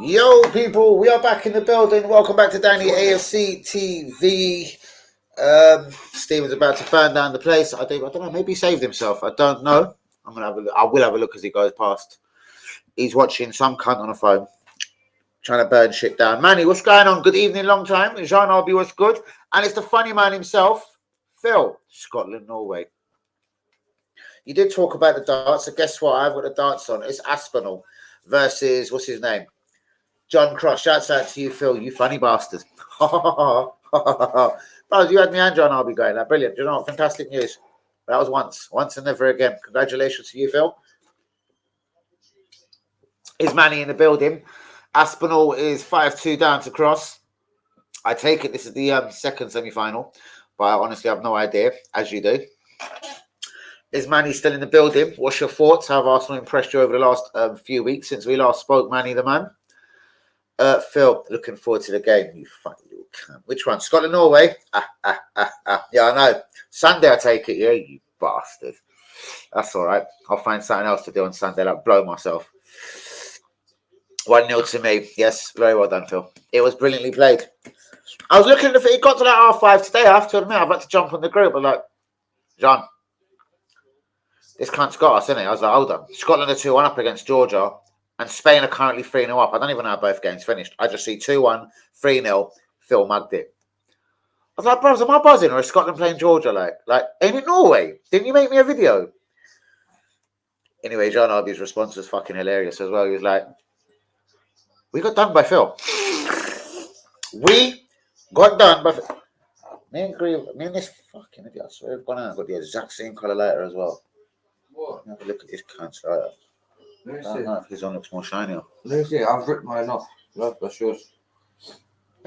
Yo, people, we are back in the building. Welcome back to Danny AFC TV. Steven's about to burn down the place. I don't know. Maybe he saved himself. I don't know. I'm gonna have a look. I will have a look as he goes past. He's watching some cunt on a phone, trying to burn shit down. Manny, what's going on? Good evening, long time. Jean Arby, what's good? And it's the funny man himself, Phil, Scotland, Norway. You did talk about the darts, so guess what? I've got the darts on. It's Aspinall versus what's his name? John Cross. Shouts out to you, Phil. You funny bastard. Bro, you had me and John Arby going. That brilliant. You know what? Fantastic news. That was once and never again. Congratulations to you, Phil. Is Manny in the building? Aspinall is 5-2 down to Cross. I take it this is the second semi-final, but I honestly have no idea, as you do. Is Manny still in the building? What's your thoughts? How have Arsenal impressed you over the last few weeks since we last spoke, Manny the man? Phil, looking forward to the game. You fucking little cunt. Which one? Scotland, Norway? Yeah, I know. Sunday, I take it. Yeah, you bastard. That's all right. I'll find something else to do on Sunday. Like blow myself. 1-0 to me. Yes, very well done, Phil. It was brilliantly played. I was looking at it got to like half-5 today. I have to admit, I've had to jump on the group. But like, John, this cunt's got us, isn't it? I was like, hold on. Scotland are 2-1 up against Georgia. And Spain are currently 3-0 up. I don't even know how both games finished. I just see 2-1, 3-0. Phil mugged it. I was like, bros, am I buzzing or is Scotland playing Georgia? Like, ain't it Norway? Didn't you make me a video? Anyway, John Arby's response was fucking hilarious as well. He was like, we got done by Phil. We got done by Phil. Me and this fucking idiot, I swear I've gone out and got the exact same colour lighter as well. What? Have a look at this cunt's lighter. I don't know if his one looks more shinier. Let me see. I've ripped mine off. Look, that's yours.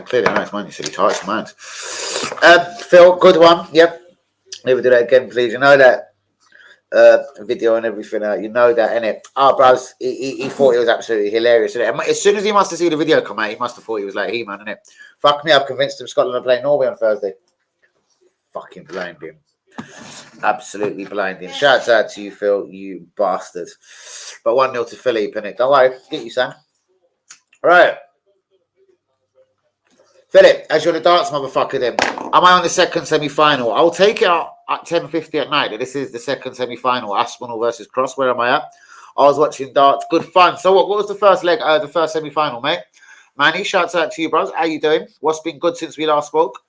Clearly nice, mine, you silly tarts, mine. Phil, good one. Yep. Never do that again, please. You know that video and everything. You know that, innit? Oh, bros, he thought it was absolutely hilarious. Innit? As soon as he must have seen the video come out, he must have thought he was like He-Man, innit? Fuck me, I've convinced him Scotland are playing Norway on Thursday. Fucking blinding. Absolutely blinding. Shouts out to you, Phil, you bastard. But 1-0 to Philippe, innit? Don't worry. Get you, Sam. Right. Philip, as you're the darts motherfucker then, am I on the second semi-final? I'll take it at 10:50 at night. This is the second semi-final, Aspinall versus Cross. Where am I at? I was watching darts. Good fun. So what was the first leg, the first semi-final, mate? Manny, shouts out to you, bros. How you doing? What's been good since we last spoke?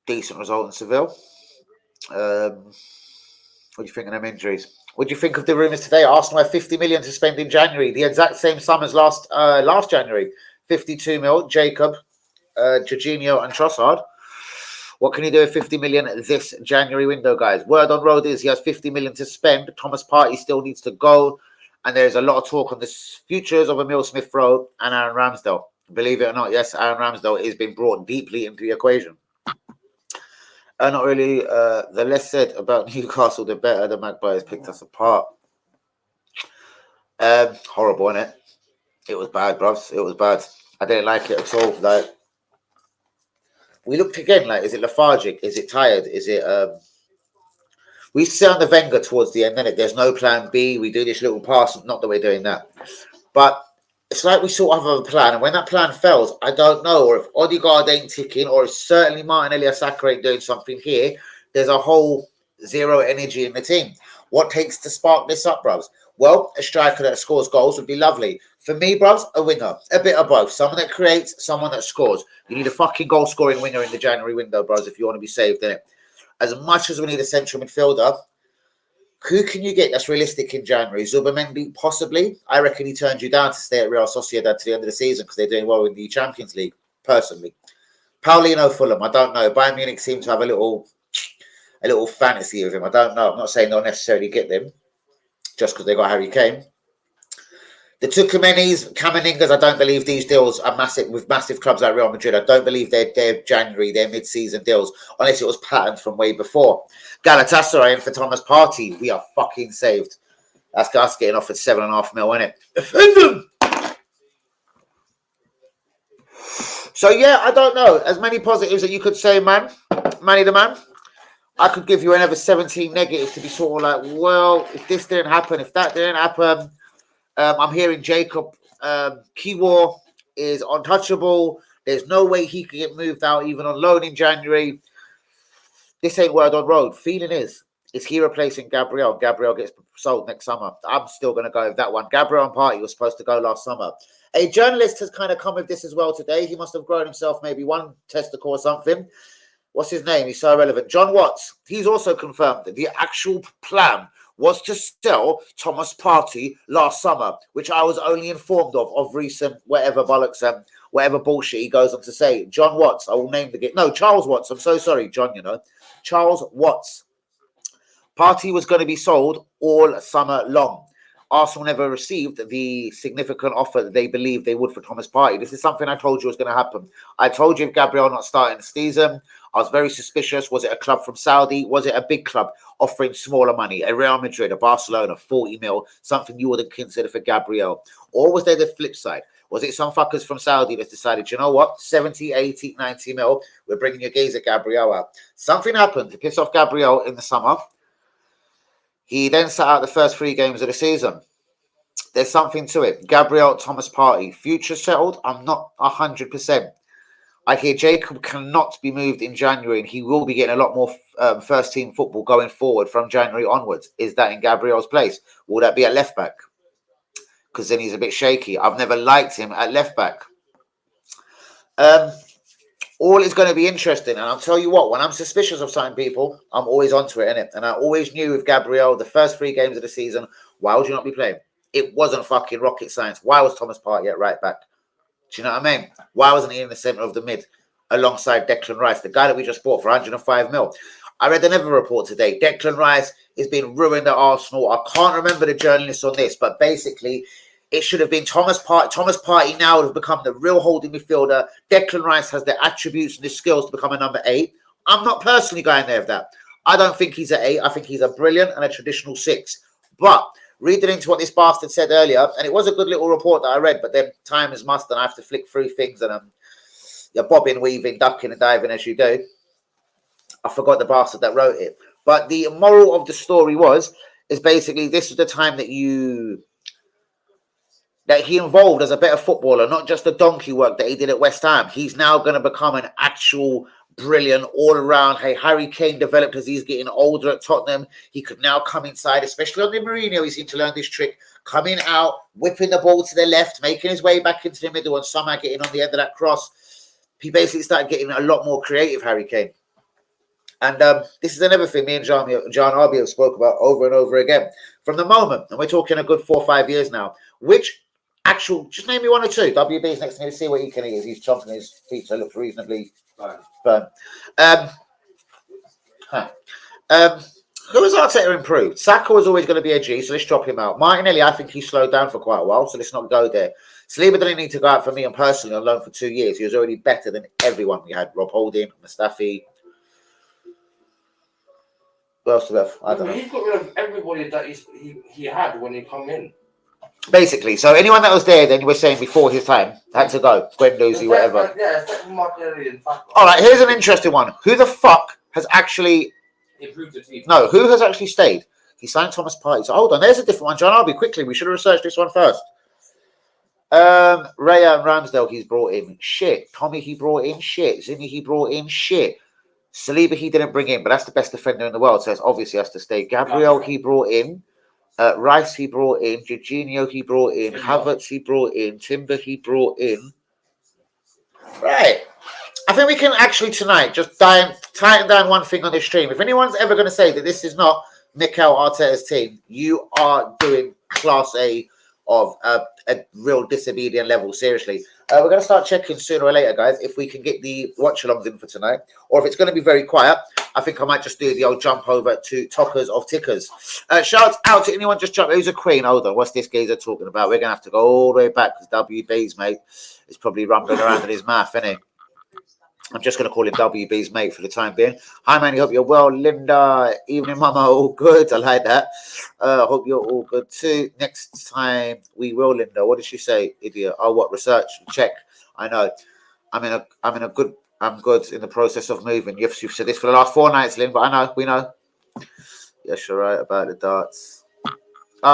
Decent result in Seville. What do you think of them injuries? What do you think of the rumours today? Arsenal have 50 million to spend in January. The exact same sum as last January. 52 mil. Jacob, Jorginho and Trossard. What can he do with 50 million this January window, guys? Word on road is he has 50 million to spend. Thomas Partey still needs to go. And there's a lot of talk on the futures of Emile Smith-Rowe and Aaron Ramsdale. Believe it or not, yes, Aaron Ramsdale has been brought deeply into the equation. Not really. The less said about Newcastle, the better. The Magpies picked us apart. Horrible, innit? It was bad, bros. It was bad. I didn't like it at all. Like, we looked again. Like, is it lethargic? Is it tired? Is it? We sit on the Wenger towards the end, innit? There's no plan B. We do this little pass. Not that we're doing that, but it's like we sort of have a plan, and when that plan fails, I don't know, or if Odegaard ain't ticking, or if certainly Martinelli or Saka ain't doing something here, there's a whole zero energy in the team. What takes to spark this up, bros? Well, a striker that scores goals would be lovely. For me, bros, a winger. A bit of both. Someone that creates, someone that scores. You need a fucking goal-scoring winger in the January window, bros, if you want to be saved in it. As much as we need a central midfielder, who can you get that's realistic in January? Zubimendi, possibly. I reckon he turned you down to stay at Real Sociedad to the end of the season because they're doing well in the Champions League, personally. Paulinho, Fulham, I don't know. Bayern Munich seem to have a little fantasy of him. I don't know. I'm not saying they'll necessarily get them just because they got Harry Kane. The Tukumenis, Kamaningas, I don't believe these deals are massive with massive clubs like Real Madrid. I don't believe they're January, they're mid-season deals, unless it was patterned from way before. Galatasaray for Thomas Partey, we are fucking saved. That's us getting offered 7.5 mil, isn't it? Defend them! So yeah, I don't know. As many positives that you could say, man. Manny the man, I could give you another 17 negatives to be sort of like, well, if this didn't happen, if that didn't happen, I'm hearing Jacob Kiwor is untouchable. There's no way he could get moved out even on loan in January. This ain't word on road. Feeling is he replacing Gabriel? Gabriel gets sold next summer. I'm still going to go with that one. Gabriel and Partey was supposed to go last summer. A journalist has kind of come with this as well today. He must have grown himself maybe one testicle or something. What's his name? He's so irrelevant. John Watts. He's also confirmed that the actual plan was to sell Thomas Partey last summer, which I was only informed of recent whatever bollocks and whatever bullshit he goes on to say. John Watts. I will name the game. No, Charles Watts. I'm so sorry, John, Charles Watts. Partey was going to be sold all summer long. Arsenal never received the significant offer that they believed they would for Thomas Partey. This is something I told you was going to happen. I told you if Gabriel not starting the season, I was very suspicious. Was it a club from Saudi? Was it a big club offering smaller money? A Real Madrid, a Barcelona, 40 mil, something you wouldn't consider for Gabriel? Or was there the flip side? Was it some fuckers from Saudi that decided, you know what, 70, 80, 90 mil, we're bringing your gazer Gabriel out? Something happened to piss off Gabriel in the summer. He then sat out the first 3 games of the season. There's something to it. Gabriel, Thomas Partey, future settled? I'm not 100%. I hear Jacob cannot be moved in January and he will be getting a lot more first team football going forward from January onwards. Is that in Gabriel's place? Will that be at left back? Because then he's a bit shaky. I've never liked him at left back. All is going to be interesting. And I'll tell you what, when I'm suspicious of certain people, I'm always onto it, innit? And I always knew with Gabriel, the first 3 games of the season, why would you not be playing? It wasn't fucking rocket science. Why was Thomas Partey at right back? Do you know what I mean? Why wasn't he in the centre of the mid alongside Declan Rice, the guy that we just bought for 105 mil? I read another report today. Declan Rice is being ruined at Arsenal. I can't remember the journalist on this, but basically it should have been Thomas Partey. Thomas Partey now would have become the real holding midfielder. Declan Rice has the attributes and the skills to become a number 8. I'm not personally going there with that. I don't think he's an 8. I think he's a brilliant and a traditional 6. But reading into what this bastard said earlier, and it was a good little report that I read, but then time is must, and I have to flick through things, and you're bobbing, weaving, ducking, and diving as you do. I forgot the bastard that wrote it. But the moral of the story is basically this is the time that he involved as a better footballer, not just the donkey work that he did at West Ham. He's now going to become an actual brilliant all-around. Hey, Harry Kane developed as he's getting older at Tottenham. He could now come inside, especially on the Mourinho. He seemed to learn this trick, coming out, whipping the ball to the left, making his way back into the middle, and somehow getting on the end of that cross. He basically started getting a lot more creative, Harry Kane. And this is another thing me and John Arby have spoke about over and over again. From the moment, and we're talking a good 4 or 5 years now, which actual, just name me 1 or 2. WB's next to me to see what he can eat as he's chomping his feet, so it looks reasonably burnt. Who has Arteta improved? Saka was always going to be a G, so let's drop him out. Martinelli, I think he slowed down for quite a while, so let's not go there. Saliba didn't need to go out for me and personally on loan for 2 years. He was already better than everyone we had. Rob Holding, Mustafi. Who else do we have? I don't know. He got rid of everybody that he had when he come in. Basically, so anyone that was there, then you were saying before his time, had to go. Guendouzi, whatever. Yeah, Martinelli and Saka. All right, here's an interesting one. Who the fuck has actually improved the team? No, who has actually stayed? He signed Thomas Partey. So hold on, there's a different one. John Arby, quickly. We should have researched this one first. Raya and Ramsdale, he's brought in. Shit. Tommy, he brought in. Shit. Zinni, he brought in. Shit. Saliba, he didn't bring in, but that's the best defender in the world, so it's obviously has to stay. Gabriel, he brought in. Rice, he brought in. Jorginho, he brought in. Havertz, he brought in. Timber, he brought in. Right. I think we can actually tonight just tighten down one thing on this stream. If anyone's ever going to say that this is not Mikel Arteta's team, you are doing class A of a real disobedient level, seriously. We're going to start checking sooner or later, guys, if we can get the watch-alongs in for tonight. Or if it's going to be very quiet, I think I might just do the old jump over to Tockers of Tickers. Shout out to anyone just jump. Who's a queen? Hold on, what's this geezer talking about? We're going to have to go all the way back because WB's, mate, is probably rumbling around in his mouth, isn't he? I'm just going to call him WB's mate for the time being. Hi, man. Hope you're well. Linda, evening, mama. All good. I like that. Hope you're all good too. Next time we will, Linda. What did she say, idiot? Oh, what research? Check. I know. I'm in a I'm good in the process of moving. You've said this for the last 4 nights, Lynn, but I know, we know. Yes, you're right about the darts.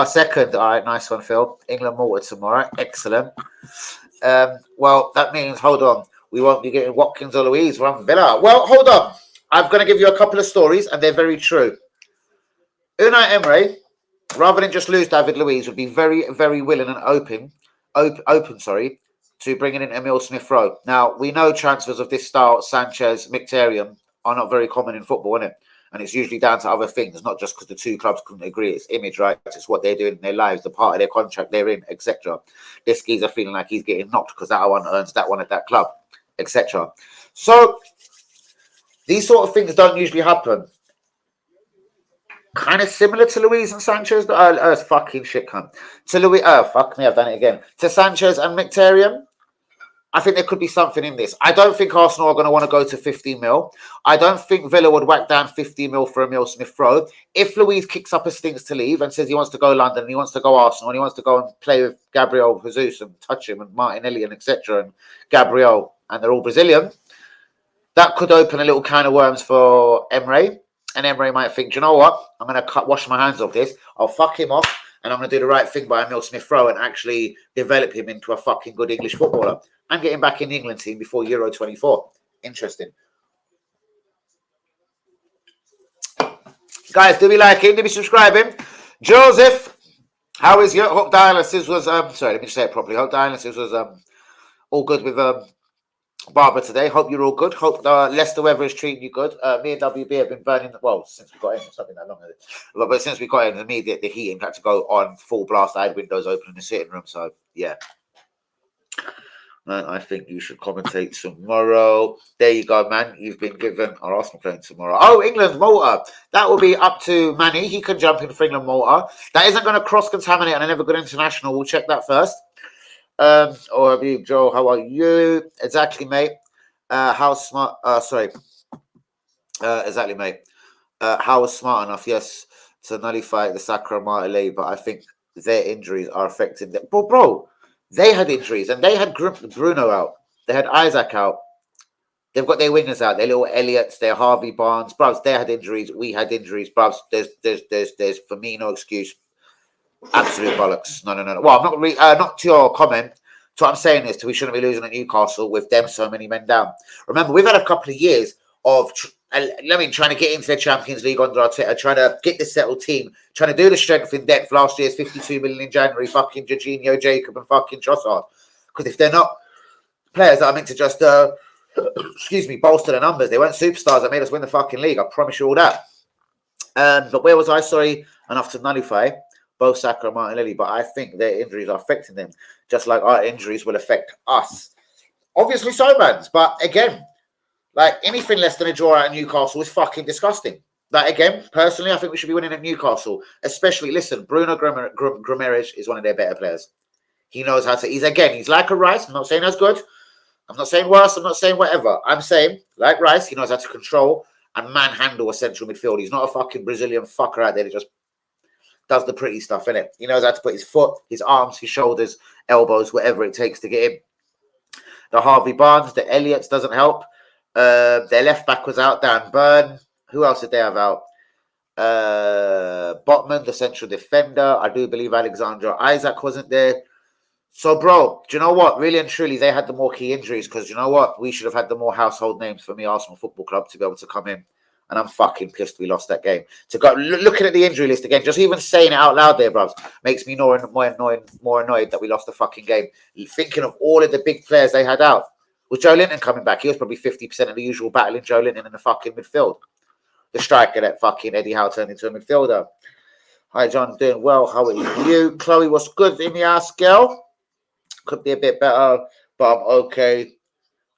Second. All right, nice one, Phil. England Malta tomorrow. Excellent. Well, that means, hold on, we won't be getting Watkins or Louise from Villa. Well, hold on. I'm going to give you a couple of stories, and they're very true. Unai Emery, rather than just lose David Luiz, would be very, very willing and open, to bringing in Emil Smith-Rowe. Now, we know transfers of this style, Sanchez, Mkhitaryan, are not very common in football, isn't it? And it's usually down to other things, not just because the two clubs couldn't agree. It's image, right? It's what they're doing in their lives, the part of their contract they're in, etc. This geezer feeling like he's getting knocked because that one earns that one at that club, etc. So, these sort of things don't usually happen. Kind of similar to Luiz and Sanchez. Fucking shit, cunt. To Luiz, fuck me, I've done it again. To Sanchez and Mkhitaryan, I think there could be something in this. I don't think Arsenal are going to want to go to 50 mil. I don't think Villa would whack down 50 mil for Emil Smith-Rowe. If Luiz kicks up his stinks to leave and says he wants to go London, and he wants to go Arsenal, and he wants to go and play with Gabriel Jesus and touch him and Martinelli and etc. and Gabriel, and they're all Brazilian, that could open a little can of worms for Emery. And Emery might think, do you know what? I'm going to wash my hands of this. I'll fuck him off, and I'm going to do the right thing by Emil Smith-Rowe and actually develop him into a fucking good English footballer and get him back in the England team before Euro 24. Interesting. Guys, do we like him? Do we subscribe him? Joseph, how is your hope dialysis was sorry, let me just say it properly. Hope dialysis was all good with Barbara today. Hope you're all good. Hope Leicester weather is treating you good. Me and WB have been burning. Well, since we got in, it's not been that long, but since we got in, the heating had to go on full blast. I had windows open in the sitting room, so yeah. Man, I think you should commentate tomorrow. There you go, man. You've been given our Arsenal playing tomorrow. Oh, England, Malta. That will be up to Manny. He can jump in for England, Malta. That isn't going to cross-contaminate on a never good international. We'll check that first. Or Habib Joe, how are you? Exactly, mate. How smart? Exactly, mate. How was smart enough? Yes, to nullify the Sacra Martinelli, but I think their injuries are affecting them. Bro, they had injuries and they had Bruno out. They had Isaac out. They've got their wingers out. Their little Elliots, their Harvey Barnes, bros. They had injuries. We had injuries, bros. There's for me no excuse. Absolute bollocks. No. Well, I'm not to your comment. So what I'm saying is, we shouldn't be losing at Newcastle with them so many men down. Remember, we've had a couple of years of, trying to get into the Champions League under Arteta, trying to get this settled team, trying to do the strength in depth. Last year's 52 million in January, fucking Jorginho, Jacob, and fucking Trossard. Because if they're not players that are meant to just, bolster the numbers, they weren't superstars that made us win the fucking league. I promise you all that. But where was I? Sorry, enough to nullify both Saka and Martinelli, but I think their injuries are affecting them, just like our injuries will affect us. Obviously so, man. But again, like anything less than a draw out of Newcastle is fucking disgusting. Like again, personally, I think we should be winning at Newcastle. Especially, listen, Bruno Guimaraes is one of their better players. He knows how to. He's like a Rice. I'm not saying that's good. I'm not saying worse. I'm not saying whatever. I'm saying like Rice, he knows how to control and manhandle a central midfield. He's not a fucking Brazilian fucker out there that just does the pretty stuff, innit? He knows how to put his foot, his arms, his shoulders, elbows, whatever it takes to get in. The Harvey Barnes, the Elliots doesn't help. Their left back was out, Dan Burn. Who else did they have out? Botman, the central defender. I do believe Alexander Isaac wasn't there. So, bro, do you know what? Really and truly, they had the more key injuries because, you know what? We should have had the more household names for me, Arsenal Football Club, to be able to come in. And I'm fucking pissed we lost that game. To go looking at the injury list again, just even saying it out loud there, bros, makes me more annoyed that we lost the fucking game. Thinking of all of the big players they had out. Was Joe Linton coming back? He was probably 50% of the usual battle in Joe Linton in the fucking midfield. The striker that fucking Eddie Howe turned into a midfielder. Hi, John. Doing well. How are you? Chloe, what's good in the ass, girl? Could be a bit better, but I'm okay.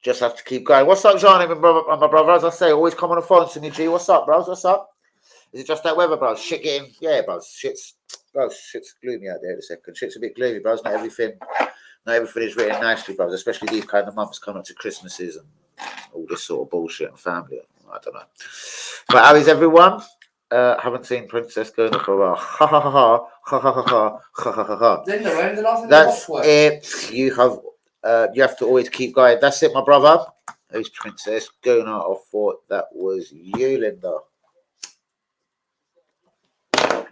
Just have to keep going. What's up, John? My brother, as I say, always come on the phone to me, G. What's up, bros? What's up? Is it just that weather, bros? Shit getting, yeah, bros. Shit's gloomy out there in a second. Shit's a bit gloomy, bros. Not everything is written nicely, bros. Especially these kind of months coming up to Christmases and all this sort of bullshit and family. I don't know. But how is everyone? Haven't seen Princess going for a while. Ha ha ha ha ha ha ha ha ha ha. That's it. You have to always keep going. That's it, my brother. Who's Princess Gona? I thought that was you, Linda.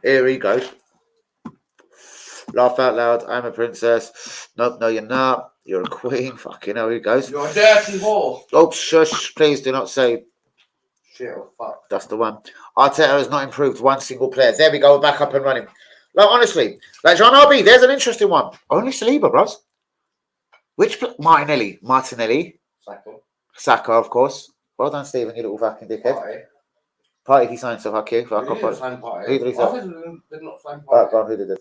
Here he goes. Laugh out loud. I'm a princess. Nope, no, you're not. You're a queen. Fucking hell, here he goes. You're a dirty whore. Oh, shush. Please do not say. Shit, oh, fuck. That's the one. Arteta has not improved one single player. There we go. We're back up and running. Like, honestly, like John RB, there's an interesting one. Only Saliba, bros. Which Martinelli? Saka, of course. Well done, Stephen, you little fucking dickhead. Party he signed, so fuck you. Fuck Who off. Who did he sign? I said did not sign Party. Right, go on, who did it?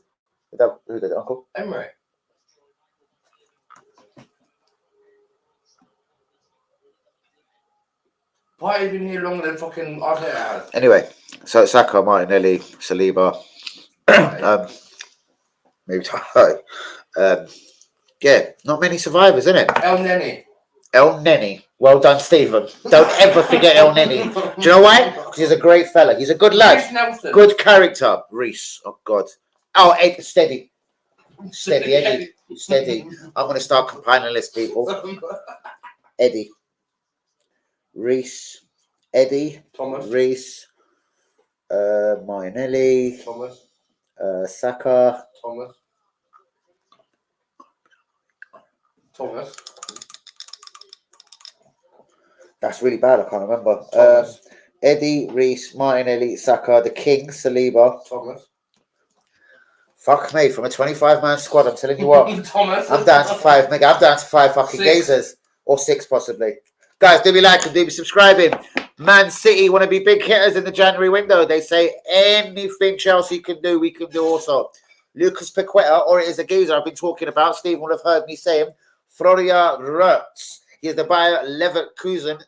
Who did it, Uncle? Emery. Party been here longer than fucking Arteta has. Anyway, so Saka, Martinelli, Saliba, maybe yeah, not many survivors, innit? El Neni. Well done, Stephen. Don't ever forget El Neni. Do you know why? Because he's a great fella. He's a good lad. Good character. Reese. Oh, God. Oh, Ed, steady. Steady, Eddie. Steady. I'm going to start compiling this, people. Eddie. Reese. Eddie. Thomas. Reese. Martinelli. Thomas. Saka. Thomas. That's really bad. I can't remember. Eddie, Reese, Martinelli, Saka, the King, Saliba. Thomas. Fuck me, from a 25-man squad, I'm telling you what. Thomas. I'm down to 5, nigga. I'm down to 5 fucking gazers. Or 6, possibly. Guys, do be liking, do be subscribing. Man City want to be big hitters in the January window. They say anything Chelsea can do, we can do also. Lucas Paqueta, or it is a geezer I've been talking about. Stephen will have heard me say him. Florian Wirtz. He is the Bayer Leverkusen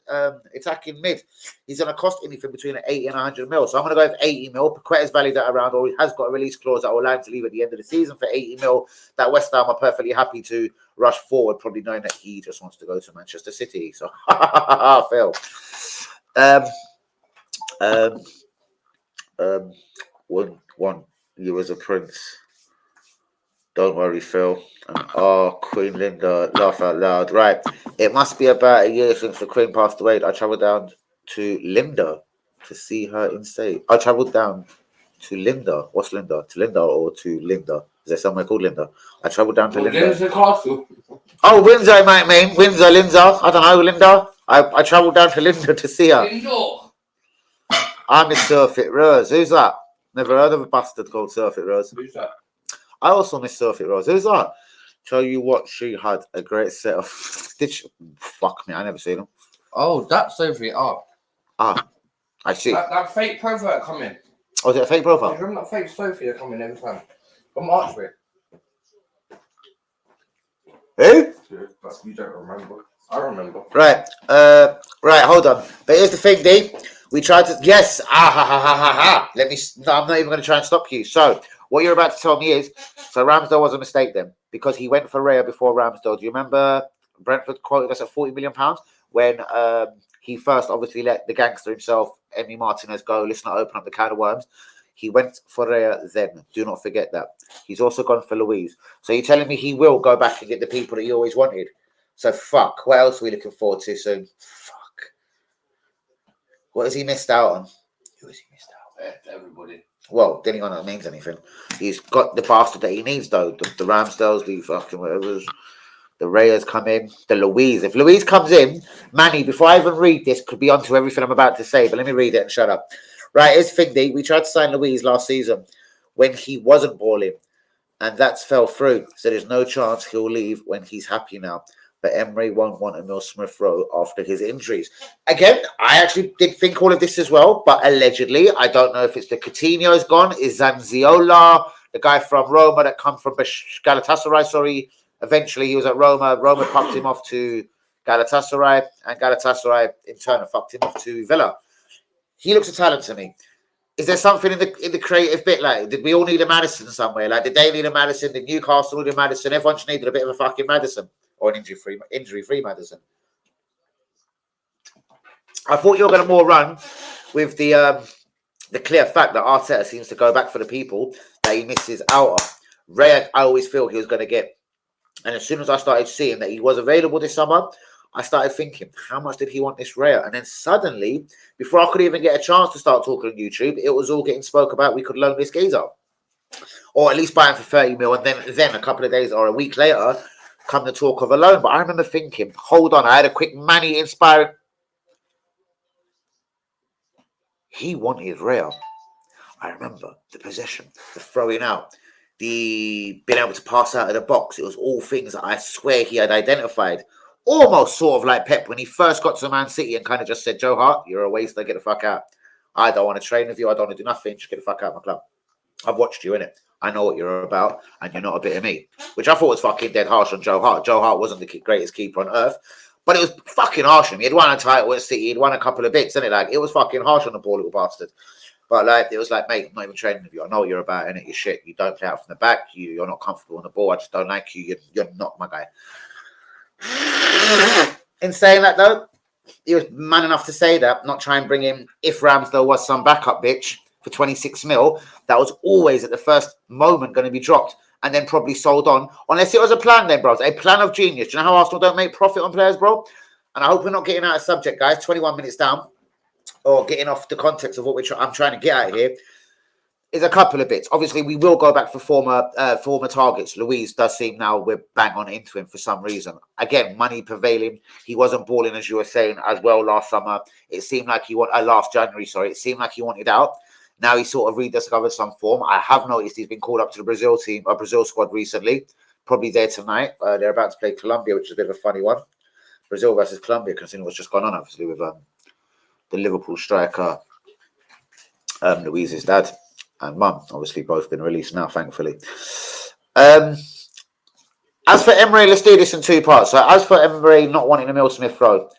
attacking mid. He's going to cost anything between 80 and 100 mil. So I'm going to go with 80 mil. Paqueta's valued at around, or he has got a release clause that will allow him to leave at the end of the season for 80 mil. That West Ham are perfectly happy to rush forward, probably knowing that he just wants to go to Manchester City. So, Phil. One. You as a prince. Don't worry, Phil. Queen Linda, laugh out loud. Right. It must be about a year since the Queen passed away. I travelled down to Linda to see her in state. I travelled down to Linda. What's Linda? To Linda or to Linda? Is there somewhere called Linda? I travelled down to Linda. Windsor Castle. Oh, Windsor, it might mean. Windsor. I don't know, Linda. I travelled down to Linda to see her. I miss Surfeit Rose. Who's that? Never heard of a bastard called Surfeit Rose. Who's that? I also miss Surfeit Rose. Who's that? Tell you what, she had a great set of. Did she? Fuck me, I never seen them. Oh, that's Sophie. Oh. Ah, I see. That fake profile coming. Oh, is it a fake profile? Remember that fake Sophie that coming every time? From Archway. Who? You don't remember. I remember. Right. Right. Hold on. But here's the thing, D. We tried to. Yes. Let me. No, I'm not even going to try and stop you. So, what you're about to tell me is, so Ramsdale was a mistake then, because he went for Raya before Ramsdale. Do you remember Brentford quoted us at £40 million when he first obviously let the gangster himself, Emi Martinez, go? Listen, open up the can of worms. He went for Raya then. Do not forget that. He's also gone for Louise. So you're telling me he will go back and get the people that he always wanted? So fuck. What else are we looking forward to soon? Fuck. What has he missed out on? Who has he missed out on? Everybody. Well, anyone that means anything. He's got the bastard that he needs, though. The Ramsdales, the fucking whatever's. The Rayas come in. The Louise. If Louise comes in, Manny, before I even read this, could be onto everything I'm about to say, but let me read it and shut up. Right, here's Figdy. We tried to sign Louise last season when he wasn't balling, and that's fell through. So there's no chance he'll leave when he's happy now. But Emery won't want Emil Smith-Rowe after his injuries. Again, I actually did think all of this as well, but allegedly, I don't know if it's the Coutinho's gone, is Zanziola, the guy from Roma that come from Galatasaray, sorry. Eventually, he was at Roma. Roma fucked him off to Galatasaray, and Galatasaray, in turn, fucked him off to Villa. He looks a talent to me. Is there something in the creative bit? Like, did we all need a Maddison somewhere? Like, did they need a Maddison? Did Newcastle need a Maddison? Everyone just needed a bit of a fucking Maddison. Or an injury-free Maddison. I thought you were going to more run with the clear fact that Arteta seems to go back for the people that he misses out on. Ray, I always feel he was going to get. And as soon as I started seeing that he was available this summer, I started thinking, how much did he want this rare? And then suddenly, before I could even get a chance to start talking on YouTube, it was all getting spoke about. We could loan this geezer, or at least buy him for 30 mil. And then a couple of days or a week later, come the talk of a loan. But I remember thinking, hold on, I had a quick Manny inspired. He wanted Real. I remember the possession, the throwing out, the being able to pass out of the box. It was all things that I swear he had identified. Almost sort of like Pep when he first got to Man City and kind of just said, Joe Hart, you're a waster, get the fuck out. I don't want to train with you. I don't want to do nothing. Just get the fuck out of my club. I've watched you in it. I know what you're about, and you're not a bit of me. Which I thought was fucking dead harsh on Joe Hart. Joe Hart wasn't the greatest keeper on earth, but it was fucking harsh on him. He'd won a title at City. He'd won a couple of bits, didn't it? Like, it was fucking harsh on the poor little bastard. But like, it was like, mate, I'm not even training with you. I know what you're about, innit? You're shit. You don't play out from the back. You're not comfortable on the ball. I just don't like you. You're not my guy. In saying that, though, he was man enough to say that, not try and bring him, if Ramsdale was some backup bitch for 26 mil, that was always at the first moment going to be dropped and then probably sold on, unless it was a plan then, bros. A plan of genius. Do you know how Arsenal don't make profit on players, bro? And I hope we're not getting out of subject, guys. 21 minutes down, or getting off the context of what I'm trying to get at here. Is a couple of bits. Obviously, we will go back for former targets. Luis does seem now we're bang on into him for some reason. Again, money prevailing. He wasn't balling, as you were saying, as well last summer. It seemed like last January, sorry. It seemed like he wanted out. Now he sort of rediscovered some form. I have noticed he's been called up to the Brazil team, a Brazil squad recently. Probably there tonight. They're about to play Colombia, which is a bit of a funny one. Brazil versus Colombia, considering what's just gone on, obviously, with the Liverpool striker, Luis's dad and mum, obviously both been released now, thankfully. As for Emery, let's do this in two parts. So as for Emery not wanting Emil Smith Rowe,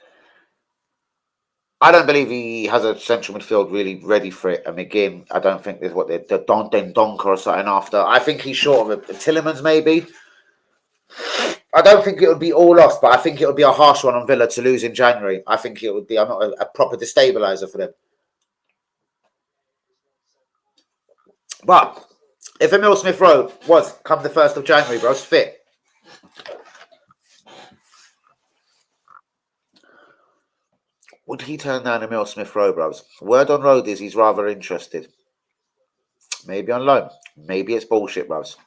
I don't believe he has a central midfield really ready for it. And again, I don't think there's the Donker or something after. I think he's short of a Tillemans maybe. I don't think it would be all lost, but I think it would be a harsh one on Villa to lose in January. I think it would be a proper destabiliser for them. But if Emil Smith Rowe was, come the 1st of January, bros, fit, would he turn down Emil Smith Rowe, bros? Word on road is he's rather interested. Maybe on loan. Maybe it's bullshit, bros.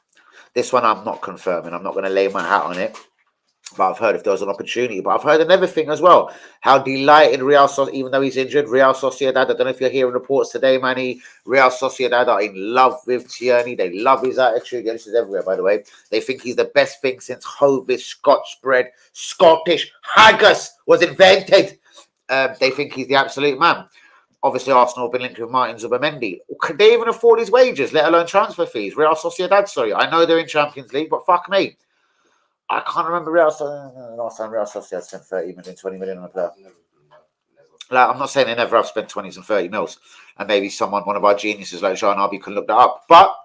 This one I'm not confirming. I'm not going to lay my hat on it. But I've heard if there was an opportunity. But I've heard another thing as well. How delighted Real Sociedad, even though he's injured, Real Sociedad, I don't know if you're hearing reports today, Manny. Real Sociedad are in love with Tierney. They love his attitude. Yeah, this is everywhere, by the way. They think he's the best thing since Hovis Scotch bread, Scottish haggis was invented. They think he's the absolute man. Obviously, Arsenal have been linked with Martin Zubimendi. Could they even afford his wages, let alone transfer fees? Real Sociedad, sorry. I know they're in Champions League, but fuck me. I can't remember last time Real Sociedad spent 30 million, 20 million on a player. Like, I'm not saying they never have spent 20s and 30 mils. And maybe one of our geniuses like Jean Arby can look that up. But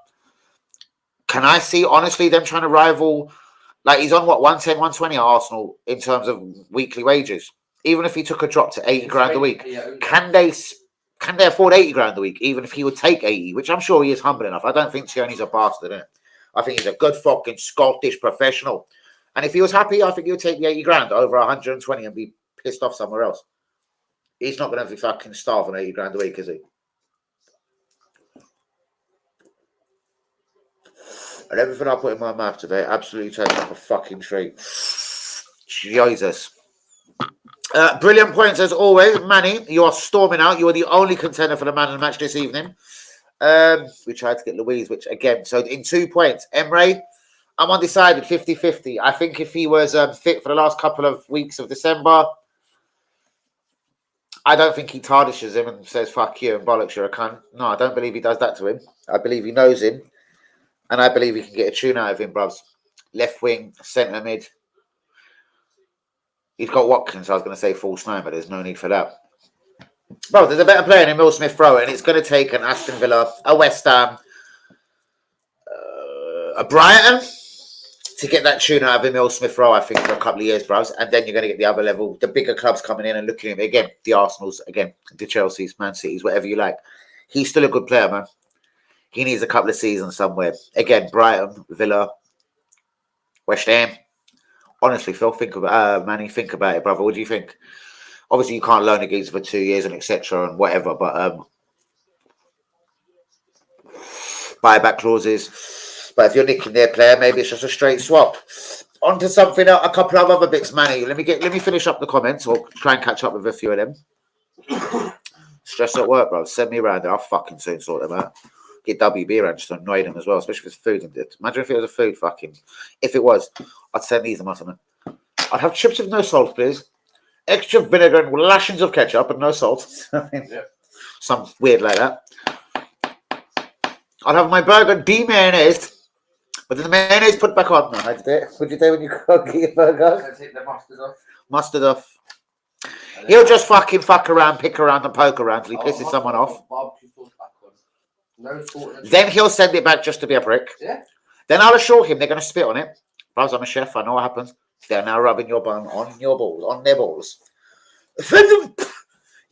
can I see, honestly, them trying to rival? Like, he's on, 110, 120 at Arsenal in terms of weekly wages. Even if he took a drop to 80 grand a week, can they afford 80 grand a week, even if he would take 80, which I'm sure he is humble enough. I don't think Tierney's a bastard, innit? I think he's a good fucking Scottish professional. And if he was happy, I think he would take the 80 grand over 120 and be pissed off somewhere else. He's not going to be fucking starve on 80 grand a week, is he? And everything I put in my mouth today absolutely turns like a fucking treat. Jesus. Brilliant points as always. Manny, you are storming out. You are the only contender for the man of the match this evening. We tried to get Louise, which again, so in 2 points. Emre, I'm undecided, 50-50. I think if he was fit for the last couple of weeks of December, I don't think he tarnishes him and says, fuck you and bollocks, you're a cunt. No, I don't believe he does that to him. I believe he knows him. And I believe he can get a tune out of him, bruvs. Left wing, centre mid. He's got Watkins, I was going to say false nine, but there's no need for that. Bro, there's a better player than Emil Smith Rowe, and it's going to take an Aston Villa, a West Ham, a Brighton to get that tune out of Emil Smith Rowe, I think, for a couple of years, bros. And then you're going to get the other level, the bigger clubs coming in and looking at him. Again, the Arsenals, again, the Chelseas, Man Cities, whatever you like. He's still a good player, man. He needs a couple of seasons somewhere. Again, Brighton, Villa, West Ham, Honestly, Phil, think about Manny. Think about it, brother. What do you think? Obviously, you can't loan a geezer for 2 years and etc. and whatever, but buyback clauses. But if you're nicking their player, maybe it's just a straight swap. On to something else, a couple of other bits, Manny. Let me finish up the comments or try and catch up with a few of them. Stress at work, bro. Send me around there. I'll fucking soon sort them out. Get WB around just to annoy them as well, especially if it's food and it. Imagine if it was a food fucking. If it was, I'd send these them or something. I'd have chips with no salt, please. Extra vinegar and lashings of ketchup and no salt. Something weird like that. I'd have my burger de-mayonnaise, but then the mayonnaise put back on. No, what'd you do when you get your burger? Take the mustard off. Mustard off. He'll just fucking fuck around, pick around and poke around till he pisses someone off. No salt. Then he'll send it back just to be a prick. Yeah. Then I'll assure him they're going to spit on it. Bros, I'm a chef. I know what happens. They're now rubbing your bun on your balls, on their balls.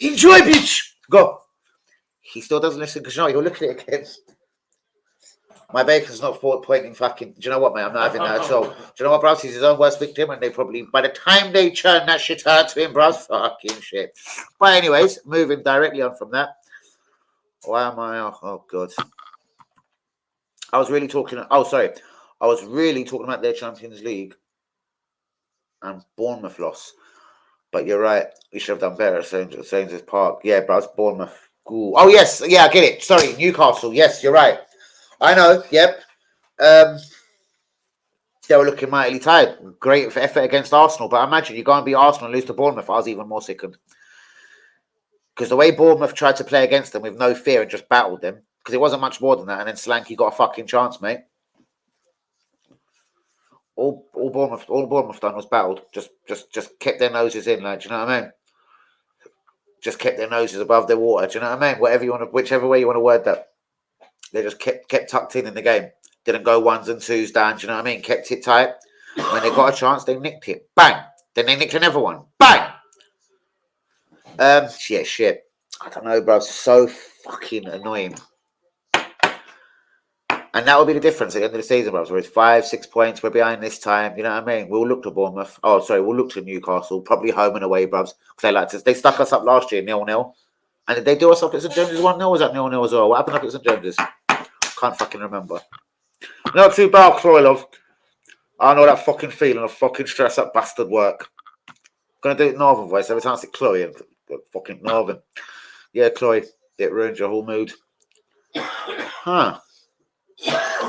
Enjoy, bitch. Go. He still doesn't listen because he'll look at it again. My bacon's not pointing fucking. Do you know what, mate? I'm not having that at all. Do you know what, bros? He's his own worst victim, and they probably, by the time they churn that shit out to him, bros, fucking shit. But anyways, moving directly on from that. Why am I? Oh god. I was really talking. Oh, sorry. I was really talking about their Champions League and Bournemouth loss. But you're right. We should have done better at St. James's Park. Yeah, bros. Bournemouth. Ooh. Oh yes. Yeah, I get it. Sorry, Newcastle. Yes, you're right. I know. Yep. They were looking mightily tired. Great effort against Arsenal. But imagine you go and beat Arsenal and lose to Bournemouth. I was even more sickened. Because the way Bournemouth tried to play against them with no fear and just battled them, because it wasn't much more than that, and then Slanky got a fucking chance, mate. All Bournemouth done was battled. Just kept their noses in, like, do you know what I mean? Just kept their noses above their water, do you know what I mean? Whatever you want to, whichever way you want to word that. They just kept tucked in the game. Didn't go ones and twos down, do you know what I mean? Kept it tight. When they got a chance, they nicked it. Bang! Then they nicked another one. Bang! Yeah, shit. I don't know, bro. So fucking annoying. And that will be the difference at the end of the season, bro. Where it's 5-6 points, we're behind this time. You know what I mean? We'll look to Bournemouth. Oh, sorry, we'll look to Newcastle. Probably home and away, bros. They stuck us up last year, 0-0. And did they do us up at St James's 1-0? Was that 0-0 as well? What happened up at St James's? Can't fucking remember. Not too bad, Chloe, love. I know that fucking feeling of fucking stress at bastard work. Gonna do it Northern voice every time I see Chloe and fucking Northern. Yeah, Chloe, it ruins your whole mood. Huh.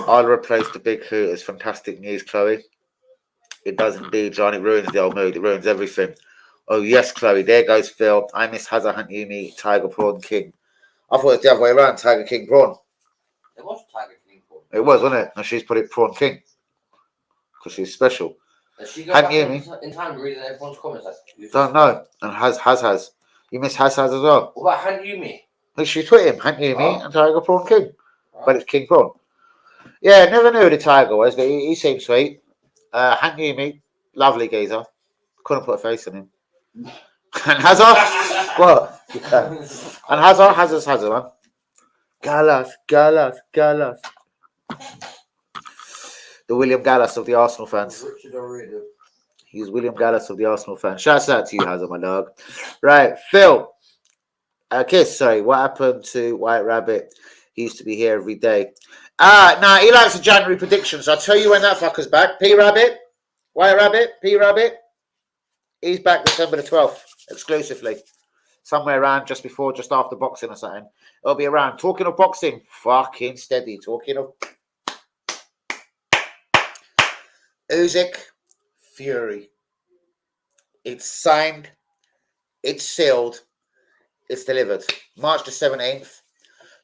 I'll replace the big hooters. Fantastic news, Chloe. It does indeed, John. It ruins the old mood. It ruins everything. Oh, yes, Chloe. There goes Phil. I miss Hazard Hunt Yumi, Tiger Prawn King. I thought it was the other way around, Tiger King Prawn. It was Tiger King Prawn. It was, wasn't it? And she's put it Prawn King. Because she's special. Does she go back in time reading everyone's comments? Don't know. And has. You miss Has as well. What about Hunt Yumi? She tweeted him, Hunt Yumi and Tiger Prawn King. Oh. But it's King Prawn. Yeah, never knew who the Tiger was, but he seemed sweet. Hunt Yumi, lovely geezer. Couldn't put a face on him. And Hazard, what? Yeah. And Hazard's man. Gallas. The William Gallas of the Arsenal fans. He's William Gallas of the Arsenal fans. Shouts out to you, Hazard, my dog. Right, Phil. Kiss, sorry. What happened to White Rabbit? He used to be here every day. He likes a January prediction, so I'll tell you when that fucker's back. P Rabbit. White Rabbit. P Rabbit. He's back December the 12th, exclusively. Somewhere around just after boxing or something. It'll be around. Talking of boxing, fucking steady. Talking of Usyk, Fury. It's signed. It's sealed. It's delivered. March the 17th.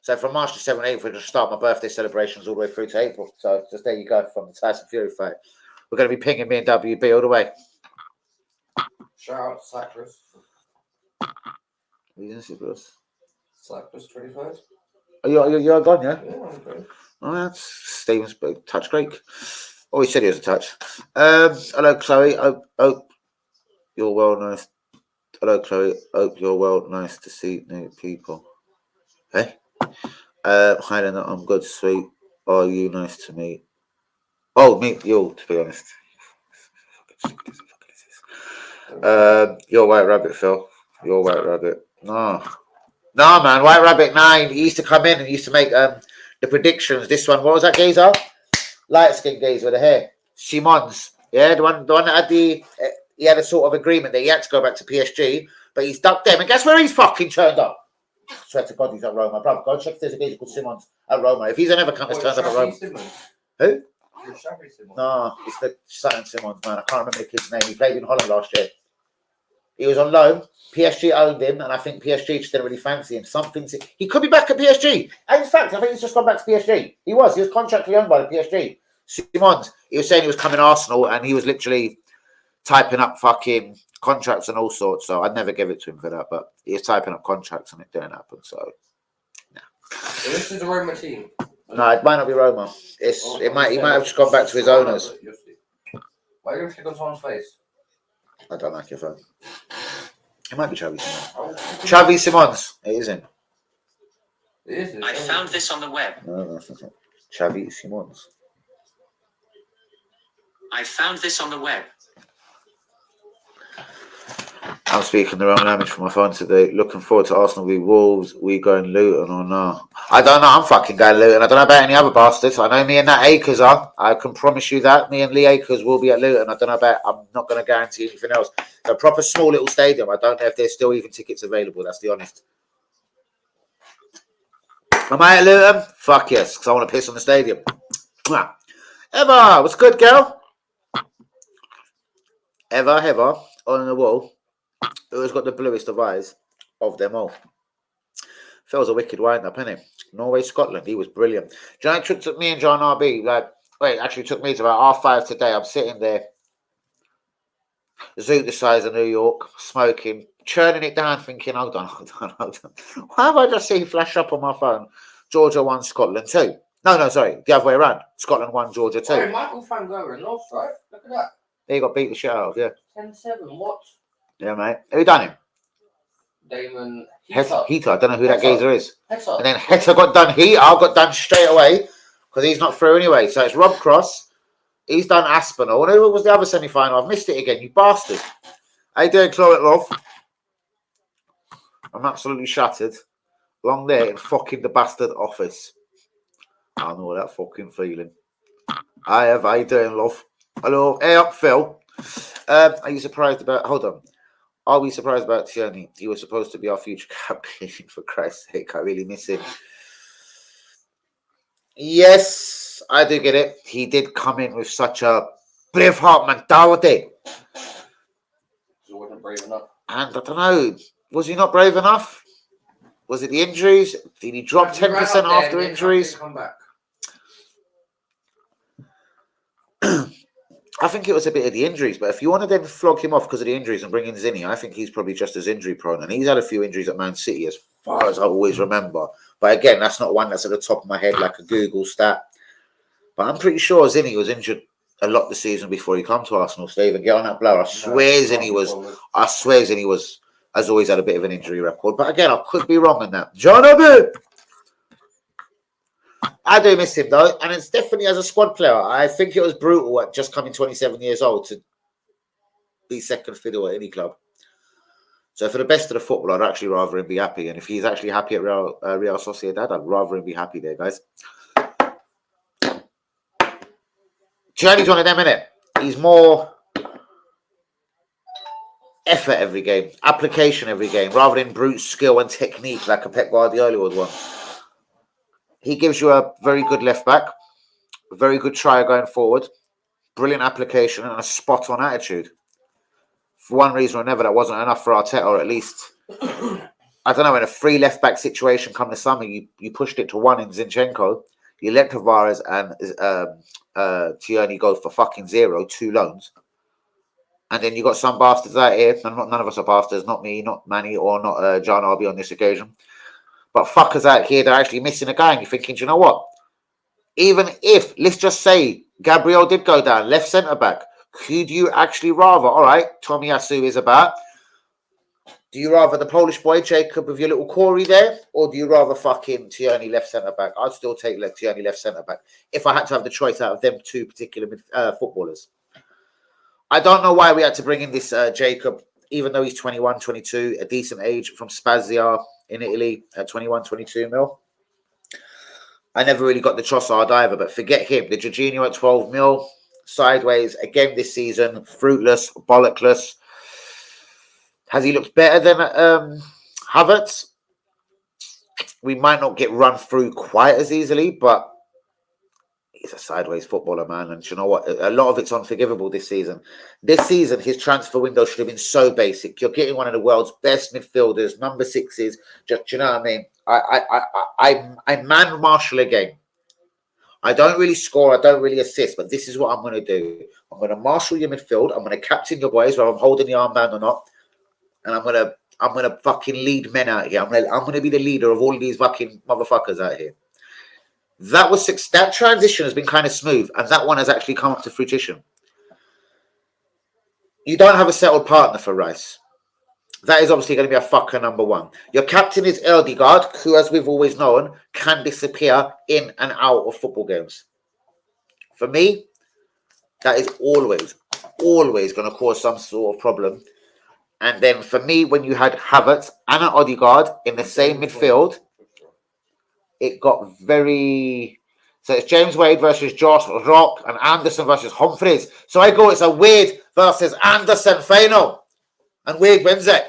So from March the 17th, we're going to start my birthday celebrations all the way through to April. So just there you go from the Tyson Fury fight. We're going to be pinging me and WB all the way. Shout out to Cyprus. Cyprus 21st. You're gone, yeah? Yeah, I'm good. Oh, that's Stephen's touch great. Oh, he said he was a touch. Hello, Chloe. Hope you're well. Nice. Hello, Chloe. Hope you're well. Nice to see new people. Hey. Hi, Lena. I'm good, sweet. Are you nice to meet? Oh, meet you, to be honest. You're White Rabbit, Phil. You're White Rabbit. No, man. White Rabbit 9. He used to come in and used to make the predictions. This one, what was that gazer? Light skin gazer with the hair. Simons. Yeah, the one that had he had a sort of agreement that he had to go back to PSG, but he's ducked them. And guess where he's fucking turned up? I swear to God, he's at Roma. Bro, go check if there's a geezer called Simons at Roma. If he's ever come, he's turned up at Roma. Who? No, it's the Saturn Simons, man. I can't remember the kid's name. He played in Holland last year. He was on loan. PSG owned him, and I think PSG just didn't really fancy him. He could be back at PSG. And in fact, I think he's just gone back to PSG. He was contractually owned by the PSG. Simons, he was saying he was coming to Arsenal, and he was literally typing up fucking contracts and all sorts. So I'd never give it to him for that, but he was typing up contracts, and it didn't happen. So, yeah. So this is the Roma team. No, it might not be Roma. He might have just gone back to his owners. Why are you going to click on someone's face? I don't like your phone. It might be Xavi Simons. Xavi Simons. It isn't. It is. I found this on the web. No, it's not. Xavi Simons. I found this on the web. I'm speaking the wrong language from my phone today. Looking forward to Arsenal v Wolves. We going Luton or no? I don't know. I'm fucking going Luton. I don't know about any other bastards. I know me and that Akers are. I can promise you that. Me and Lee Akers will be at Luton. I don't know about. I'm not going to guarantee anything else. It's a proper small little stadium. I don't know if there's still even tickets available. That's the honest. Am I at Luton? Fuck yes, because I want to piss on the stadium. Eva, what's good, girl? Eva, on the wall. Who's got the bluest of eyes of them all? Phil's a wicked wind-up, isn't he? Norway, Scotland, he was brilliant. Do you know, it took me and John RB, actually took me to about 5:30 today. I'm sitting there, zoot the size of New York, smoking, churning it down, thinking, hold on. Why have I just seen flash up on my phone? Georgia 1, Scotland 2. No, sorry, the other way around. Scotland 1, Georgia 2. Hey, Michael Van Gogh lost, right? Look at that. He got beat the shit out of, yeah. 10-7, what? Yeah, mate. Who done him? Damon Heater. I don't know who that geezer is. Heater. And then Heater got done. Got done straight away because he's not through anyway. So it's Rob Cross. He's done Aspinall. And who was the other semi-final? I've missed it again, you bastard. How you doing, Chloe Love? I'm absolutely shattered. Long there in fucking the bastard office. I know that fucking feeling. How you doing, love? Hello. Hey up, Phil. Are you surprised about... Hold on. Are we surprised about Tierney? He was supposed to be our future captain, for Christ's sake. I really miss him. Yes, I do get it. He did come in with such a braveheart mentality. He wasn't brave enough. And I don't know, was he not brave enough? Was it the injuries? Did he drop 10% after injuries? Come back. I think it was a bit of the injuries, but if you want to then flog him off because of the injuries and bring in Zinni, I think he's probably just as injury prone. And he's had a few injuries at Man City as far as I always remember. But again, that's not one that's at the top of my head like a Google stat. But I'm pretty sure Zinni was injured a lot the season before he come to Arsenal, Steve. And get on that blower. I swear Zinni has always had a bit of an injury record. But again, I could be wrong on that. John Abbott! I do miss him though, and it's definitely as a squad player. I think it was brutal at just coming 27 years old to be second fiddle at any club. So for the best of the football, I'd actually rather him be happy. And if he's actually happy at Real Sociedad, I'd rather him be happy there, guys. Tierney's one of them, innit? He's more effort every game, application every game, rather than brute skill and technique like a Pep Guardiola would want. He gives you a very good left back, a very good trier going forward, brilliant application and a spot-on attitude. For one reason or another, that wasn't enough for Arteta, or at least, I don't know, in a free left-back situation come the summer, you pushed it to one in Zinchenko, you let Tavares and Tierney go for fucking 0, 2 loans. And then you got some bastards out here, none of us are bastards, not me, not Manny, or not John Arby on this occasion. But fuckers out here, they're actually missing a guy. And you're thinking, do you know what? Even if, let's just say, Gabriel did go down, left centre-back, could you actually rather, all right, Tomiyasu is about, do you rather the Polish boy, Jacob, with your little Corey there, or do you rather fucking Tierney left centre-back? I'd still take Tierney left centre-back if I had to have the choice out of them two particular footballers. I don't know why we had to bring in this Jacob, even though he's 21, 22, a decent age from Spezia in Italy at 21, 22 mil. I never really got the Trossard either, but forget him. The Jorginho at 12 mil, sideways again this season, fruitless, bollockless. Has he looked better than Havertz? We might not get run through quite as easily, but he's a sideways footballer, man. And you know what? A lot of it's unforgivable this season. This season, his transfer window should have been so basic. You're getting one of the world's best midfielders, number sixes. Just, you know what I mean? I man marshal a game. I don't really score, I don't really assist, but this is what I'm going to do. I'm going to marshal your midfield. I'm going to captain your boys, whether I'm holding the armband or not, and I'm going to fucking lead men out here. I'm going to be the leader of all these fucking motherfuckers out here. That transition has been kind of smooth, and that one has actually come up to fruition. You don't have a settled partner for Rice. That is obviously going to be a fucker number one. Your captain is Erdegaard, who, as we've always known, can disappear in and out of football games. For me, that is always going to cause some sort of problem. And then for me, when you had Havertz and an Odegaard in the same midfield, it got very... So it's James Wade versus Josh Rock and Anderson versus Humphreys. So I go, it's a Wade versus Anderson final. And Wade wins it.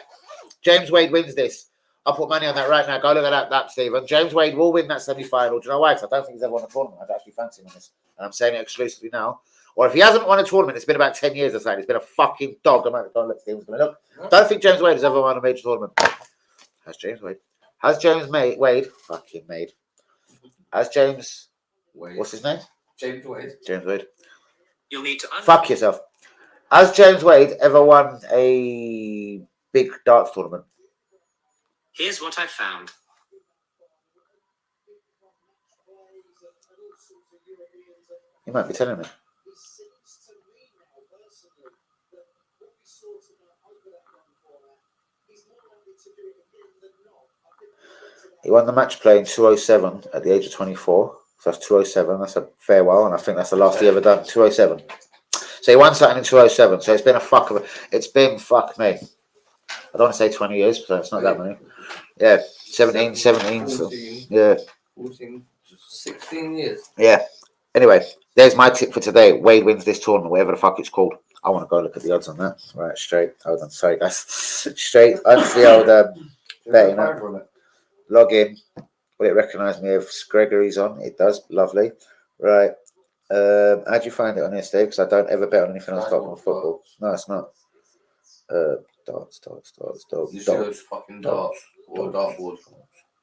James Wade wins this. I'll put money on that right now. Go look at that, Stephen. James Wade will win that semi-final. Do you know why? Because I don't think he's ever won a tournament. I'd actually fancy him on this. And I'm saying it exclusively now. Or if he hasn't won a tournament, it's been about 10 years or something. It's been a fucking dog. I'm going to look, Stephen's going to look. Don't think James Wade has ever won a major tournament. Has James Wade? Has James Wade? Fucking made. Has James... Wade. What's his name? James Wade. James Wade. You'll need to... Fuck yourself. Has James Wade ever won a big darts tournament? Here's what I found. You might be telling me. He won the match play in 207 at the age of 24. So that's 207. That's a fair while, and I think that's the last he ever done. 207. So he won something in 207. So it's been a fuck of it. It's been fuck me. I don't want to say 20 years, but it's not that many. Yeah, 17. 14, so, yeah. 14, 16 years. Yeah. Anyway, there's my tip for today. Wade wins this tournament, whatever the fuck it's called. I want to go look at the odds on that. Right, straight. Hold on, sorry guys. Straight onto the old betting app. Log in. Will it recognise me if Gregory's on? It does. Lovely. Right. How'd you find it on this, Dave? Because I don't ever bet on anything else apart from football. No, it's not. Darts. You see those fucking darts or dartboard.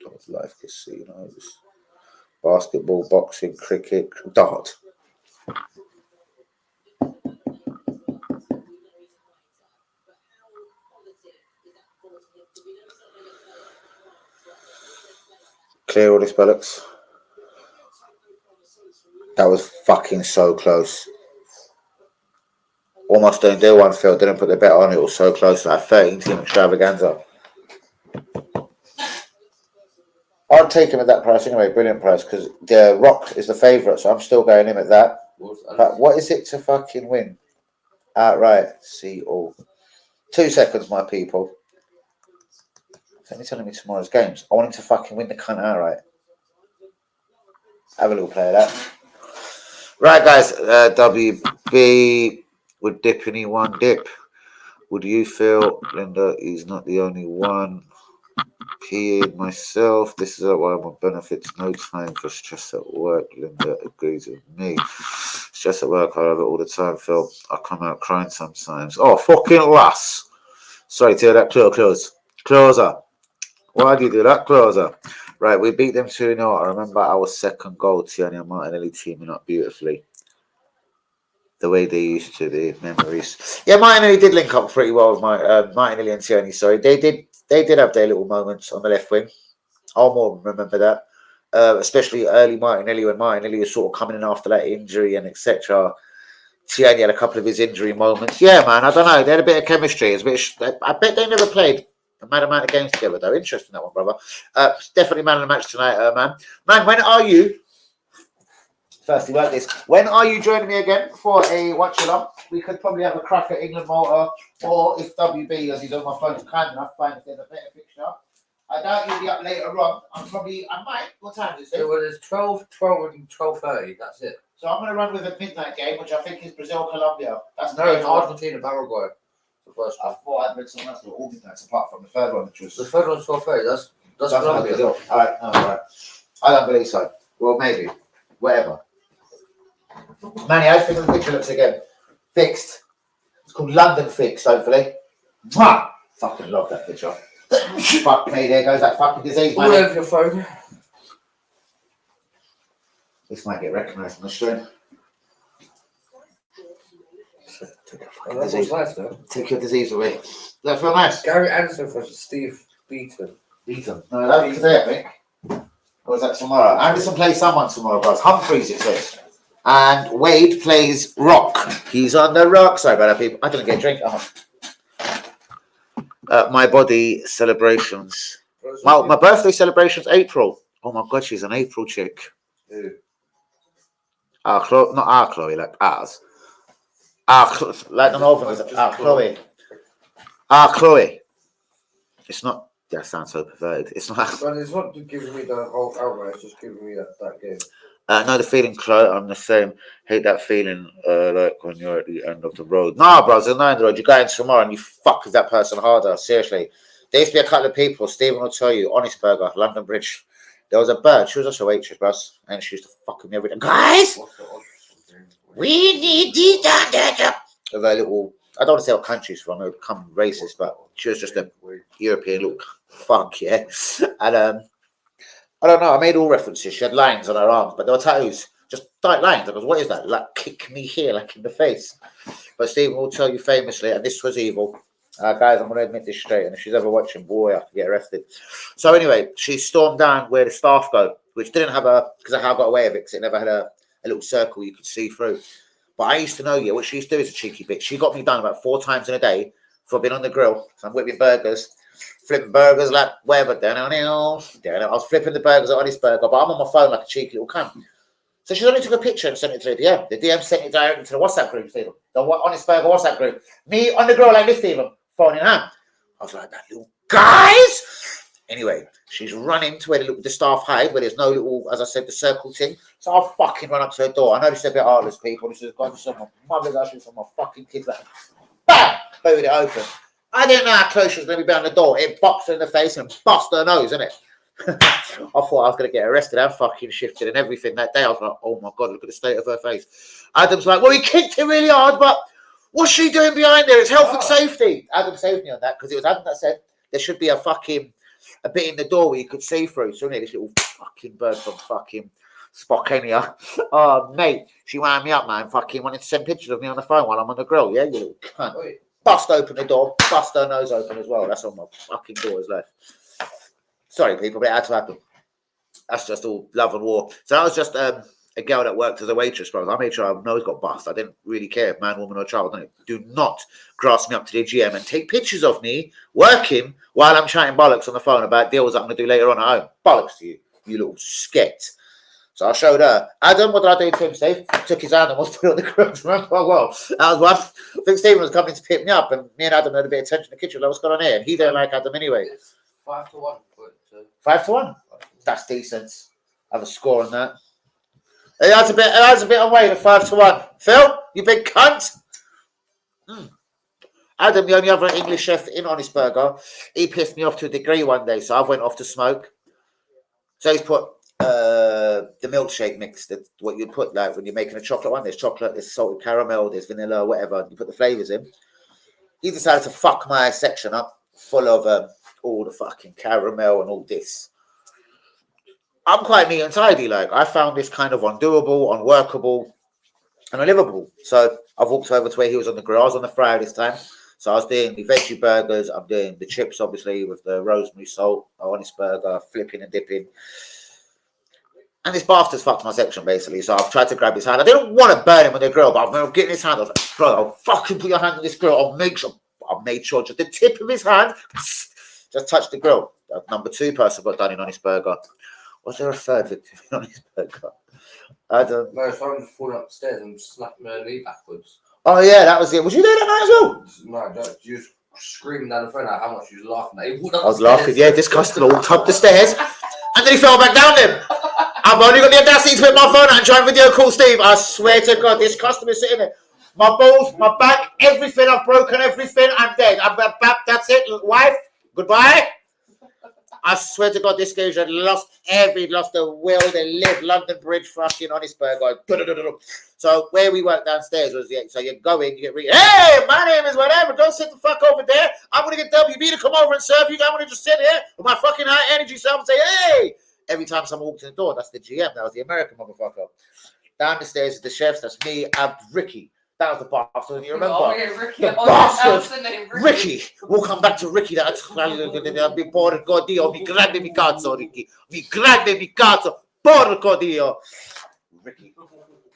Darts, life casinos, basketball, boxing, cricket, dart. Clear all this bollocks. That was fucking so close. Almost didn't do one, Phil. Didn't put the bet on. It was so close. Like 13 team extravaganza. I'd take him at that price anyway. Brilliant price. Because the Rock is the favourite. So I'm still going him at that. But what is it to fucking win? Outright. See all. 2 seconds, my people. Are you telling me tomorrow's games? I want him to fucking win the cunt outright. Have a little play of that. Right, guys. WB would dip anyone dip. Would you feel, Linda, he's not the only one? Peeing myself. This is why I'm on benefits. No time for stress at work. Linda agrees with me. Stress at work, I have it all the time, Phil. I come out crying sometimes. Oh, fucking lass. Sorry to hear that. Closer. Why do you do that? Closer. Right, we beat them 2-0. I remember our second goal, Tierney and Martinelli teaming up beautifully. The way they used to, the memories. Yeah, Martinelli did link up pretty well with Martinelli and Tierney. Sorry, they did have their little moments on the left wing. I'll more remember that. Especially early Martinelli, when Martinelli was sort of coming in after that injury and etc. Tierney had a couple of his injury moments. Yeah, man, I don't know. They had a bit of chemistry. I bet they never played a mad amount of games together, though. Interesting, that one, brother. Definitely man of the match tonight, man. Man, when are you Firstly, work this. When are you joining me again for a watch along? We could probably have a crack at England Malta, or if WB, as he's on my phone, is kind enough, find if there's a better fixture. I doubt you'll be up later on. I might. What time is it? So, well, there's 12, 12, and 12:30. That's it. So I'm going to run with a midnight game, which I think is Brazil-Colombia. That's No, it's Argentina, Paraguay. The first I one. thought I'd read something else, but all midnights apart from the third one, which was The third one's 12:30. That's Colombia. Brazil. All right, no, all right. I don't believe so. Well, maybe. Whatever. Manny, how do you think the picture looks again? Fixed. It's called London Fixed, hopefully. Mwah! Fucking love that picture. Fuck me, there goes that fucking disease, All man. over your phone. This might get recognised on the stream. Oh, that was nice, though. Take your disease away. Does that feel nice? Gary Anderson versus Steve Beaton. Beaton. No, that's today, I think. Or is that tomorrow? Anderson plays someone tomorrow, guys. Humphreys, it says. And Wade plays Rock. He's on the rock. Sorry about that, people. I didn't get a drink. My body celebrations. My birthday celebrations, April. Oh my God, she's an April chick. Who? Not our Chloe, like ours. Like the Northern, Chloe. Chloe. It's not. That sounds so perverted. It's not. But it's not giving me the whole outright. It's just giving me that game. No, the feeling, Chloe. I'm the same. Hate that feeling, like when you're at the end of the road. Nah, bro, there's no end of the road. You go in tomorrow and you fuck with that person harder. Seriously. There used to be a couple of people. Stephen will tell you. Honest Burger, London Bridge. There was a bird. She was also a waitress, bro, and she used to fuck with me every day. Guys, we need these. Of her little. I don't want to say what country's from. It would become racist, but she was just a European little fuck, yeah. And I don't know. I made all references. She had lines on her arms, but there were tattoos. Just tight lines. I goes, what is that? Like, kick me here, like in the face. But Stephen will tell you famously, and this was evil. Guys, I'm going to admit this straight, and if she's ever watching, boy, I could get arrested. So anyway, she stormed down where the staff go, which didn't have a, because of how I got away with it, because it never had a little circle you could see through. But I used to know, yeah, what she used to do is a cheeky bitch. She got me done about 4 times in a day for being on the grill. So I'm whipping burgers, flipping burgers like whatever. I was flipping the burgers at Honest Burger, but I'm on my phone like a cheeky little cunt. So she only took a picture and sent it to the DM. The DM sent it directly to the WhatsApp group, Stephen. The Honest Burger WhatsApp group. Me on the grill like this, Stephen, phone in hand. I was like, that little guys. Anyway, she's running to where the staff hide, where there's no little, as I said, the circle thing. So I'll fucking run up to her door. I know this is a bit heartless, people. This is going to my mother's ashes from my fucking kids. Like, bam! Booted it open. I didn't know how close she was going to be behind the door. It boxed her in the face and bust her nose, innit? I thought I was going to get arrested. I fucking shifted and everything that day. I was like, oh my God, look at the state of her face. Adam's like, well, he kicked it really hard, but what's she doing behind there? It's health and safety. Adam saved me on that because it was Adam that said there should be a bit in the door where you could see through. So this little fucking bird from fucking Spokane. Oh, mate, she wound me up, man. Fucking wanted to send pictures of me on the phone while I'm on the grill. Yeah, you little cunt. Wait. Bust open the door, bust her nose open as well. That's all my fucking doors left. Sorry, people, but it had to happen. That's just all love and war. So that was just a girl that worked as a waitress, bro. I made sure her nose got bust. I didn't really care, man, woman, or child. Do not grasp me up to the GM and take pictures of me working while I'm chatting bollocks on the phone about deals that I'm going to do later on at home. Bollocks to you, you little sket. So I showed her. Adam, what did I do to him, Steve? Took his hand and was put it on the ground. Remember? Oh, well, that was one. I think Stephen was coming to pick me up, and me and Adam had a bit of tension in the kitchen. Like, what's going on here? And he didn't like Adam anyway. It's 5-1. 5-1. That's decent. I have a score on that. It has a bit on weight at 5-1. Phil, you big cunt. Adam, the only other English chef in Honest Burger, he pissed me off to a degree one day, so I went off to smoke. So he's put the milkshake mix, what you put like when you're making a chocolate one. There's chocolate, there's salted caramel, there's vanilla, whatever. You put the flavors in. He decided to fuck my section up full of all the fucking caramel and all this. I'm quite neat and tidy. Like, I found this kind of undoable, unworkable, and unlivable. So I've walked over to where he was on the grill. I was on the fryer this time. So I was doing the veggie burgers. I'm doing the chips, obviously, with the rosemary salt, Honest Burger, flipping and dipping. And this bastard's fucked my section, basically. So I've tried to grab his hand. I didn't want to burn him on the grill, but I'm getting his hand. I was like, bro, I'll fucking put your hand on this grill. I'll make sure. I made sure just the tip of his hand just touched the grill. Number 2 person got done in Honest Burger. Was there a third victim in Honest Burger? I don't. No, if I'm just falling upstairs and slapped my knee backwards. Oh yeah, that was it. Was you there that night as well? No, you was screaming down the phone like how much you was laughing at. He walked I was upstairs. laughing. Yeah, this customer walked up the stairs and then he fell back down them. I've only got the audacity to put my phone out and try and video call Steve. I swear to God, this customer's sitting there. My balls, my back, everything. I've broken everything. I'm dead. I'm back. That's it. Wife, goodbye. I swear to God, this guy's lost the will, they live, London Bridge, fucking Honestburg. So where we work downstairs was, so you go in, you get hey, my name is whatever, don't sit the fuck over there. I'm going to get WB to come over and serve you. I'm going to just sit here with my fucking high energy self and say, hey. Every time someone walks in the door, that's the GM. That was the American motherfucker. Down the stairs is the chefs. That's me and Ricky. That was the bastard. You remember? Oh, yeah, Ricky. The bastard. Ricky. We'll come back to Ricky. That's mi porco Dio. Mi grande mi cazzo, Ricky. Mi grande mi cazzo. Porco Dio. Ricky.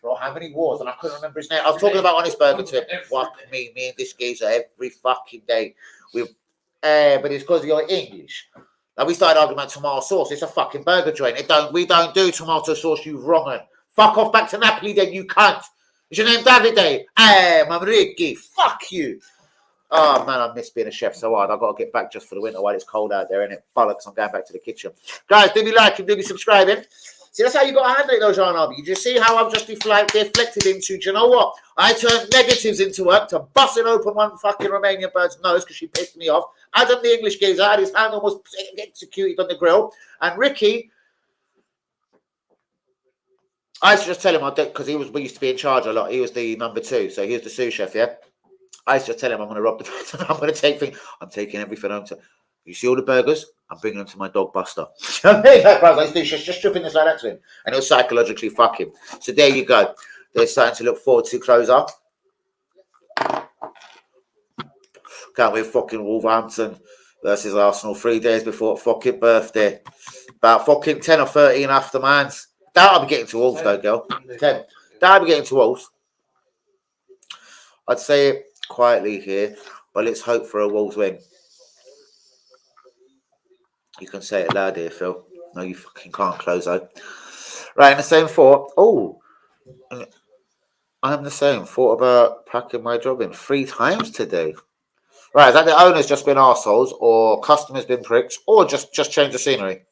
Bro, how many wars? And I couldn't remember his name. I was talking about Honestburger to him. Fuck me and this geezer every fucking day. But it's because you're English. Like we started arguing about tomato sauce. It's a fucking burger joint. We don't do tomato sauce, you wrong. Fuck off back to Napoli then, you cunt. Is your name Davide? Hey, I'm Ricky. Fuck you. Oh, man, I miss being a chef so hard. I've got to get back just for the winter while it's cold out there, innit? Bollocks, I'm going back to the kitchen. Guys, do be liking, do be subscribing. See, that's how you got to handle it, though, Jean-Arby. You just see how I've just deflected into, do you know what? I turned negatives into work to busting open one fucking Romanian bird's nose because she pissed me off. Adam, the English geezer, had his hand almost executed on the grill. And Ricky... I used to just tell him, because we used to be in charge a lot. He was the number 2, so he was the sous chef, yeah? I used to just tell him, I'm going to rob the place, I'm going to take things. I'm taking everything home. You see all the burgers? I'm bringing them to my dog Buster. You know what I mean? Like, I used to just stripping this like that to him. And it'll psychologically fuck him. So there you go. They're starting to look forward to close up. Can't wait fucking Wolverhampton versus Arsenal 3 days before fucking birthday. About fucking 10 or 13 after man's. That'll be getting to Wolves, though, girl. 10. That'll be getting to Wolves. I'd say it quietly here, but let's hope for a Wolves win. You can say it loud here, Phil. No, you fucking can't, Closo. Right, in the same thought. Oh, I'm the same. Thought about packing my job in 3 times today. Right, is that the owner's just been arseholes, or customers been pricks, or just change the scenery?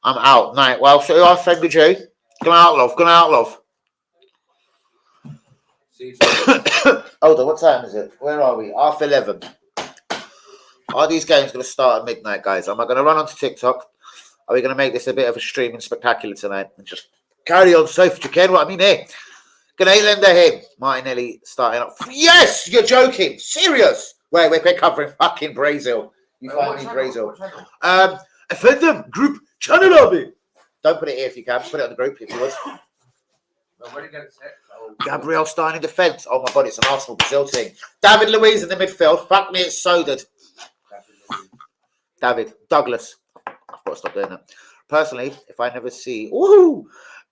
I'm out. Night. Well, so I'll send me G. Go out, love. Go out, love. Hold on, what time is it? Where are we? 11:30. Are these games going to start at midnight, guys? Am I going to run onto TikTok? Are we going to make this a bit of a streaming spectacular tonight? And just carry on safe as you can. What I mean here. G'day, here. Martinelli starting up. Yes, you're joking. Serious. Wait, we're covering fucking Brazil. You find me Brazil. Offend them. Group channel lobby. Don't put it here if you can. Put it on the group if you would. Gabriel starting in defence. Oh my God, it's an Arsenal Brazil team. David Luiz in the midfield. Fuck me, it's sodared. David Douglas. I've got to stop doing that. Personally, if I never see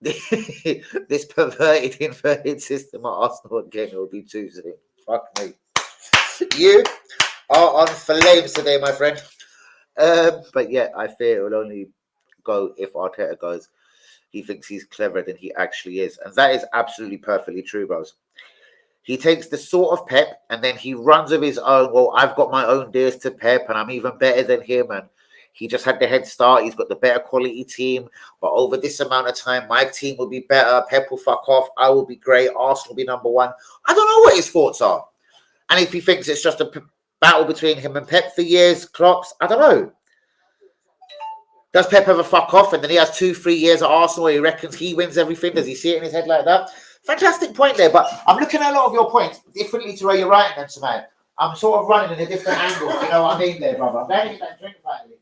this perverted inverted system at Arsenal again, it will be too soon. Fuck me. You are on flames today, my friend. But yeah, I fear it will only go if Arteta goes. He thinks he's cleverer than he actually is. And that is absolutely perfectly true, bros. He takes the sort of Pep and then he runs of his own. Well, I've got my own deals to Pep and I'm even better than him. And he just had the head start. He's got the better quality team. But over this amount of time, my team will be better. Pep will fuck off. I will be great. Arsenal will be number 1. I don't know what his thoughts are. And if he thinks it's just a battle between him and Pep for years, clocks, I don't know. Does Pep ever fuck off and then he has 2-3 years at Arsenal where he reckons he wins everything? Does he see it in his head like that? Fantastic point there, but I'm looking at a lot of your points differently to where you're writing them tonight. I'm sort of running in a different angle, you know what I mean there, brother. I'm going to get that drink finally.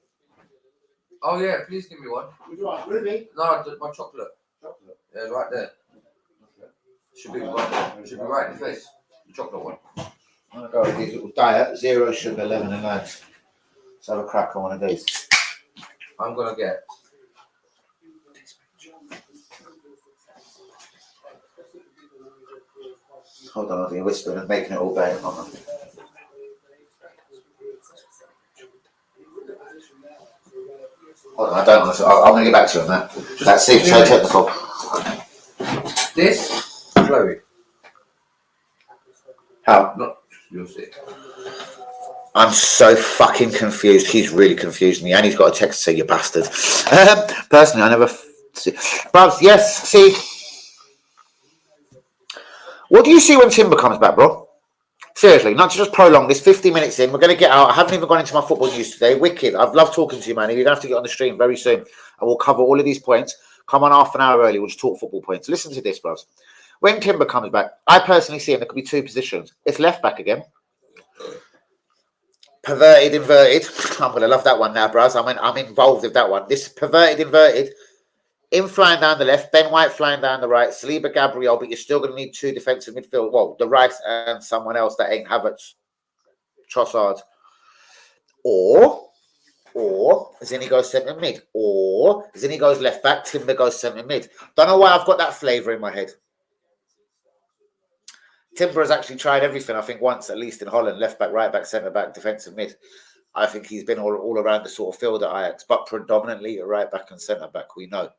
Oh yeah, please give me one. Would you want Ruby? No, my chocolate. Chocolate? Yeah, right there. Should be right there. Should be right in the face. The chocolate one. I'm going to go with these little diet, 0 sugar, 11 and 9. Let's have a crack on one of these. I'm going to get... Hold on, you're whispering and making it all bad. Hold on. Hold on, I don't want to... I'm going to get back to you on that. That seems so technical. This, Chloe. How? Not, you'll see. I'm so fucking confused. He's really confused me, and he's got a text to say, "You bastard." Personally, I never see. But yes, see. What do you see when Timber comes back, bro? Seriously, not to just prolong this. 50 minutes in, we're going to get out. I haven't even gone into my football news today. Wicked. I've loved talking to you, man. You're going to have to get on the stream very soon, and we'll cover all of these points. Come on half an hour early. We'll just talk football points. Listen to this, bros. When Timber comes back, I personally see him. There could be two positions. It's left back again. Perverted, inverted. I'm going to love that one now, bros. I'm involved with that one. This perverted, inverted. Him flying down the left, Ben White flying down the right, Saliba, Gabriel, but you're still going to need two defensive midfield. Well, the Rice and someone else that ain't Havertz, Trossard. Or Zinni goes centre mid. Or Zinni goes left back, Timber goes centre mid. Don't know why I've got that flavour in my head. Timber has actually tried everything, I think, once at least in Holland. Left back, right back, centre back, defensive mid. I think he's been all around the sort of field at Ajax, but predominantly a right back and centre back, we know.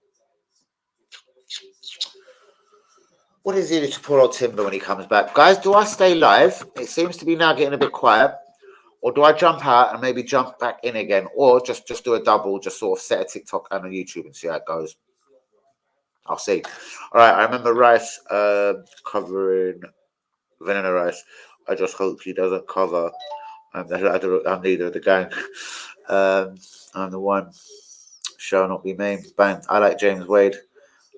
What is it to poor old Timber when he comes back? Guys, do I stay live? It seems to be now getting a bit quiet. Or do I jump out and maybe jump back in again? Or just do a double, just sort of set a TikTok and a YouTube and see how it goes. I'll see. All right, I remember Rice covering Vanilla Rice. I just hope he doesn't cover. I'm neither of the gang. I'm the one. Shall not be named. Bang. I like James Wade.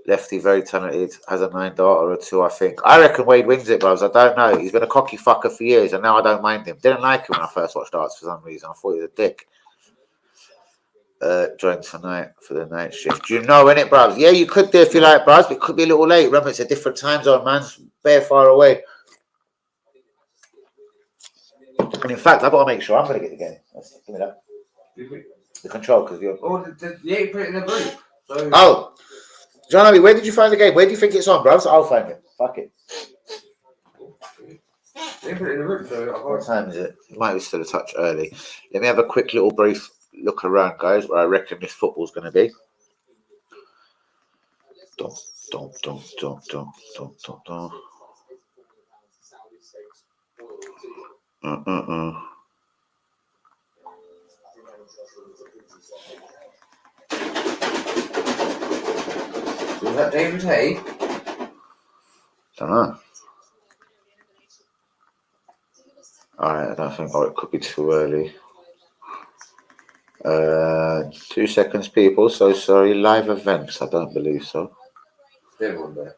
Lefty, very talented, has a 9 dart or a 2, I think. I reckon Wade wins it, bros. I don't know. He's been a cocky fucker for years, and now I don't mind him. Didn't like him when I first watched darts for some reason. I thought he was a dick. Join tonight for the night shift. Do you know, innit, bros? Yeah, you could do if you like, bros, but it could be a little late. Remember, it's a different time zone, man. It's bare far away. And in fact, I've got to make sure I'm going to get the game. Give me that. The control, because you're... Oh, you put it in the group. So... Oh! John, where did you find the game? Where do you think it's on, bros? I'll find it. Fuck it. What time is it? It might be still a touch early. Let me have a quick little brief look around, guys, where I reckon this football's going to be. Dum. Was that David Hay? Don't know. Alright, I don't think it could be too early. 2 seconds, people. So sorry. Live events. I don't believe so. There one there.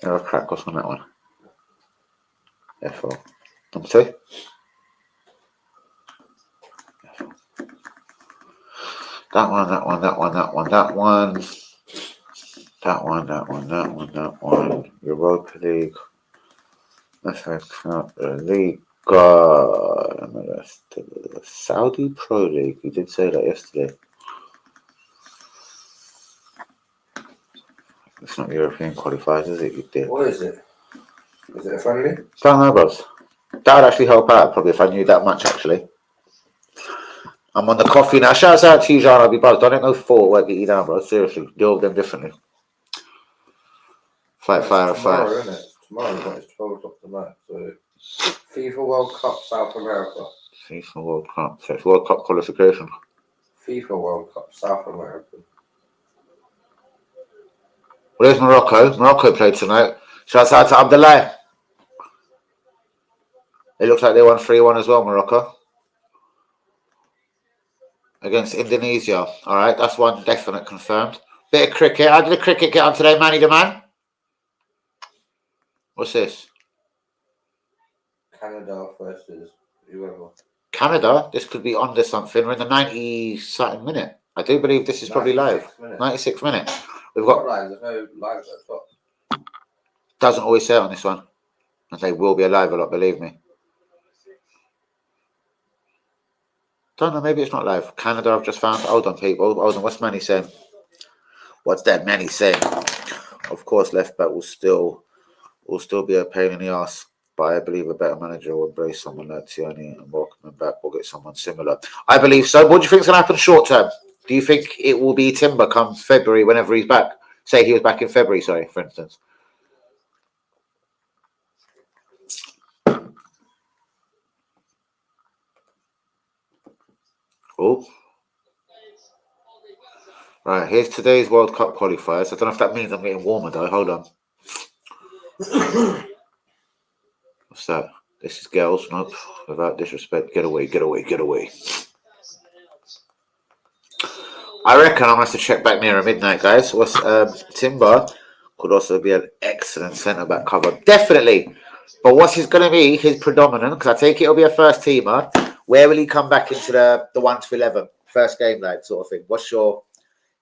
Never crack off on that one. F4. Number 2. That one. Europa League. FA Cup, League. The Saudi Pro League. You did say that yesterday. It's not European qualifiers, is it? You did. What is it? Is it a friendly? Don't know, bros. That would actually help out, probably, if I knew that much, actually. I'm on the coffee now. Shouts out to you, John. I'll be buzzed. I don't know for where get you down, bro. Seriously. Deal with them differently. Fire. Tomorrow, isn't it? Tomorrow, but it's 12 o'clock tonight. So, FIFA World Cup South America. FIFA World Cup. So it's World Cup qualification. FIFA World Cup South America. Where's Morocco? Morocco played tonight. Shouts out to Abdullah. It looks like they won 3-1 as well, Morocco. Against Indonesia. All right, that's one definite confirmed. Bit of cricket. How did the cricket get on today, Manny the Man? What's this? Canada versus whoever. Canada? This could be under something. We're in the 90-something minute. I do believe this is probably live. 96 minute. We've got... There's no live at the top. Doesn't always say it on this one. And they will be alive a lot, believe me. Don't know, maybe it's not live. Canada, I've just found. Hold on, people. Hold on, what's Manny saying? What's that Manny saying? Of course, left back will still be a pain in the ass, but I believe a better manager will embrace someone like Tierney and welcome him back. We'll get someone similar. I believe so. What do you think is going to happen short term? Do you think it will be Timber come February, whenever he's back? Say he was back in February, sorry, for instance. Oh. Right, here's today's World Cup qualifiers. I don't know if that means I'm getting warmer though. Hold on. What's that? This is girls. Nope. Without disrespect. Get away, get away, get away. I reckon I'm going to have to check back nearer midnight, guys. What's Timber could also be an excellent centre-back cover. Definitely. But what's going to be his predominant? Because I take it'll be a first teamer. Where will he come back into the 1 to 11? First game, like, sort of thing. What's your...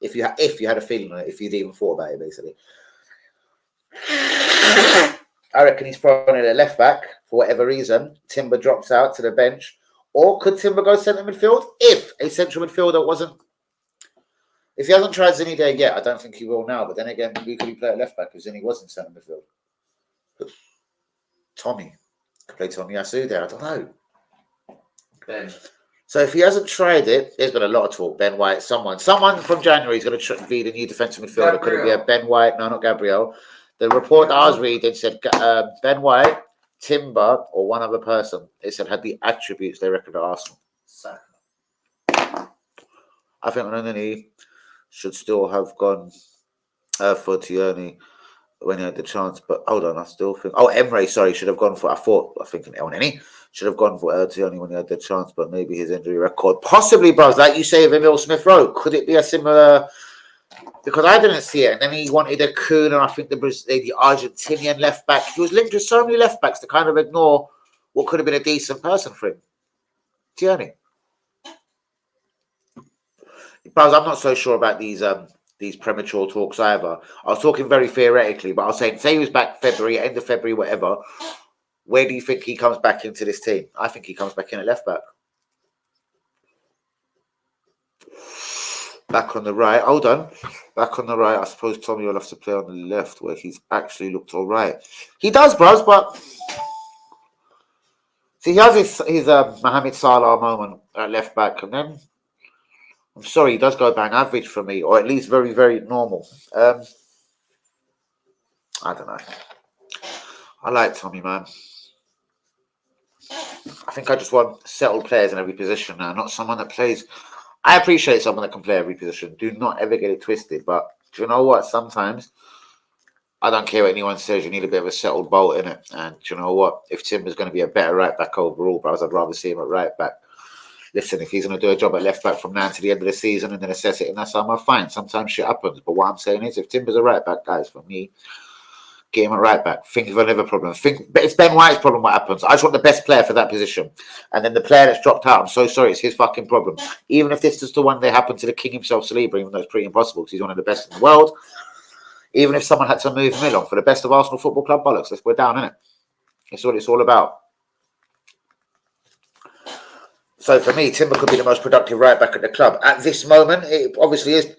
If you had a feeling on it, if you'd even thought about it, basically. I reckon he's thrown in a left back for whatever reason. Timber drops out to the bench. Or could Timber go centre midfield? If a central midfielder wasn't... If he hasn't tried Zinny there yet, I don't think he will now. But then again, who could he play at left back if Zinny was in centre midfield? Tommy. Could play Tommy Asu there. I don't know. Ben. So if he hasn't tried it, there's been a lot of talk. Ben White, someone from January is going to be the new defensive midfielder. Could it be a Ben White? No, not Gabriel. The report that I was reading said Ben White, Timber, or one other person. They said had the attributes they reckon at Arsenal. I think Renani should still have gone for Tierney when he had the chance. But hold on, I still think... Oh, Emre, sorry, should have gone for... I think Elneny should have gone for Tierney when he had the chance, but maybe his injury record. Possibly, bros, like you say of Emil Smith-Rowe. Could it be a similar... Because I didn't see it. And then he wanted a Kuhn, and I think the Argentinian left back. He was linked with so many left backs to kind of ignore what could have been a decent person for him. Tierney. Bros, I'm not so sure about these premature talks either. I was talking very theoretically, but I was saying, say he was back February, end of February, whatever. Where do you think he comes back into this team? I think he comes back in at left back. Back on the right. Hold on. Back on the right. I suppose Tommy will have to play on the left where he's actually looked all right. He does, bros, but... See, he has his Mohamed Salah moment at left back, and then... I'm sorry, he does go bang average for me, or at least very, very normal. I don't know. I like Tommy, man. I think I just want settled players in every position now, not someone that plays. I appreciate someone that can play every position. Do not ever get it twisted. But do you know what? Sometimes I don't care what anyone says. You need a bit of a settled bolt in it. And do you know what? If Timber's going to be a better right back overall, bros, I'd rather see him at right back. Listen, if he's going to do a job at left back from now to the end of the season and then assess it, and that's how I'm fine. Sometimes shit happens. But what I'm saying is, if Timber's a right back, guys, for me, get him at right back. Think of another problem. It's Ben White's problem what happens. I just want the best player for that position. And then the player that's dropped out, I'm so sorry, it's his fucking problem. Even if this is the one that happened to the king himself, Saliba, even though it's pretty impossible because he's one of the best in the world. Even if someone had to move him on for the best of Arsenal Football Club, bollocks, we're down, innit? That's what it's all about. So for me, Timber could be the most productive right back at the club. At this moment, it obviously is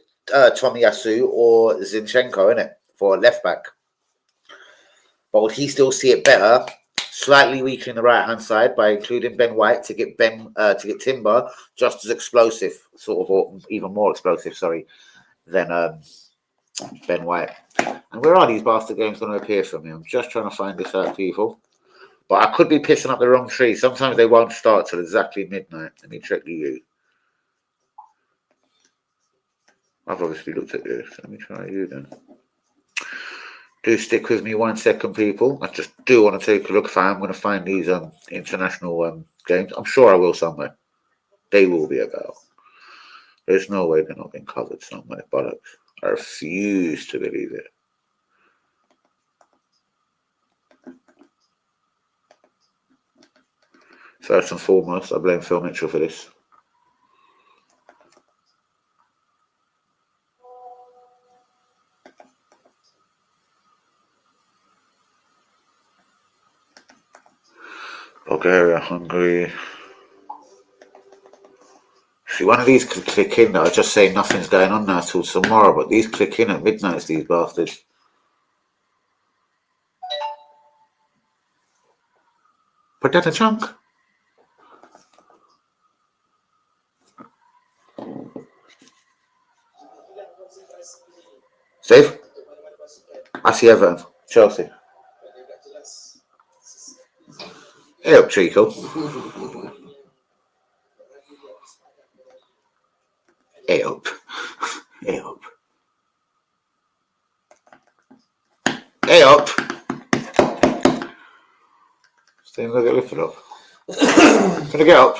Tommy Yasu or Zinchenko, innit? For left back. But would he still see it better, slightly weaker in the right hand side by including Ben White to get Timber just as explosive, sort of, or even more explosive, sorry, than Ben White. And where are these bastard games going to appear for me? I'm just trying to find this out, people. But I could be pissing up the wrong tree. Sometimes they won't start till exactly midnight. Let me check the U. I've obviously looked at this. Let me try you then. Do stick with me 1 second, people. I just do want to take a look if I am going to find these international games. I'm sure I will somewhere. They will be about. There's no way they're not being covered somewhere. Bollocks. I refuse to believe it. First and foremost, I blame Phil Mitchell for this. Bulgaria, Hungary. See, one of these could click in. I just say nothing's going on now till tomorrow, but these click in at midnight, these bastards. Put that in a chunk. Steve? I see Everton. Chelsea. Hey up, Chico. Hey up. Hey up. Hey up. Stay look at lifted up. Can I get up?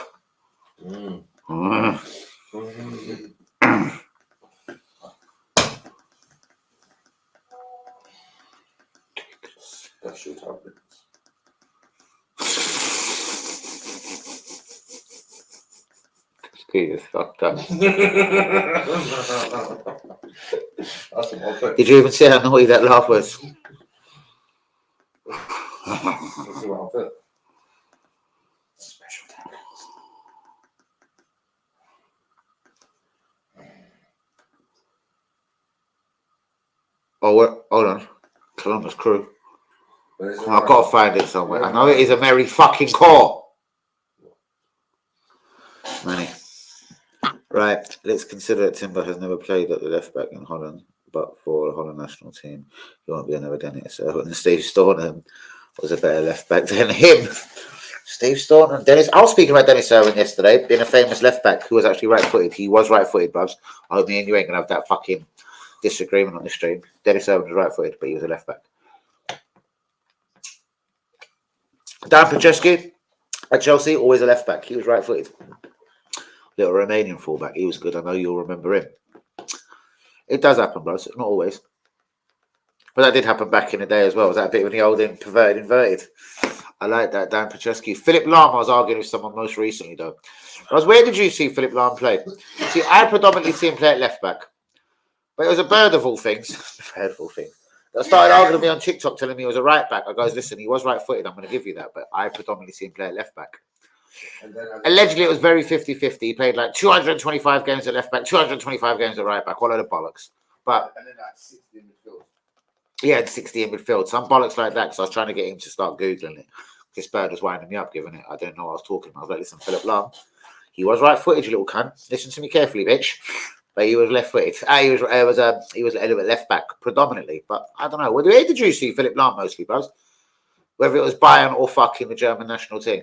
Special tablets. Jesus, fucked up. That's what I'll put. Did you even see how naughty that laugh was? That's what I'll put. Special tablets. Oh, hold on. Columbus Crew. But it's I've got to find it somewhere. I know it is a merry fucking core. Money. Right, let's consider that Timber has never played at the left back in Holland, but for the Holland national team, he won't be another Dennis. And Steve Staunton was a better left back than him. Steve Staunton, Dennis. I was speaking about Dennis Irwin yesterday, being a famous left back who was actually right footed. He was right footed, bruvs. I hope me and you ain't gonna have that fucking disagreement on the stream. Dennis Irwin was right footed, but he was a left back. Dan Pacheski at Chelsea, always a left back. He was right footed. Little Romanian fullback. He was good. I know you'll remember him. It does happen, bros. Not always. But that did happen back in the day as well. Was that a bit of the old perverted inverted? I like that, Dan Pacheski. Philip Lahm, I was arguing with someone most recently, though. Bros, where did you see Philip Lahm play? See, I predominantly see him play at left back. But it was a bird of all things. Bird of all things. I started arguing with me on TikTok telling me he was a right back. I goes, listen, he was right footed. I'm going to give you that. But I predominantly see him play at left back. Allegedly, it was very 50-50. He played like 225 games at left back, 225 games at right back. All of the bollocks. But and then like 60 in midfield. he had 60 in midfield. Some bollocks like that. Because I was trying to get him to start Googling it. This bird was winding me up, giving it. I didn't know what I was talking about. I was like, listen, Philip Lahm, he was right footed, you little cunt. Listen to me carefully, bitch. But he was left footed. He was a little bit left back predominantly. But I don't know. Where did you see Philip Lahm mostly, bros? Whether it was Bayern or fucking the German national team.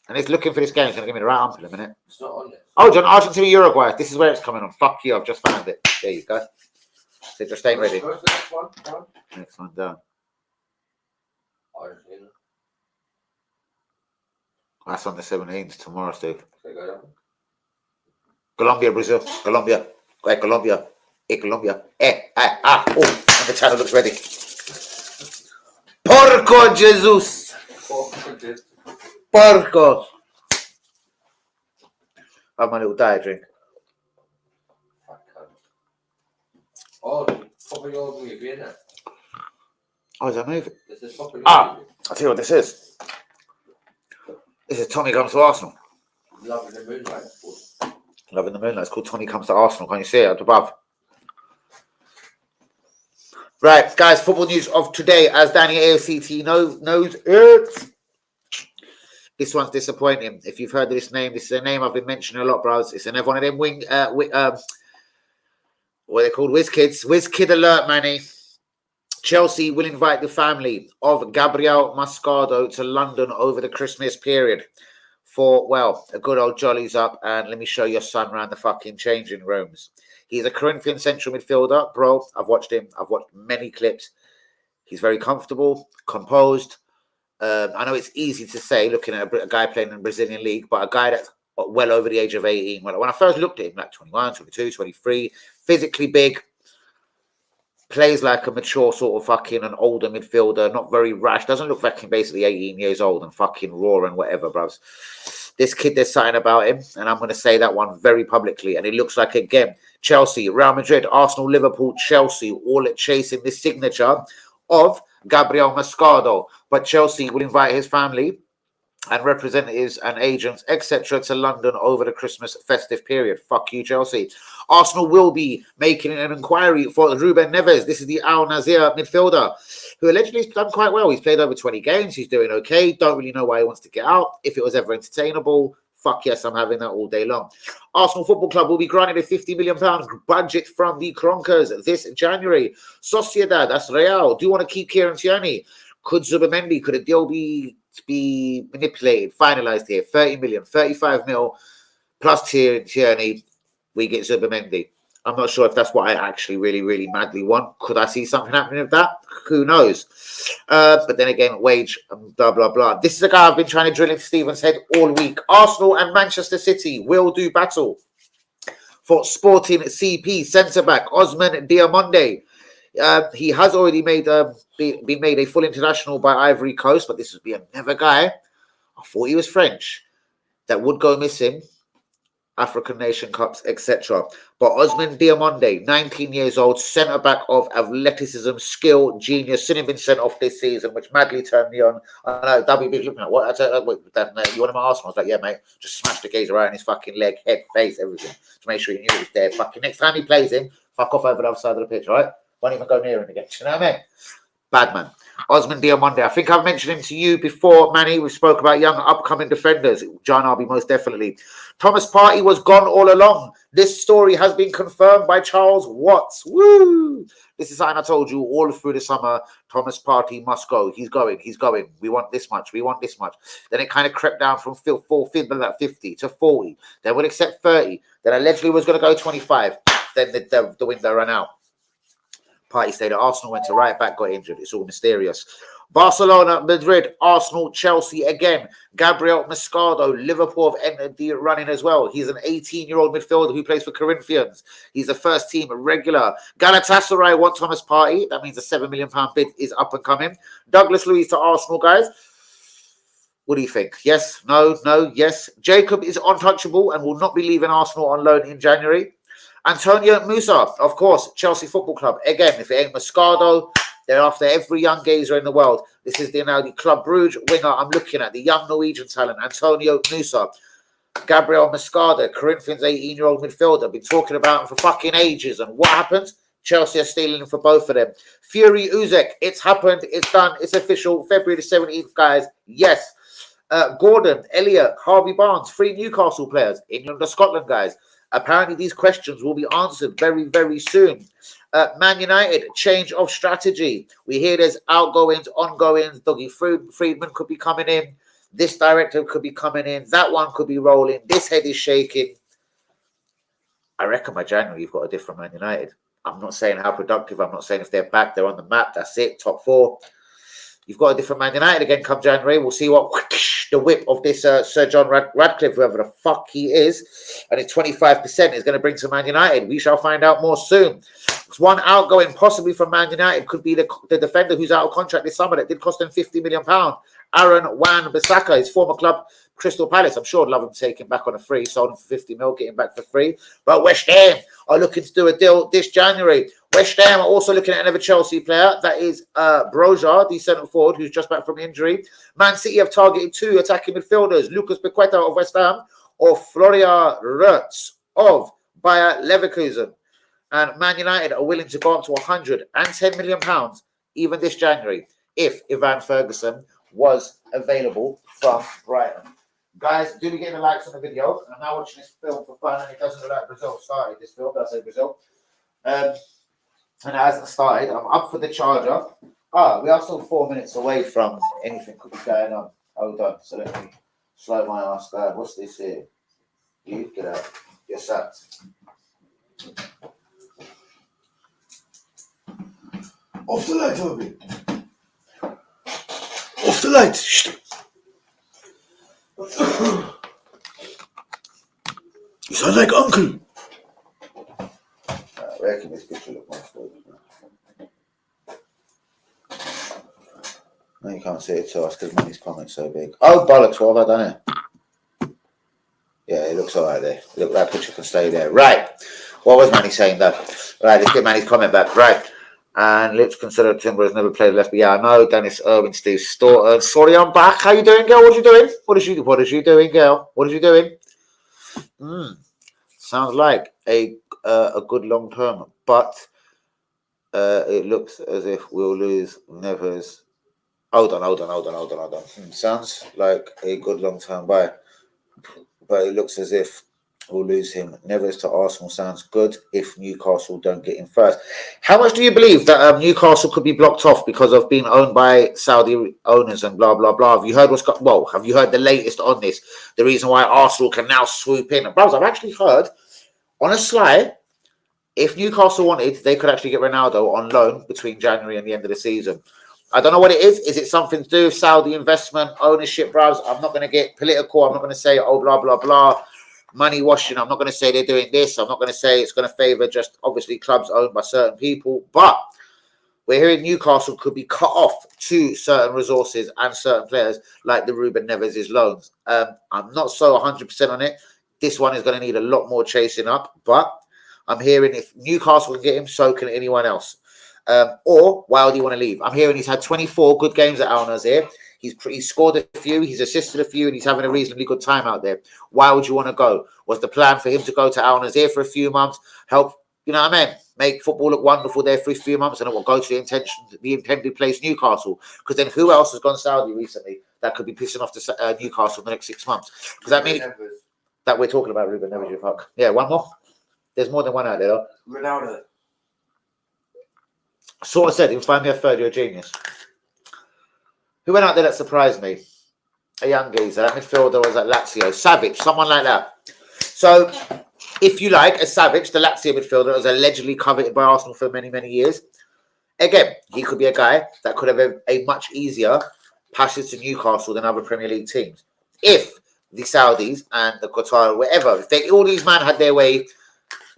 And it's looking for this game. It's going to give me the right answer in a minute. It's not on it. Oh, John, Argentina, Uruguay. This is where it's coming on. Fuck you. I've just found it. There you go. So just stay ready. Where's the next one? Next one down. Argentina. That's on the 17th tomorrow, Steve. Okay, go down. Colombia, Brazil. Colombia. Hey, Colombia. Hey, Colombia. Oh, and the channel looks ready. Porco Jesus. Porco. Have my little diet drink. Oh, Papa Yard with you, innit? Oh, is that moving? This is Papa Yard. I'll tell you what this is. This is Tommy Comes to Arsenal. Loving the moonlight. Loving the Moonlight. It's called Tommy Comes to Arsenal. Can you see it up above? Right, guys, football news of today. As Danny AOCT knows it. This one's disappointing. If you've heard of this name, this is a name I've been mentioning a lot, bros. It's another one of them what are they called? Whiz kids. Whiz kid alert, Manny. Chelsea will invite the family of Gabriel Mascado to London over the Christmas period for, well, a good old jollies up and let me show your son around the fucking changing rooms. He's a Corinthian central midfielder, bro. I've watched him. I've watched many clips. He's very comfortable, composed. I know it's easy to say looking at a guy playing in the Brazilian league, but a guy that's well over the age of 18. When I first looked at him, like 21, 22, 23, physically big, plays like a mature sort of fucking an older midfielder, not very rash, doesn't look fucking basically 18 years old and fucking raw and whatever, bros. This kid, there's something about him, and I'm going to say that one very publicly. And it looks like, again, Chelsea, Real Madrid, Arsenal, Liverpool, Chelsea, all chasing this signature of Gabriel Mascado. But Chelsea will invite his family and representatives and agents, etc., to London over the Christmas festive period. Fuck you, Chelsea. Arsenal will be making an inquiry for Ruben Neves. This is the Al Nazir midfielder, who allegedly has done quite well. He's played over 20 games. He's doing okay. Don't really know why he wants to get out. If it was ever entertainable, Fuck yes, I'm having that all day long. Arsenal Football Club will be granted a £50 million budget from the Kronkers this January. Sociedad, that's Real. Do you want to keep Kieran Tierney? Could Zubimendi, could a deal be manipulated, finalised here? 30 million, 35 mil plus Tierney, we get Zubimendi. I'm not sure if that's what I actually really madly want. Could I see something happening with that? Who knows? But then again, wage, blah, blah, blah. This is a guy I've been trying to drill into Stephen's head all week. Arsenal and Manchester City will do battle for Sporting CP centre-back Osman Diamonde. He has already made been made a full international by Ivory Coast, but this would be another guy. I thought he was French that would go missing. African Nation Cups, etc. But Osman Diamonde, 19 years old, centre-back of athleticism, skill, genius, seen him been sent off this season, which madly turned me on. I know, WB looking at what? I said, you want him at Arsenal? I was like, yeah, mate, just smash the gazer right in his fucking leg, head, face, everything, to make sure he knew he was there. Fucking next time he plays him, fuck off over the other side of the pitch, right? Won't even go near him again. You know what I mean? Bad man. Osman Diamonde. I think I've mentioned him to you before, Manny. We spoke about young upcoming defenders. John Arby, most definitely. Thomas Partey was gone all along. This story has been confirmed by Charles Watts. Woo! This is something I told you all through the summer. Thomas Partey must go. He's going. He's going. We want this much. We want this much. Then it kind of crept down from 50 to 40. Then we'll accept 30. Then allegedly was going to go 25. Then the window ran out. Partey stayed at Arsenal, went to right back, got injured. It's all mysterious. Barcelona, Madrid, Arsenal, Chelsea again. Gabriel Moscardo, Liverpool have entered the running as well. He's an 18-year-old midfielder who plays for Corinthians. He's a first-team regular. Galatasaray want Thomas Partey. That means a £7 million bid is up and coming. Douglas Luiz to Arsenal, guys. What do you think? Yes, no, yes. Jacob is untouchable and will not be leaving Arsenal on loan in January. Antonio Musa, of course, Chelsea Football Club. Again, if it ain't Moscardo, they're after every young gazer in the world. This is now the Club Brugge winger I'm looking at, the young Norwegian talent, Antonio Musa. Gabriel Moscardo, Corinthians 18-year-old midfielder. Been talking about him for fucking ages. And what happens? Chelsea are stealing him for both of them. Fury Uzek, it's happened, it's done, it's official. February the 17th, guys. Yes. Gordon, Elliott, Harvey Barnes, 3 Newcastle players. England or Scotland, guys. Apparently, these questions will be answered very, very soon. Man United, change of strategy. We hear there's outgoings, ongoings. Dougie Friedman could be coming in. This director could be coming in. That one could be rolling. This head is shaking. I reckon by January, you've got a different Man United. I'm not saying how productive. I'm not saying if they're back, they're on the map. That's it. Top 4. You've got a different Man United again come January. We'll see what the whip of this Sir John Radcliffe, whoever the fuck he is, and his 25% is going to bring to Man United. We shall find out more soon. One outgoing possibly from Man United could be the defender who's out of contract this summer that did cost them £50 million. Aaron Wan-Bissaka, his former club, Crystal Palace. I'm sure I'd love him to take him back on a free. Sold him for 50 mil, get him back for free. But West Ham are looking to do a deal this January. West Ham are also looking at another Chelsea player. That is Broja, the centre forward, who's just back from injury. Man City have targeted 2 attacking midfielders, Lucas Paqueta of West Ham or Florian Wirtz of Bayer Leverkusen. And Man United are willing to go up to £110 million even this January if Ivan Ferguson was available from Brighton. Guys, do be getting the likes on the video. I'm now watching this film for fun, and it doesn't look like Brazil started this film. Did I say Brazil? And it hasn't started. I'm up for the charger. We are still 4 minutes away from anything could be going on. Hold on. So let me slow my ass down. What's this here? You get out. Get sat. Off the light, Toby. Off the light. Shh. You sound like Uncle. I reckon this picture look much good. No, you can't see it to us because Manny's comment's so big. Oh, bollocks, what have I done here? Yeah, it looks alright there. Look, that picture can stay there. Right. What was Manny saying though? Right, let's get Manny's comment back. Right. And let's consider Timber has never played left. But yeah, I know. Dennis Irwin, Steve Staunton. Sorry, I'm back. How you doing, girl? What are you doing? What is you doing, girl? What are you doing? Sounds like a good long term, but it looks as if we'll lose Nevers. Hold on. Sounds like a good long term buy. but it looks as if we'll lose him. Neves to Arsenal sounds good if Newcastle don't get him first. How much do you believe that Newcastle could be blocked off because of being owned by Saudi owners and blah, blah, blah? Have you heard have you heard the latest on this? The reason why Arsenal can now swoop in. And bros, I've actually heard on a sly, if Newcastle wanted, they could actually get Ronaldo on loan between January and the end of the season. I don't know what it is. Is it something to do with Saudi investment, ownership, bros? I'm not going to get political. I'm not going to say, oh, blah, blah, blah. Money washing. I'm not going to say they're doing this. I'm not going to say it's going to favour just obviously clubs owned by certain people. But we're hearing Newcastle could be cut off to certain resources and certain players like the Ruben Neves' loans. I'm not so 100% on it. This one is going to need a lot more chasing up. But I'm hearing if Newcastle can get him, so can anyone else. Or why would he want to leave? I'm hearing he's had 24 good games at Al Nassr. He's scored a few, he's assisted a few, and he's having a reasonably good time out there. Why would you want to go? Was the plan for him to go to Al Nassr for a few months, help, you know what I mean, make football look wonderful there for a few months, and it will go to the intended place, Newcastle? Because then who else has gone Saudi recently that could be pissing off to Newcastle in the next 6 months? Because that means that we're talking about Ruben Neves, you fuck. Yeah, one more. There's more than one out there, though. Ronaldo. Sort of said, he'll find me a third, you're a genius. Who went out there that surprised me? A young geezer. That midfielder was at Lazio. Savic, someone like that. So, if you like, a Savic, the Lazio midfielder, that was allegedly coveted by Arsenal for many, many years. Again, he could be a guy that could have a much easier passage to Newcastle than other Premier League teams. If the Saudis and the Qatar, whatever, if all these men had their way,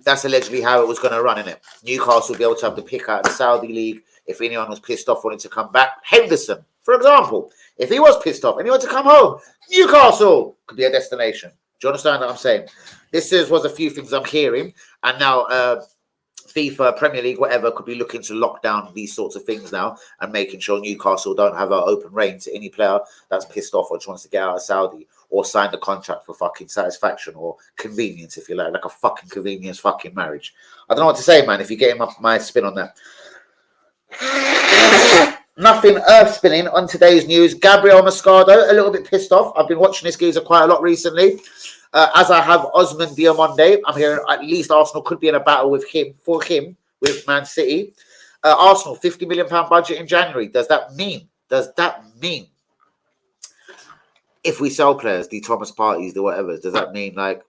that's allegedly how it was going to run, innit? Newcastle would be able to have the pick out of the Saudi League if anyone was pissed off wanting to come back. Henderson, for example, if he was pissed off and he wanted to come home, Newcastle could be a destination. Do you understand what I'm saying? This was a few things I'm hearing, and now FIFA, Premier League, whatever, could be looking to lock down these sorts of things now and making sure Newcastle don't have an open reign to any player that's pissed off or just wants to get out of Saudi or sign the contract for fucking satisfaction or convenience, if you like a fucking convenience fucking marriage. I don't know what to say, man, if you get my spin on that. Nothing earth-spinning on today's news. Gabriel Moscardo, a little bit pissed off. I've been watching this geezer quite a lot recently. As I have Osman Diamonde, I'm hearing at least Arsenal could be in a battle with him with Man City. Arsenal, £50 million budget in January. Does that mean if we sell players, the Thomas Parties, the whatever, does that mean like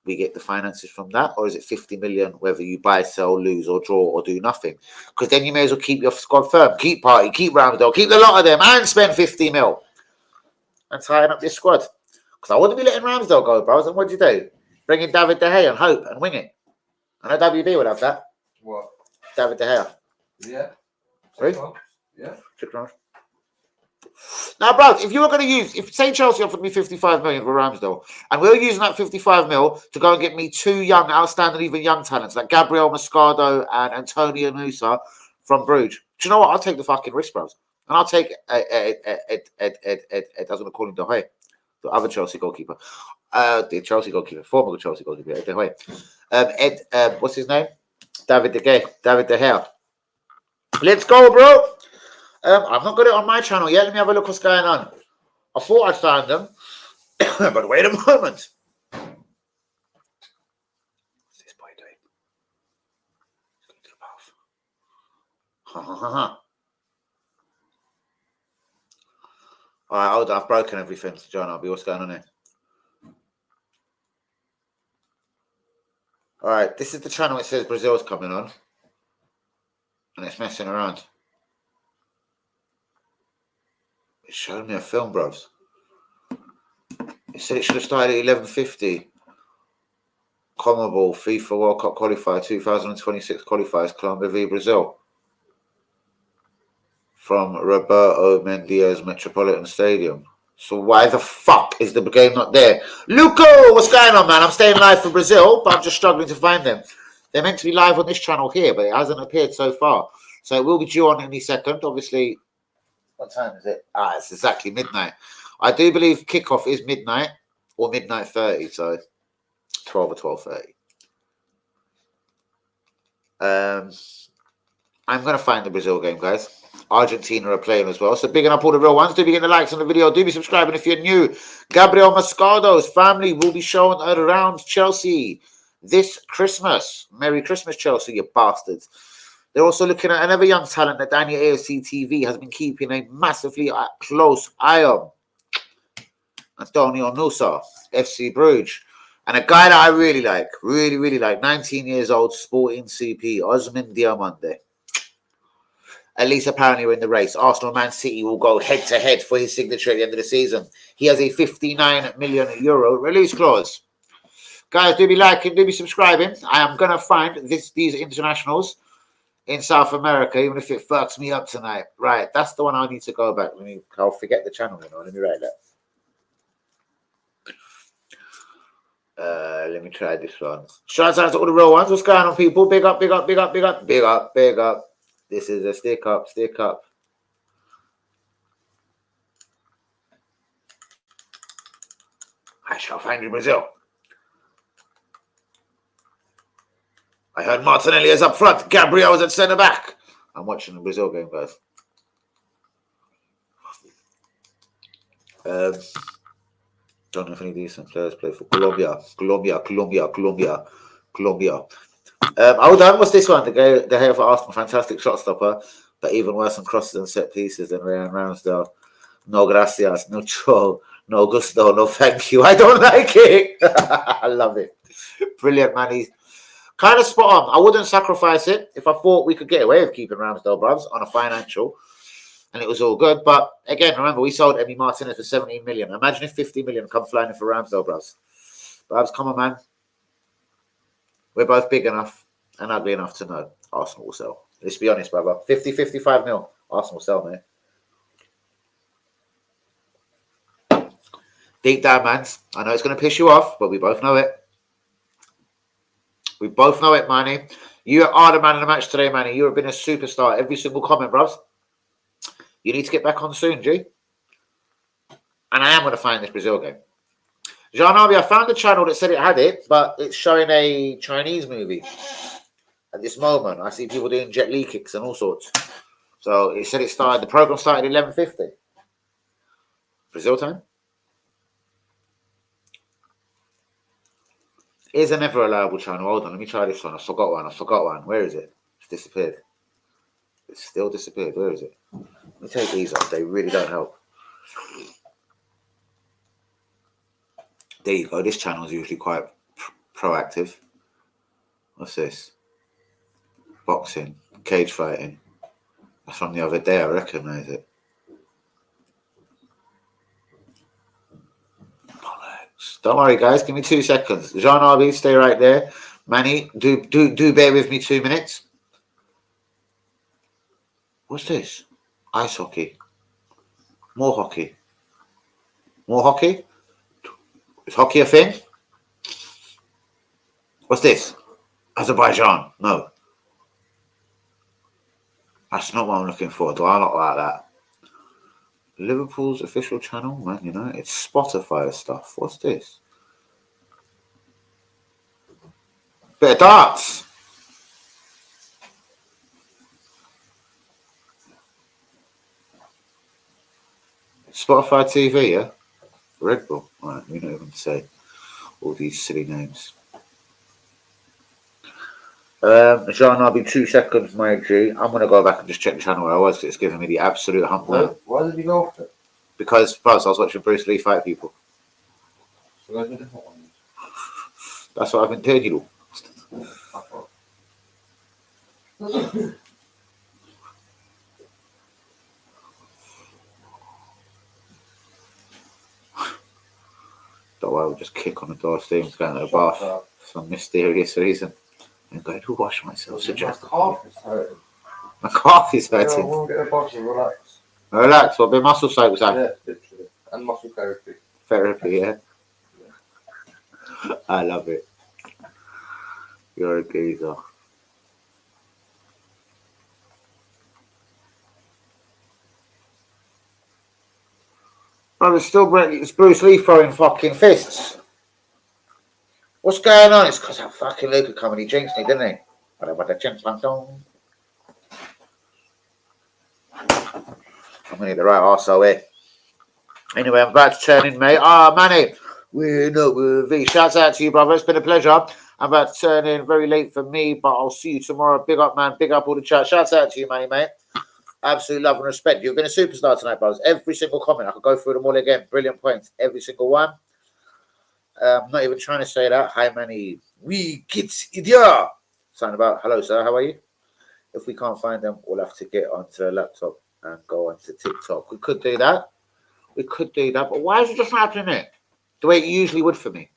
we get the finances from that? Or is it 50 million whether you buy, sell, lose or draw or do nothing? Because then you may as well keep your squad firm. Keep Party, keep Ramsdale, keep the lot of them and spend 50 mil and tying up this squad. Because I wouldn't be letting Ramsdale go, bros. And what'd you do? Bring in David De Gea and hope and wing it. I know WB would have that. What? David De Gea. Yeah. Sorry? Yeah. 6 months. Now, bro, if you were going to if say Chelsea offered me 55 million for Ramsdale, and we were using that 55 mil to go and get me 2 young, outstanding, even young talents like Gabriel Moscardo and Antonio Nusa from Bruges, do you know what? I'll take the fucking risk, bros. And I'll take I was going to call him De Gea, the other Chelsea goalkeeper. The Chelsea goalkeeper, former Chelsea goalkeeper, De Gea. What's his name? David De Gea. Let's go, bro. I've not got it on my channel yet. Let me have a look what's going on. I thought I'd found them. But wait a moment. What's this boy doing? He's going to the bath. Ha ha ha ha. Alright, hold on. I've broken everything. John, I'll be what's going on here. Alright, this is the channel it says Brazil's coming on. And it's messing around. It's showing me a film, bros. It said it should have started at 11:50. CONMEBOL FIFA World Cup qualifier 2026 qualifiers Colombia v Brazil from Roberto Mendes Metropolitan Stadium. So why the fuck is the game not there? Luco, what's going on, man? I'm staying live for Brazil, but I'm just struggling to find them. They're meant to be live on this channel here, but it hasn't appeared so far. So it will be due on any second, obviously. What time is it? It's exactly midnight. I do believe kickoff is midnight or midnight 30, so 12 or 12:30. I'm going to find the Brazil game, guys. Argentina are playing as well. So bigging up all the real ones. Do be getting the likes on the video. Do be subscribing if you're new. Gabriel Moscado's family will be showing around Chelsea this Christmas. Merry Christmas, Chelsea, you bastards. They're also looking at another young talent that Daniel AFC TV has been keeping a massively close eye on. Antonio Nusa, FC Bruges. And a guy that I really like, really like, 19 years old, Sporting CP, Osman Diamande. At least apparently we're in the race. Arsenal and Man City will go head-to-head for his signature at the end of the season. He has a €59 million release clause. Guys, do be liking, do be subscribing. I am going to find these internationals in South America, even if it fucks me up tonight. Right, that's the one I need to go back. I'll forget the channel, Let me write that. Let me try this one. Shout out to all the real ones. What's going on, people? Big up. This is a stick up. I shall find you, Brazil. I heard Martinelli is up front. Gabriel is at centre back. I'm watching the Brazil game, guys. Don't know if any decent players play for Colombia. Hold on, what's this one? The hair for Arsenal, fantastic shot stopper, but even worse on crosses and set pieces than Ryan Ramsdale. No gracias, no cho, no gusto, no thank you. I don't like it. I love it. Brilliant, man. He's kind of spot on. I wouldn't sacrifice it if I thought we could get away with keeping Ramsdale, bruvs, on a financial. And it was all good. But again, remember, we sold Emi Martinez for 17 million. Imagine if 50 million come flying in for Ramsdale, bruvs. Bruvs, come on, man. We're both big enough and ugly enough to know Arsenal will sell. Let's be honest, brother. 50, 55 mil. Arsenal will sell, man. Deep down, man. I know it's going to piss you off, but we both know it. We both know it, Manny. You are the man of the match today, Manny. You have been a superstar. Every single comment, bruvs. You need to get back on soon, G. And I am going to find this Brazil game. Jean-Arby, I found a channel that said it had it, but it's showing a Chinese movie at this moment. I see people doing Jet Li kicks and all sorts. So it said the program started at 11:50. Brazil time? Here's a never allowable channel. Hold on, let me try this one. I forgot one. Where is it? It's disappeared. It's still disappeared. Where is it? Let me take these off. They really don't help. There you go. This channel is usually quite proactive. What's this? Boxing. Cage fighting. That's from the other day. I recognise it. Bollocks. Don't worry, guys. Give me 2 seconds. Jean-Arby, stay right there. Manny, do bear with me 2 minutes. What's this? Ice hockey. More hockey. More hockey? Is hockey a thing? What's this? Azerbaijan. No. That's not what I'm looking for. Do I not like that? Liverpool's official channel? Man, you know, it's Spotify stuff. What's this? Bit of darts. Spotify TV, yeah? Red Bull. Right, we don't even say all these silly names. Jean, I'll be 2 seconds, my G. I'm going to go back and just check the channel where I was. It's giving me the absolute hump now. Why did you go off it? Because first I was watching Bruce Lee fight people. So those are different ones. That's what I've been telling you. Don't worry, I'll just kick on the door. Steven's going to the bath for some mysterious reason. I'm going to wash myself. Suggest My calf is hurting. My calf is hurting. Yeah, we'll get a box and relax. Relax. What, a bit of muscle soaks, Yeah, literally. And muscle therapy. Therapy, yeah. I love it. You're a geezer. Bro, it's Bruce Lee throwing fucking fists. What's going on? It's because that fucking Luca come and he jinxed me, didn't he? I'm gonna get the right arsehole here. Anyway, I'm about to turn in, mate. Manny, we're not with V. Shouts out to you, brother. It's been a pleasure. I'm about to turn in, very late for me, but I'll see you tomorrow. Big up, man. Big up all the chat. Shouts out to you, Manny, mate. Absolute love and respect. You've been a superstar tonight, brothers. Every single comment. I could go through them all again. Brilliant points. Every single one. I'm not even trying to say that. Hi, Manny. We kids idiot. Something about, hello, sir. How are you? If we can't find them, we'll have to get onto a laptop and go onto TikTok. We could do that. We could do that. But why is it just not happening it? The way it usually would for me.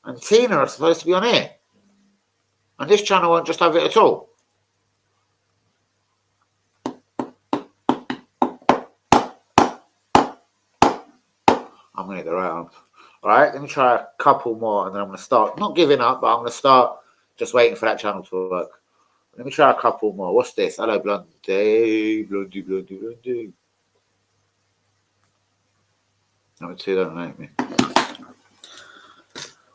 And Tina are supposed to be on here. And this channel won't just have it at all. I'm going to get the right arm. All right, let me try a couple more and then I'm going to start. Not giving up, but I'm going to start just waiting for that channel to work. Let me try a couple more. What's this? Hello, Blondie. Blondie. Number two, don't like me.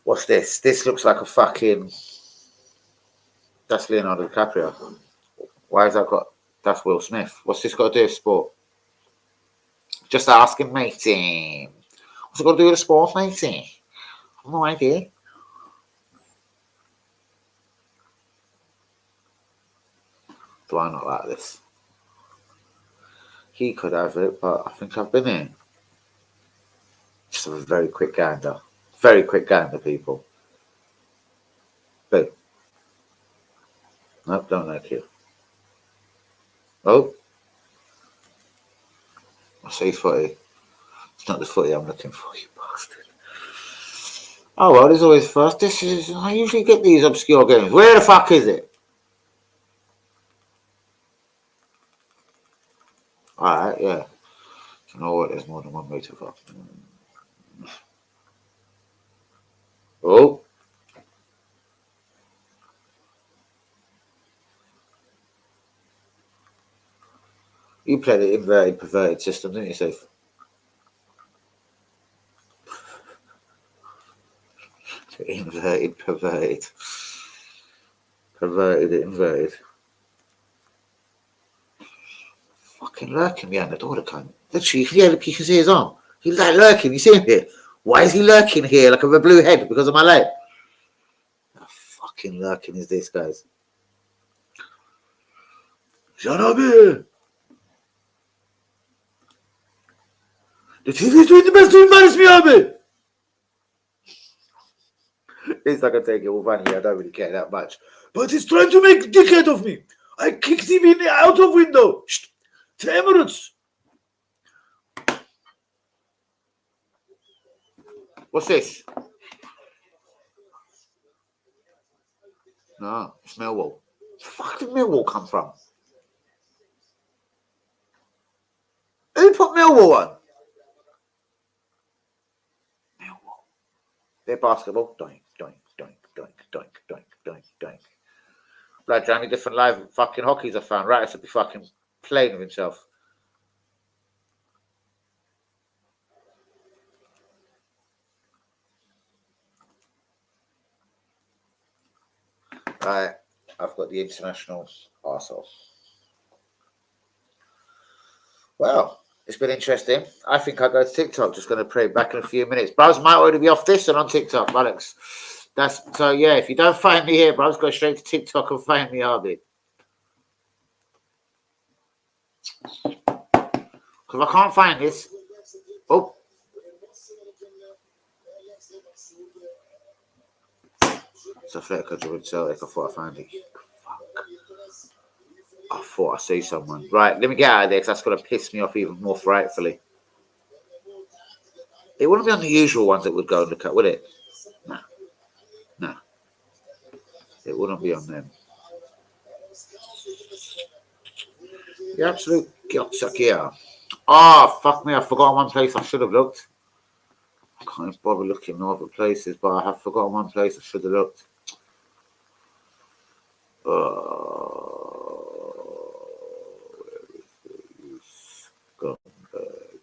What's this? This looks like a fucking... That's Leonardo DiCaprio. Why has that got... That's Will Smith. What's this got to do with sport? Just asking, matey. What's it got to do with sport, matey? I have no idea. Do I not like this? He could have it, but I think I've been in. Just a very quick gander. Very quick gander, people. Boom. Nope, don't like you. Oh. I say footy. It's not the footy I'm looking for, you bastard. Oh well, there's always first. This is... I usually get these obscure games. Where the fuck is it? Alright, yeah. You know what? There's more than one way to fuck. Oh. You played the inverted, perverted system, didn't you, Safe? Inverted, perverted. Perverted, inverted. Fucking lurking behind the door, the cunt. Literally, you can see his arm. He's like lurking, you see him here? Why is he lurking here like a blue head? Because of my leg? How fucking lurking is this, guys? Shut up here! The TV is doing the best to embarrass me, Abby! At least I can take it all funny. I don't really care that much. But it's trying to make a dickhead of me. I kicked him in out of window. Shh. To Emirates. What's this? No, it's Millwall. Where the fuck did Millwall come from? Who put Millwall on? Millwall. They're basketball. Doink, doink, doink, doink, doink, doink, doink, doink. Like how many different live fucking hockeys I found. Right, to be fucking playing with himself. Right, I've got the international arsehole. Well, it's been interesting. I think I'll go to TikTok. Just going to pray back in a few minutes. Bros might already be off this and on TikTok, Alex. That's so. Yeah, if you don't find me here, bros, go straight to TikTok and find me, Harvey. Because I can't find this. Oh. It's a flicker to Celtic. I thought I found it. Fuck. I thought I see someone. Right, let me get out of there because that's going to piss me off even more frightfully. It wouldn't be on the usual ones that would go and look at, would it? No. No. It wouldn't be on them. The absolute gotcha here. Oh, fuck me. I forgot one place I should have looked. I can't bother looking in other places, but I have forgotten one place I should have looked. Where is the scumbag?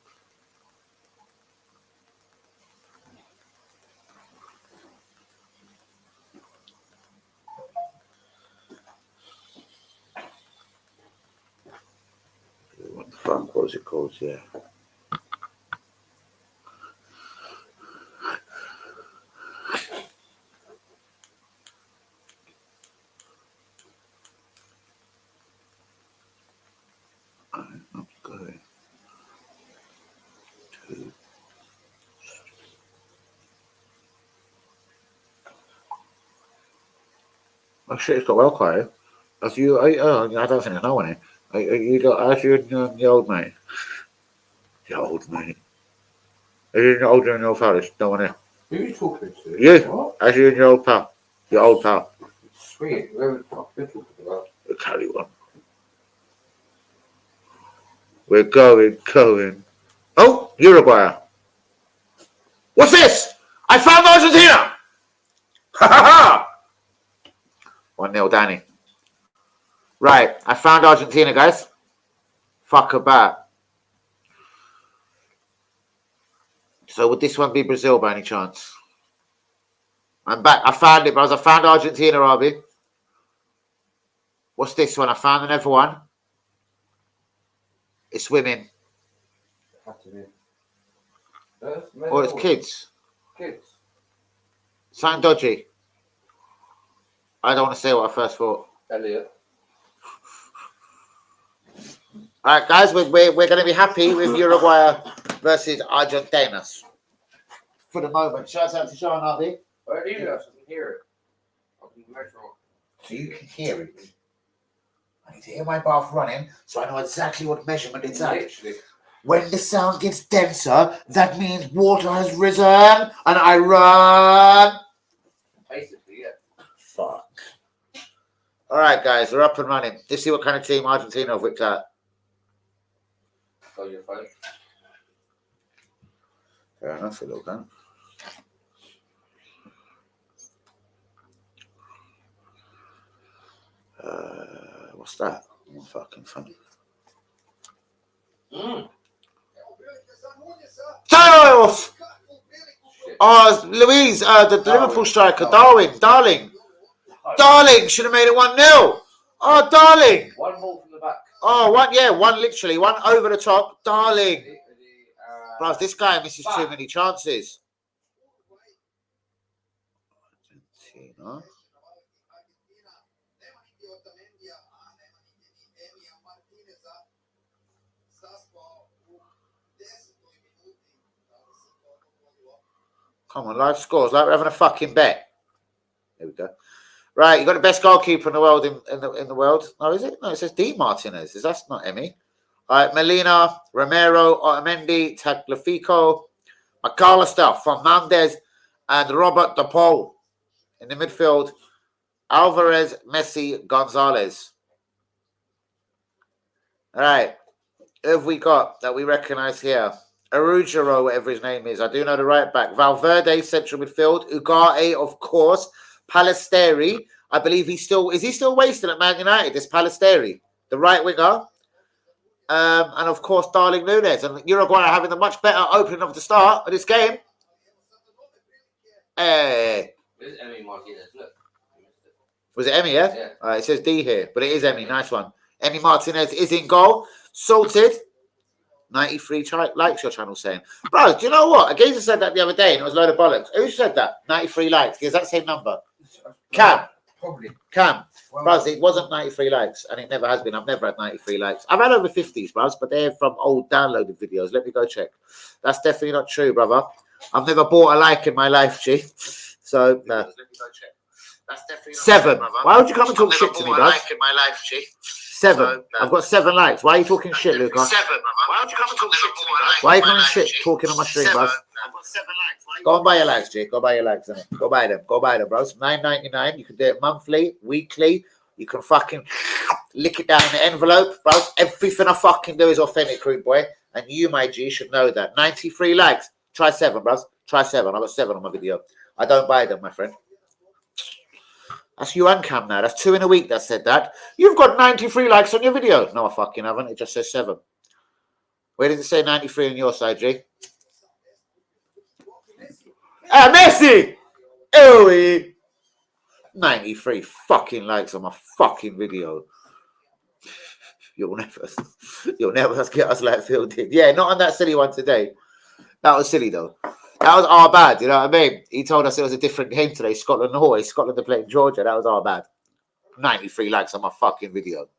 Fuck, what was it called? Yeah. I'm going to. Oh shit, it's got well quiet. As you, I don't think there's no one here. You got, as you and the old mate. The old mate. As you and your older and your pal, there's no one here. Who are you talking to? You, What? as you and your old pal. Your old pal. Sweet. Where the fuck are you talking about? The carry one. We're going. Oh, Uruguay. What's this? I found Argentina! Ha ha ha! 1-0 Danny. Right, I found Argentina, guys. Fuck about. So would this one be Brazil by any chance? I'm back. I found it, bros. I found Argentina, Robbie. What's this one? I found another one. It's women. Had to be. Oh, it's kids. Kids. Something dodgy. I don't want to say what I first thought. Elliot. All right, guys, we're going to be happy with Uruguay versus Argentina for the moment. Shout out to Sean Harvey. I do that. I can hear it. I can measure it. So you can hear it. I need to hear my bath running so I know exactly what measurement it's at. Literally. When the sound gets denser, that means water has risen and I run. Basically, yeah. Fuck. All right, guys, we're up and running. Let's see what kind of team Argentina have whipped out. Got your phone. Fair enough, a little bit. What's that? Oh, fucking fun. Charles! Oh, Louise, the Liverpool striker, Darling. Darling should have made it 1-0. Oh, Darling. One ball from the back. Oh, one literally, one over the top. Darling. Bro, this guy misses too many chances. Argentina. Come on, live scores. Like we're having a fucking bet. There we go. Right, you got the best goalkeeper in the world in the world. No, is it? No, it says D Martinez. That's not Emmy. All right, Melina, Romero, Otamendi, Tagliafico, McAllister, Fernandez, and Robert De Paul in the midfield. Alvarez, Messi, Gonzalez. All right, who have we got that we recognise here? Arujaro, whatever his name is. I do know the right back. Valverde, central midfield. Ugarte, of course. Palesteri. I believe is he still wasted at Man United? This Palesteri, the right winger. And of course, Darling Núñez. And Uruguay are having a much better opening of the start of this game. Hey. Where's Emmy Martinez? Look. Was it Emmy, yeah? Yeah. All right, it says D here, but it is Emmy. Nice one. Emmy Martinez is in goal. Sorted. 93 likes, your channel saying. Bro, do you know what? A geezer said that the other day and it was a load of bollocks. Who said that? 93 likes. Is that the same number? Cam. Probably. Cam. Bros, it wasn't 93 likes and it never has been. I've never had 93 likes. I've had over 50s, bros, but they're from old downloaded videos. Let me go check. That's definitely not true, brother. I've never bought a like in my life, G. So, no. Let me go check. That's definitely not 7. True, why would you come and talk shit to me, bros? Like in my life, G. 7. So, no. I've got 7 likes. Why are you talking shit, Luca? 7, brother. Why would you come and talk shit to me, bros? Why are you coming shit talking on my stream, bros? I've got 7 likes. Go and buy your likes, G. Go buy your likes, innit? Go buy them. Go buy them, bros. $9.99. You can do it monthly, weekly. You can fucking lick it down in the envelope, bros. Everything I fucking do is authentic, rude boy. And you, my G, should know that. 93 likes. Try 7, bros. Try 7. I've got 7 on my video. I don't buy them, my friend. That's you and Cam now. That's 2 in a week that said that. You've got 93 likes on your video. No, I fucking haven't. It just says 7. Where did it say 93 on your side, G? Ah, Messi! Oh, 93 fucking likes on my fucking video. You'll never get us like Phil did. Yeah, not on that silly one today. That was silly though. That was our bad, you know what I mean? He told us it was a different game today. Scotland and Hawaii. Scotland are playing Georgia. That was our bad. 93 likes on my fucking video.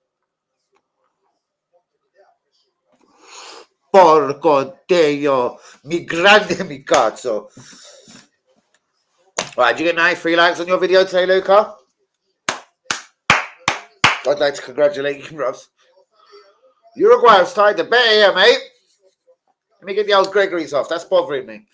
Porco Dio, mi grande mi cazzo. Right, did you get 93 likes on your video today, Luca? I'd like to congratulate you, Ross. Uruguay have started the bet here, mate. Let me get the old Gregory's off. That's bothering me.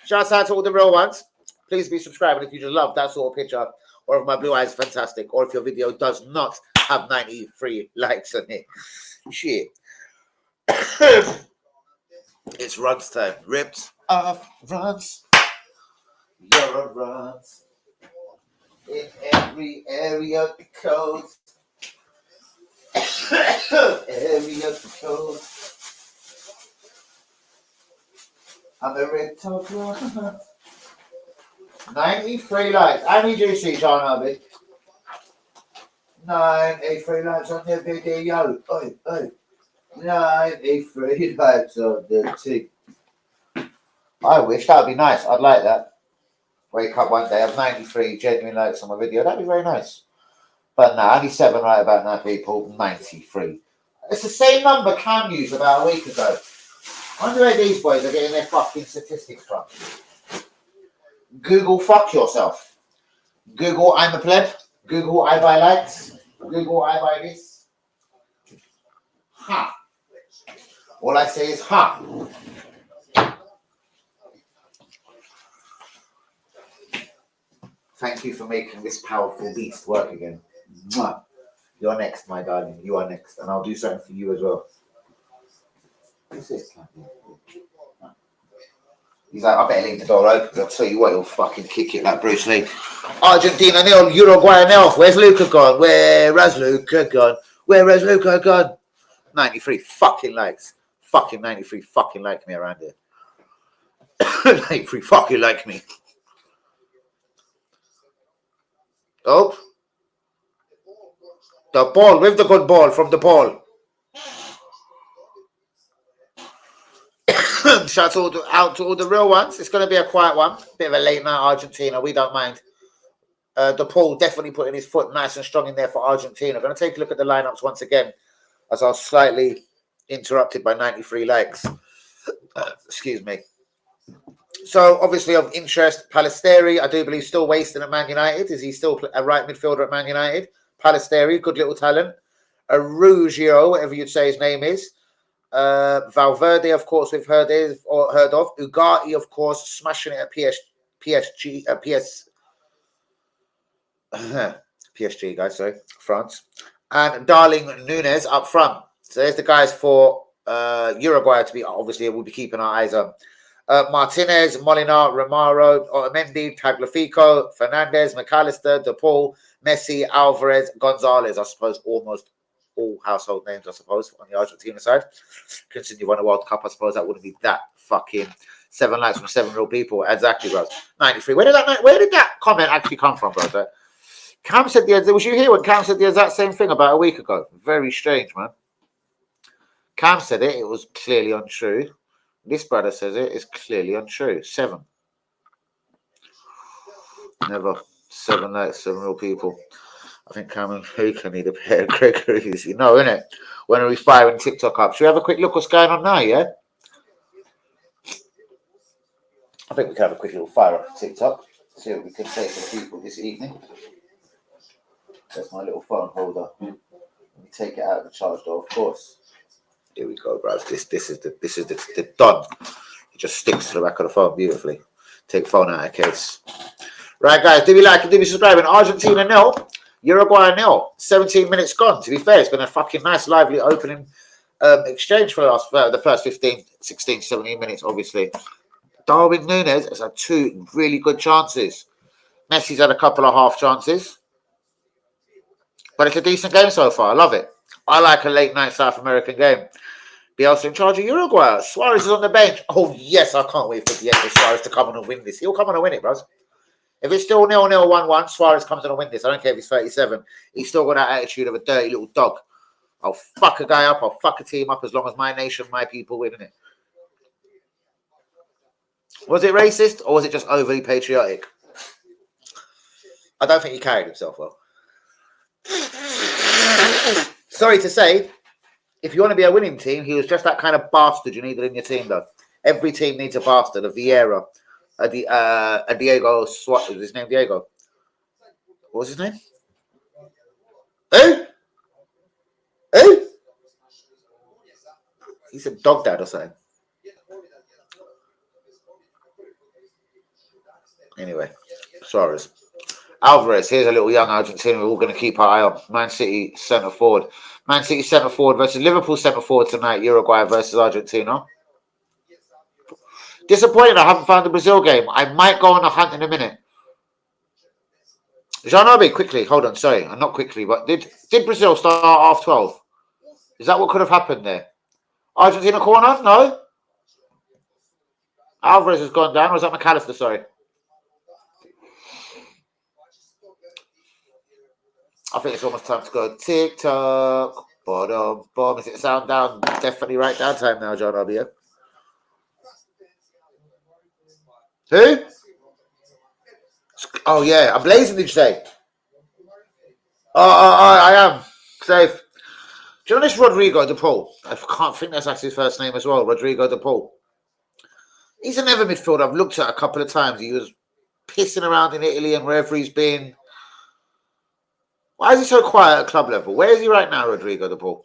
Shouts out to all the real ones. Please be subscribed if you just love that sort of picture, or if my blue eyes fantastic, or if your video does not have 93 likes on it. Shit. It's runs time. Ripped off runs. You're on runs. In every area of the code. Area of the code. I'm a ripped off run. 93 likes. How many do you see, John Harvey? 93 likes on the video. Oi, oi. 93 likes on the thing. I wish that would be nice. I'd like that. Wake up one day, have 93 genuine likes on my video. That'd be very nice. But no, only 7 right about now, people. 93. It's the same number Cam used about a week ago. I wonder where these boys are getting their fucking statistics from. Google, fuck yourself. Google, I'm a pleb. Google, I buy likes. Google, I buy this. Ha. All I say is ha. Thank you for making this powerful beast work again. Mwah. You're next, my darling. You are next. And I'll do something for you as well. What's this? He's like, I better leave the door open. I'll tell you what, he'll fucking kick it like Bruce Lee. Argentina nil, Uruguay nil. Where's Luca gone? Where has Luca gone? Where has Luca gone? 93 fucking likes. Fucking 93 fucking like me around here. 93 fucking like me. Oh. The ball, with the good ball from the ball. Shout out to all the real ones. It's going to be a quiet one. Bit of a late night Argentina. We don't mind. The Paul definitely putting his foot nice and strong in there for Argentina. Going to take a look at the lineups once again, as I was slightly interrupted by 93 likes. Excuse me. So, obviously of interest, Palesteri, I do believe, still wasting at Man United. Is he still a right midfielder at Man United? Palesteri, good little talent. Arugio, whatever you'd say his name is. Valverde, of course, we've heard of. Ugarte, of course, smashing it at PSG, guys, sorry, France. And Darling Núñez up front. So there's the guys for Uruguay to be, obviously, we'll be keeping our eyes on. Martinez, Molina, Romero, Otamendi, Tagliafico, Fernandez, McAllister, De Paul, Messi, Alvarez, Gonzalez. I suppose almost all household names, I suppose, on the Argentina side. Considering you won a World Cup, I suppose that wouldn't be that fucking 7 likes from 7 real people. Exactly, bro. 93. Where did that comment actually come from, bro? Cam said was you here when Cam said the exact same thing about a week ago? Very strange, man. Cam said it was clearly untrue. This brother says it is clearly untrue. 7. Never. 7 likes, 7 real people. I think Cameron Hooker need a pair of Gregory's. You know, innit? When are we firing TikTok up? Should we have a quick look what's going on now, yeah? I think we can have a quick little fire up to TikTok. See what we can say to the people this evening. That's my little phone holder. Let me take it out of the charge door, of course. Here we go, bro. This is the done. It just sticks to the back of the phone beautifully. Take phone out of case. Right, guys, do we like and do we subscribe? Argentina nil, Uruguay nil. 17 minutes gone. To be fair, it's been a fucking nice, lively opening exchange for the first 15, 16, 17 minutes, obviously. Darwin Núñez has had 2 really good chances. Messi's had a couple of half chances. But it's a decent game so far. I love it. I like a late night South American game. Bielsa in charge of Uruguay. Suarez is on the bench. Oh, yes, I can't wait for Diego Suarez to come on and win this. He'll come on and win it, bros. If it's still 0-0, 1-1, Suarez comes on and win this. I don't care if he's 37. He's still got that attitude of a dirty little dog. I'll fuck a guy up. I'll fuck a team up as long as my nation, my people win it. Was it racist or was it just overly patriotic? I don't think he carried himself well. Sorry to say, if you want to be a winning team, he was just that kind of bastard you needed in your team, though. Every team needs a bastard, a Vieira, a Diego Swat. Was his name Diego? What was his name? Who? Who? He said dog dad or something. Anyway, Suarez. Alvarez, here's a little young Argentinian we're all going to keep our eye on. Man City centre forward. Man City centre forward versus Liverpool centre forward tonight. Uruguay versus Argentina. Disappointed I haven't found the Brazil game. I might go on a hunt in a minute. Jean-Obi, quickly. Hold on, sorry. Not quickly, but did Brazil start half 12? Is that what could have happened there? Argentina corner? No. Alvarez has gone down. Or was that McAllister? Sorry. I think it's almost time to go TikTok. Bottom, bomb. Is it sound down? Definitely right down time now, John Obi. Who? Oh, yeah. I'm blazing, did you say? I am. Safe. Do you know this Rodrigo de Paul? I can't think that's his first name as well. Rodrigo de Paul. He's another midfielder I've looked at a couple of times. He was pissing around in Italy and wherever he's been. Why is he so quiet at club level? Where is he right now, Rodrigo de Paul?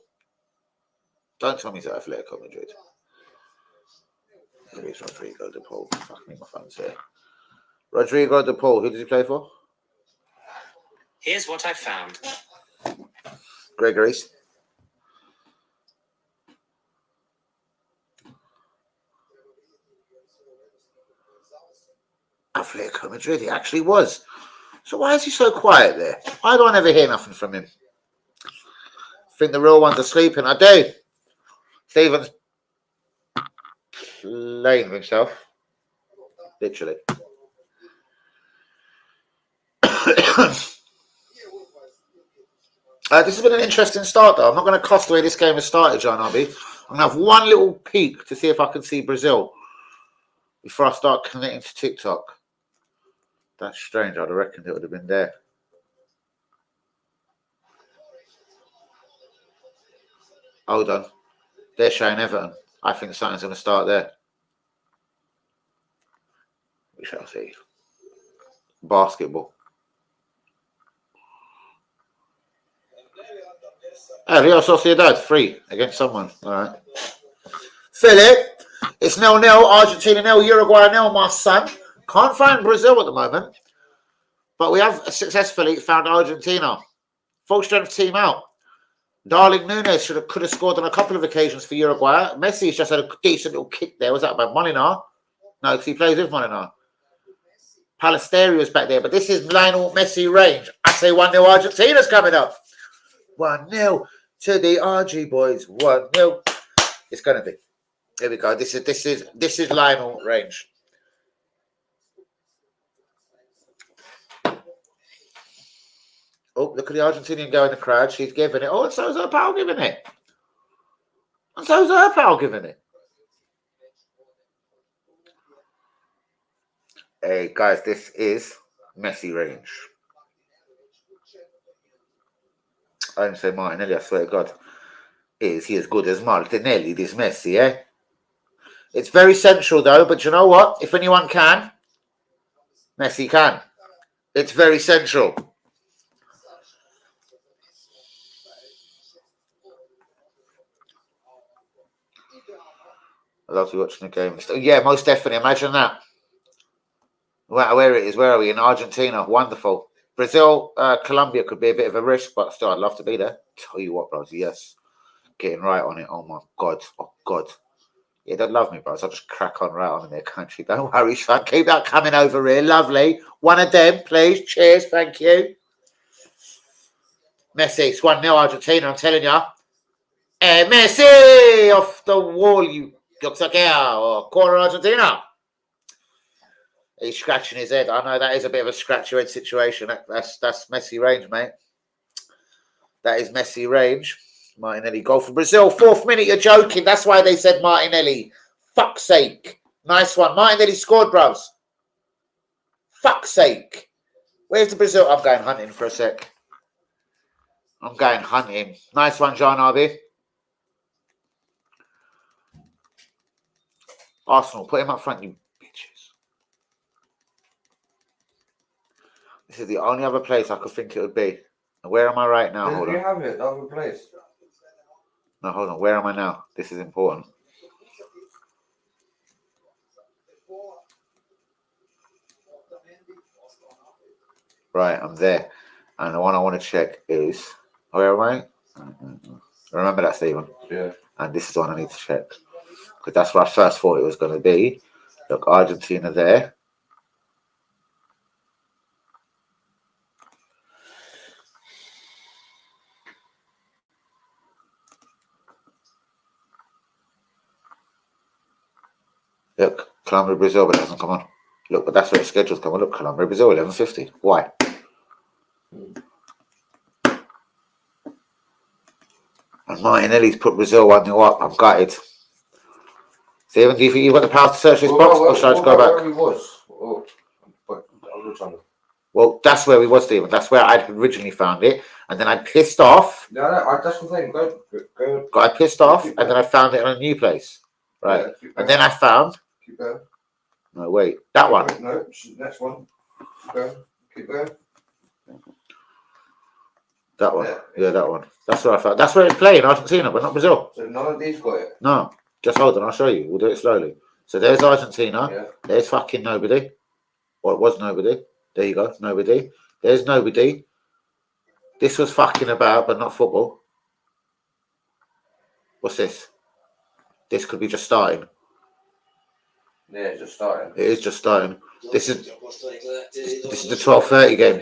Don't tell me he's at Atletico Madrid. There is Rodrigo de Paul. Fuck me, my phone's here. Rodrigo de Paul. Who does he play for? Here's what I found. Gregory's. Atletico Madrid. He actually was. So why is he so quiet there? Why do I never hear nothing from him? I think the real ones are sleeping. I do. Stephen's playing with himself. Literally. This has been an interesting start, though. I'm not going to cost the way this game has started, John Arby. I'm going to have one little peek to see if I can see Brazil before I start connecting to TikTok. That's strange. I'd have reckoned it would have been there. Hold on. They're showing Everton. I think something's going to start there. We shall see. Basketball. Real Sociedad 3 against someone. All right. Philip, it's 0-0. Argentina 0, Uruguay 0, my son. Can't find Brazil at the moment. But we have successfully found Argentina. Full strength team out. Darling Núñez could have scored on a couple of occasions for Uruguay. Messi's just had a decent little kick there. Was that by Molinar? No, because he plays with Molinar. Palesteri was back there. But this is Lionel Messi range. I say 1-0 Argentina's coming up. 1-0 to the RG boys. 1-0. It's going to be. Here we go. This is Lionel range. Oh, look at the Argentinian girl in the crowd. She's giving it. Oh, and so's her pal giving it. And so's her pal giving it. Hey, guys, this is Messi range. I didn't say Martinelli, I swear to God. Is he as good as Martinelli, this Messi, eh? It's very central, though, but you know what? If anyone can, Messi can. It's very central. I love to watch the game. Yeah, most definitely. Imagine that. Where it is, where are we? In Argentina. Wonderful. Brazil, Colombia could be a bit of a risk, but still, I'd love to be there. Tell you what, bros. Yes. Getting right on it. Oh, my God. Oh, God. Yeah, they'd love me, bros. I'll just crack on right on in their country. Don't worry, son. Keep that coming over here. Lovely. One of them, please. Cheers. Thank you. Messi. It's 1-0 Argentina, I'm telling you. Hey, Messi! Off the wall, you or corner Argentina. He's scratching his head. I know that is a bit of a scratch your head situation. That's Messi range, mate. That is Messi range. Martinelli, goal for Brazil. 4th minute, you're joking. That's why they said Martinelli. Fuck's sake. Nice one. Martinelli scored, bros. Fuck's sake. Where's the Brazil? I'm going hunting for a sec. I'm going hunting. Nice one, John Arby. Arsenal, put him up front, you bitches. This is the only other place I could think it would be. Where am I right now? Hold Didn't you on. have it? The other place. No, hold on. Where am I now? This is important. Right, I'm there. And the one I want to check is... Where am I? Remember that, Stephen? Yeah. And this is the one I need to check. Because that's what I first thought it was going to be. Look, Argentina there. Look, Colombia, Brazil, but it hasn't come on. Look, but that's where the schedule's come on. Look, Colombia, Brazil, 11:50. Why? And Martinelli's put Brazil 1-0 up. I'm gutted. Stephen, do you think you've got the power to search this box, or should I just go back? Where we was. Oh, but I was trying to... Well, that's where we was, Stephen. That's where I'd originally found it. And then I pissed off. No, that's the thing. Go. I pissed off, and then I found it in a new place. Right. Yeah, And then I found... Keep going. No, wait. That one. No, next one. Keep going. Keep going. That one. Yeah, that one. That's where I found. That's where it's playing, Argentina, but not Brazil. So none of these got it? No. Just hold on, I'll show you. We'll do it slowly. So there's Argentina. Yeah. There's fucking nobody. Well, it was nobody. There you go. Nobody. There's nobody. This was fucking about, but not football. What's this? This could be just starting. Yeah, it's just starting. It is just starting. This is the 12:30 game.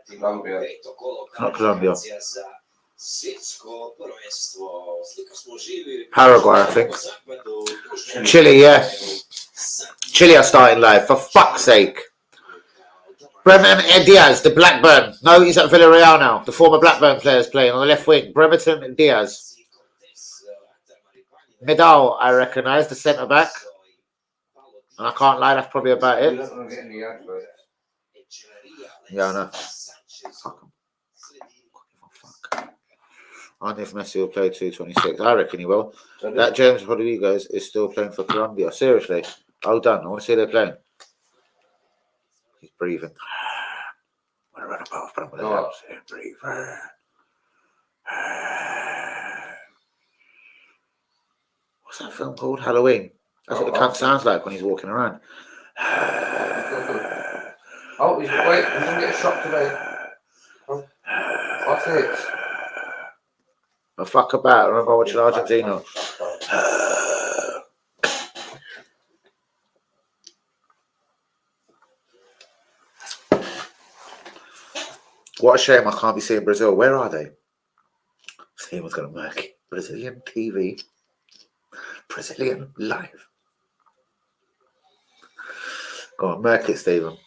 Colombia. Not Colombia. Paraguay, I think. Chile, yeah. Chile are starting live, for fuck's sake. Bremerton Diaz, the Blackburn. No, he's at Villarreal now. The former Blackburn players playing on the left wing. Bremerton Diaz. Medal, I recognise, the centre back. And I can't lie, that's probably about it. Yeah, I know. Fuck 'em. I wonder if Messi will play 226. I reckon he will. That James Rodriguez is still playing for Colombia. Seriously. Hold on. I want to see they're playing. He's breathing. I'm going to run above, but I'm going to help him breathe. What's that film called? Halloween. That's what the cunt sounds like when he's walking around. Oh, he's going to get a shot today. Oh, what's it? I fuck about. I remember watching Argentina. What a shame I can't be seeing Brazil. Where are they? Someone's going to murk it. Brazilian TV. Brazilian live. Go on, murk it, Stephen.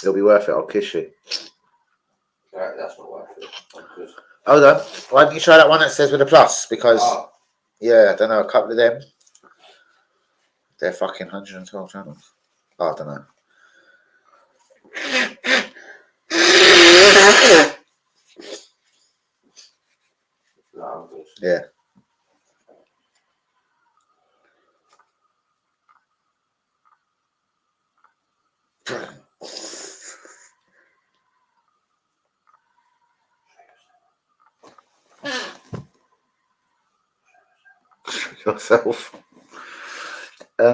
It'll be worth it. I'll kiss you. Alright, that's not worth it. Hold on. Why don't you try that one that says with a plus? Because, yeah, I don't know, a couple of them. They're fucking 112 channels. Oh, I don't know. Yeah. Yourself.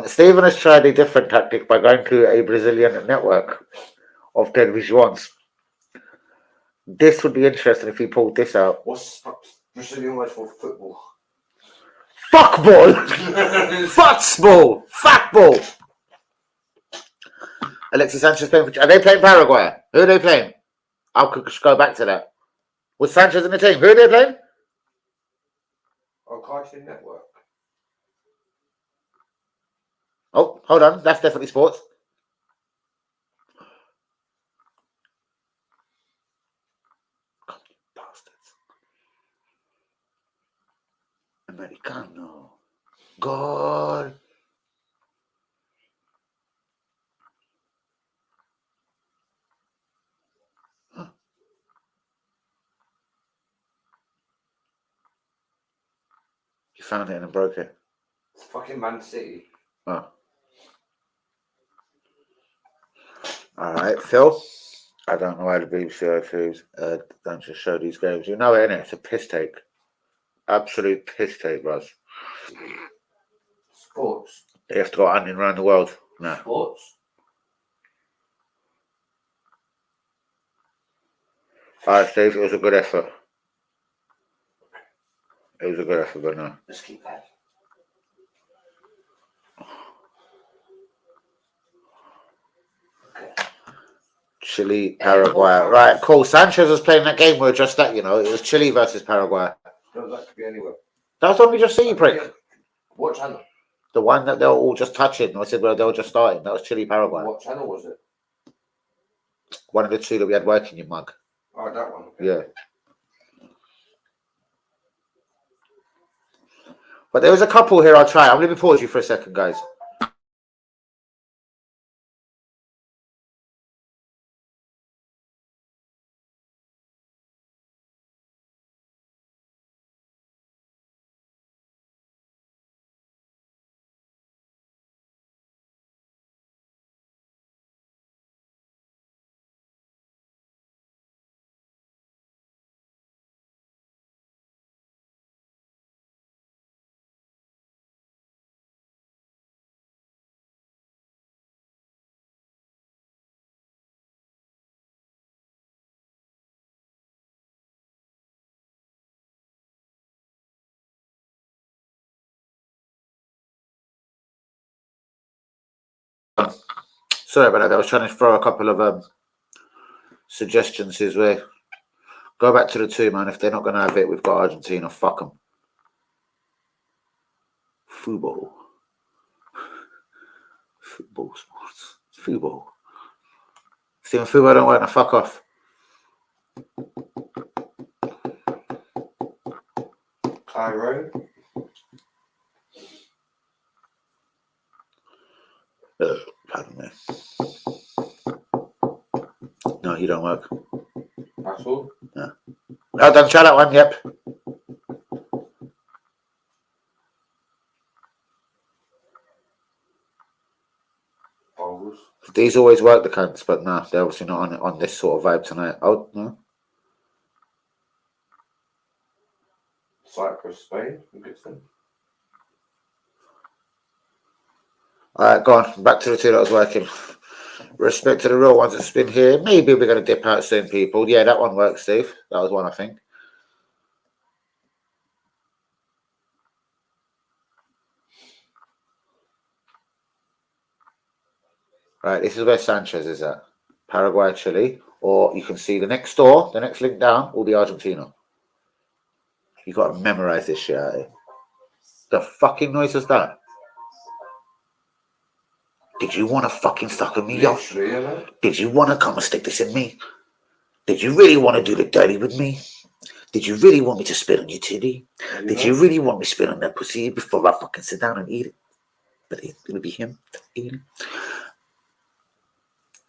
Stephen has tried a different tactic by going to a Brazilian network of televisions. This would be interesting if he pulled this out. What's Brazilian word for football? Fuckball! Futzball! Fuckball! Alexis Sanchez playing for... Are they playing Paraguay? Who are they playing? I could just go back to that. Was Sanchez in the team? Who are they playing? Oh, Cartoon Network. Oh, hold on. That's definitely sports. found it and broke it. It's fucking Man City. Oh. Alright, Phil. I don't know why the BBC don't just show these games. You know it, innit? It's a piss take. Absolute piss take, Russ. Sports. You have to go hunting around the world. No. Sports. Alright, Steve, it was a good effort. It was a good effort, but no. Let's keep that. Chile, Paraguay. Right, cool. Sanchez was playing that game where just that, you know, it was Chile versus Paraguay. No, that could be anywhere. That's what we just see, you prick. What channel? The one that they were all just touching. I said, well, they were just starting. That was Chile, Paraguay. What channel was it? One of the two that we had working your mug. Oh, that one. Okay. Yeah. But there was a couple here I'll try. I'm going to pause you for a second, guys. Sorry about that. I was trying to throw a couple of suggestions his way. Go back to the two, man. If they're not going to have it, we've got Argentina. Fuck them. Football. Football sports. Football. Steven Football don't work. Now fuck off. Cairo. Pardon me. No, you don't work. That's all. No. Oh, done. Try that one. Yep. Bowls. These always work, the cunts, but no, they're obviously not on this sort of vibe tonight. Oh no. Cyprus, Spain. Good thing. Alright, go on. Back to the two that was working. Respect to the real ones that's been here. Maybe we're going to dip out soon, people. Yeah, that one works, Steve. That was one, I think. Right, this is where Sanchez is at. Paraguay, Chile. Or you can see the next door, the next link down, will be Argentina. You've got to memorize this shit out here. The fucking noise is that? Did you want to fucking suck on me, yo? Did you want to come and stick this in me? Did you really want to do the dirty with me? Did you really want me to spit on your titty? Did you really want me to spit on that pussy before I fucking sit down and eat it? But it would be him eating.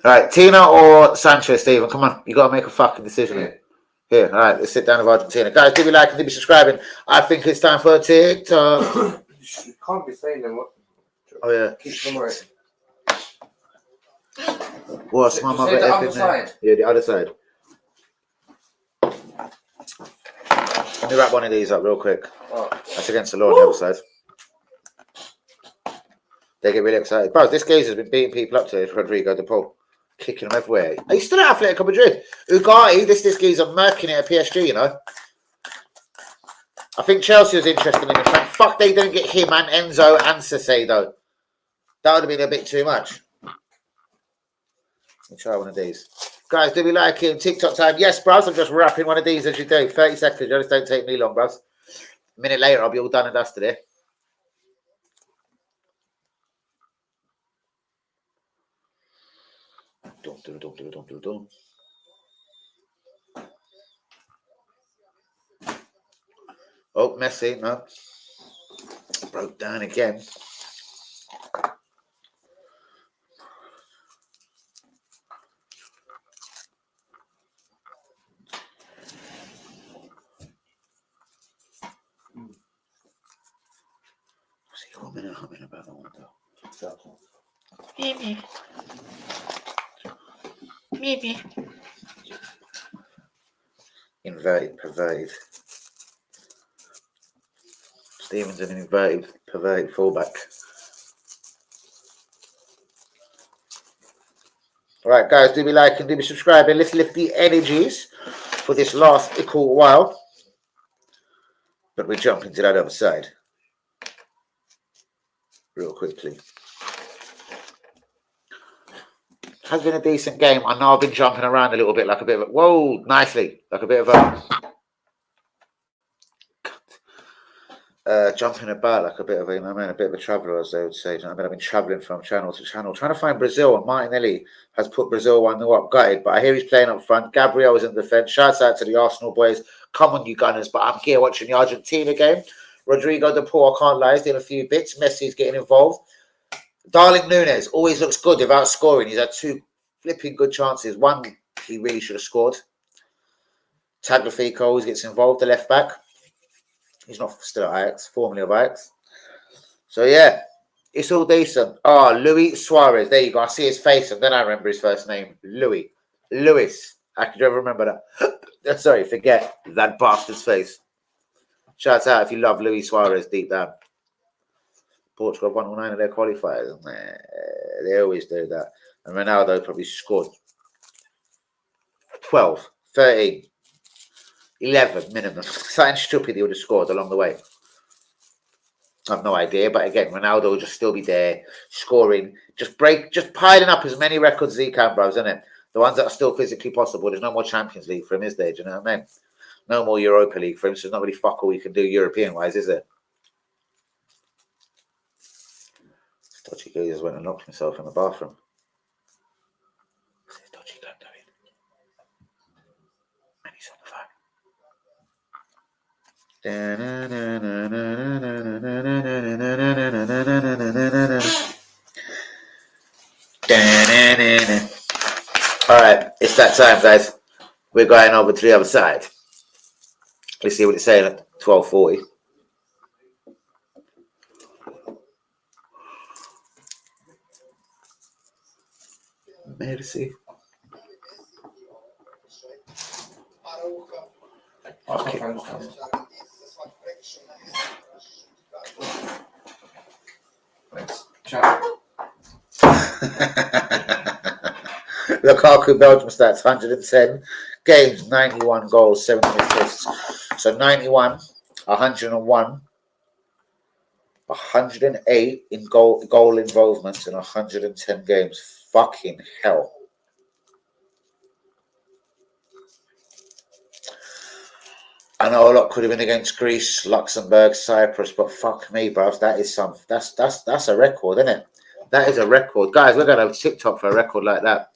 Alright, Tina or Sanchez, Stephen? Come on, you got to make a fucking decision here. Here, alright, let's sit down with Argentina. Guys, give me a like and give me subscribing. I think it's time for a TikTok. You can't be saying them. What? Oh, yeah. Keep them right. What's my mother the other effing side. there? Yeah, the other side. Let me wrap one of these up real quick. Oh. That's against the law on the other side. They get really excited. Bro, this geezer's been beating people up today, Rodrigo de Paul. Kicking them everywhere. He's still at Atletico Madrid. Ugarte, this geezer murking it at PSG, you know. I think Chelsea was interested in him. Fuck, they didn't get him and Enzo and Cisse, though. That would have been a bit too much. Let me try one of these. Guys, do we like him? TikTok time. Yes, bros. I'm just wrapping one of these as you do. 30 seconds. Just don't take me long, bros. A minute later, I'll be all done and dusted here. Oh, Messi. No. Broke down again. I'm in about the window. Inverted, perverted. Stevens an inverted, perverted fullback. Alright guys, do be liking, do be subscribing. Let's lift the energies for this last equal while. But we jump into that other side. Real quickly. Has been a decent game. I know I've been jumping around a little bit, like a bit of a, whoa, nicely. Like a bit of a, jumping about like a bit of a, you know what I mean, a bit of a traveller, as they would say. You know what I mean, I've been travelling from channel to channel, trying to find Brazil, and Martinelli has put Brazil 1-0 up, gutted, but I hear he's playing up front. Gabriel is in defence. Shouts out to the Arsenal boys. Come on, you Gunners, but I'm here watching the Argentina game. Rodrigo de Paul, I can't lie, he's doing a few bits. Messi's getting involved. Darling Núñez always looks good without scoring. He's had 2 flipping good chances. One he really should have scored. Tagliafico always gets involved, the left back. He's not still at Ajax, formerly of Ajax. So yeah, it's all decent. Oh, Luis Suarez. There you go. I see his face and then I remember his first name. Luis. I can never remember that. Sorry, forget that bastard's face. Shouts out if you love Luis Suarez deep down. Portugal won all 9 of their qualifiers. They always do that. And Ronaldo probably scored 12, 13, 11 minimum. Something stupid he would have scored along the way. I have no idea. But again, Ronaldo will just still be there, scoring, just piling up as many records as he can, bros, isn't it? The ones that are still physically possible. There's no more Champions League for him, is there? Do you know what I mean? No more Europa League for him, so there's not really fuck all we can do European-wise, is there? Dodgy guy just went and locked himself in the bathroom. What's this dodgy guy doing? And he's on the phone. Alright, it's that time, guys. We're going over to the other side. Let's see what it's saying at 12:40. Merci. Okay. Lukaku, Belgium stats, 110 games, 91 goals, 70 assists. So 91, 101, 108 in goal involvement in 110 games. Fucking hell. I know a lot could have been against Greece, Luxembourg, Cyprus, but fuck me, bros. That is that's a record, isn't it? That is a record. Guys, we're gonna have TikTok for a record like that.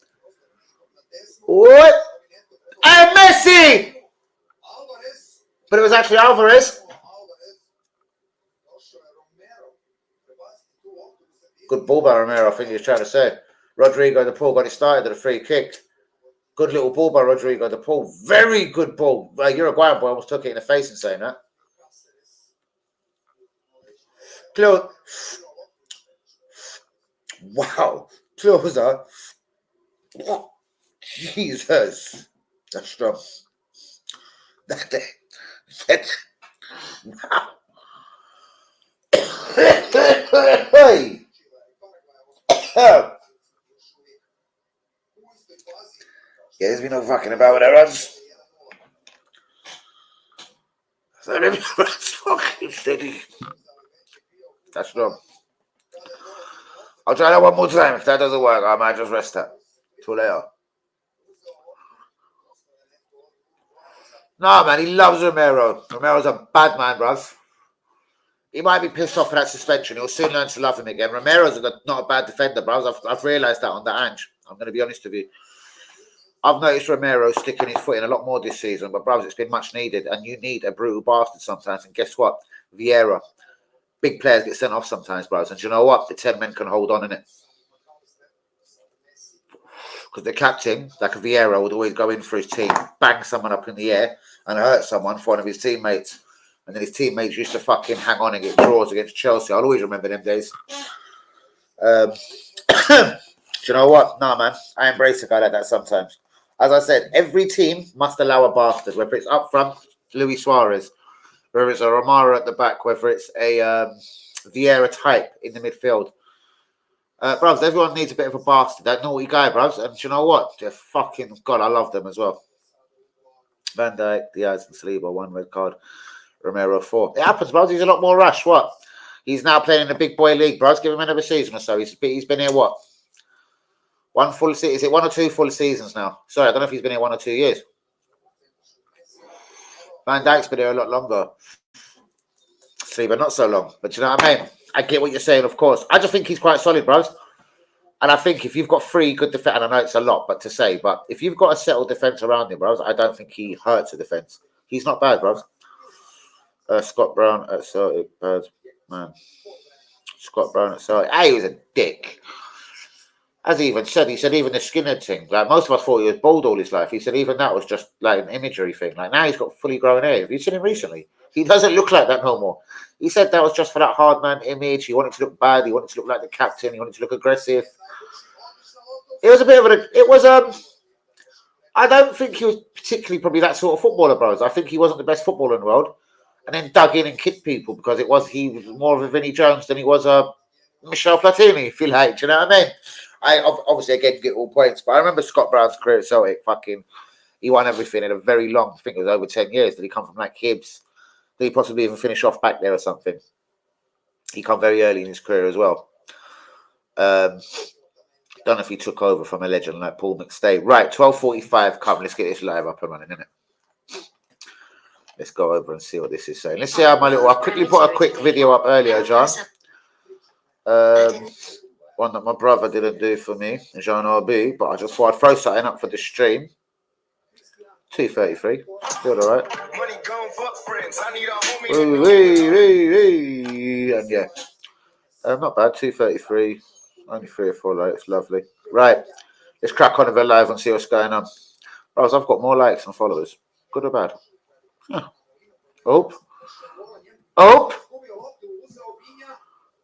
What? Hey, Messi! But it was actually Alvarez. Good ball by Romero, I think he was trying to say. Rodrigo de Paul got it started at a free kick. Good little ball by Rodrigo de Paul. Very good ball. Uruguayan boy almost took it in the face in saying that. Close. Wow. Closer. Jesus. That's strong. Wow. Hey. Yeah, there's been no fucking about with that runs. So let me fucking steady. That's wrong. I'll try that one more time. If that doesn't work, I might just rest that. Till later. No, man, he loves Romero. Romero's a bad man, bruv. He might be pissed off for that suspension. He'll soon learn to love him again. Romero's not a bad defender, bruv. I've realised that on the Ange. I'm going to be honest with you. I've noticed Romero sticking his foot in a lot more this season, but bruv, it's been much needed. And you need a brutal bastard sometimes. And guess what? Vieira. Big players get sent off sometimes, bruv. And you know what? The 10 men can hold on in it. Because the captain, like a Vieira, would always go in for his team, bang someone up in the air, and hurt someone for one of his teammates. And then his teammates used to fucking hang on and get draws against Chelsea. I'll always remember them days. Do you know what? No, man. I embrace a guy like that sometimes. As I said, every team must allow a bastard, whether it's up front, Luis Suarez, whether it's a Romero at the back, whether it's a Vieira type in the midfield. Bruvs, everyone needs a bit of a bastard. That naughty guy, bruvs. And do you know what? They're fucking God, I love them as well. Van Dijk, Diaz, and Saliba, 1 red card. Romero, 4. It happens, bruvs. He's a lot more rash. What? He's now playing in the big boy league, bruvs. Give him another season or so. He's been here, what? 1 full season. Is it 1 or 2 full seasons now? Sorry, I don't know if he's been here 1 or 2 years. Van Dijk's been here a lot longer. Saliba, not so long. But you know what I mean? I get what you're saying, of course. I just think he's quite solid, bros. And I think if you've got 3 good defence, and I know it's a lot, but to say, but if you've got a settled defence around him, bros, I don't think he hurts the defence. He's not bad, bros. Scott Brown at Celtic, bad man. Scott Brown at Celtic. He was a dick. As he even said, even the skinhead thing. Like most of us thought he was bald all his life. He said even that was just like an imagery thing. Like now he's got fully grown hair. Have you seen him recently? He doesn't look like that no more. He said that was just for that hard man image. He wanted to look bad. He wanted to look like the captain. He wanted to look aggressive. It was a bit of I don't think he was particularly probably that sort of footballer, bros. I think he wasn't the best footballer in the world. And then dug in and kicked people because he was more of a Vinnie Jones than he was a Michel Platini, if you like. Do you know what I mean? I obviously again get all points, but I remember Scott Brown's career at Celtic. He won everything in a very long. I think it was over 10 years. Did he come from like Hibs? Did he possibly even finish off back there or something? He come very early in his career as well. Don't know if he took over from a legend like Paul McStay. Right, 12:45. Come, let's get this live up and running, innit? Let's go over and see what this is saying. Let's see how I quickly put a quick video up earlier, John. One that my brother didn't do for me, Jean RB, but I just thought I'd throw something up for the stream. 2:33. Still all right. And yeah. Not bad. 2:33. Only 3 or 4 likes. Lovely. Right. Let's crack on with it live and see what's going on. Bros, I've got more likes than followers. Good or bad? Huh. Oh.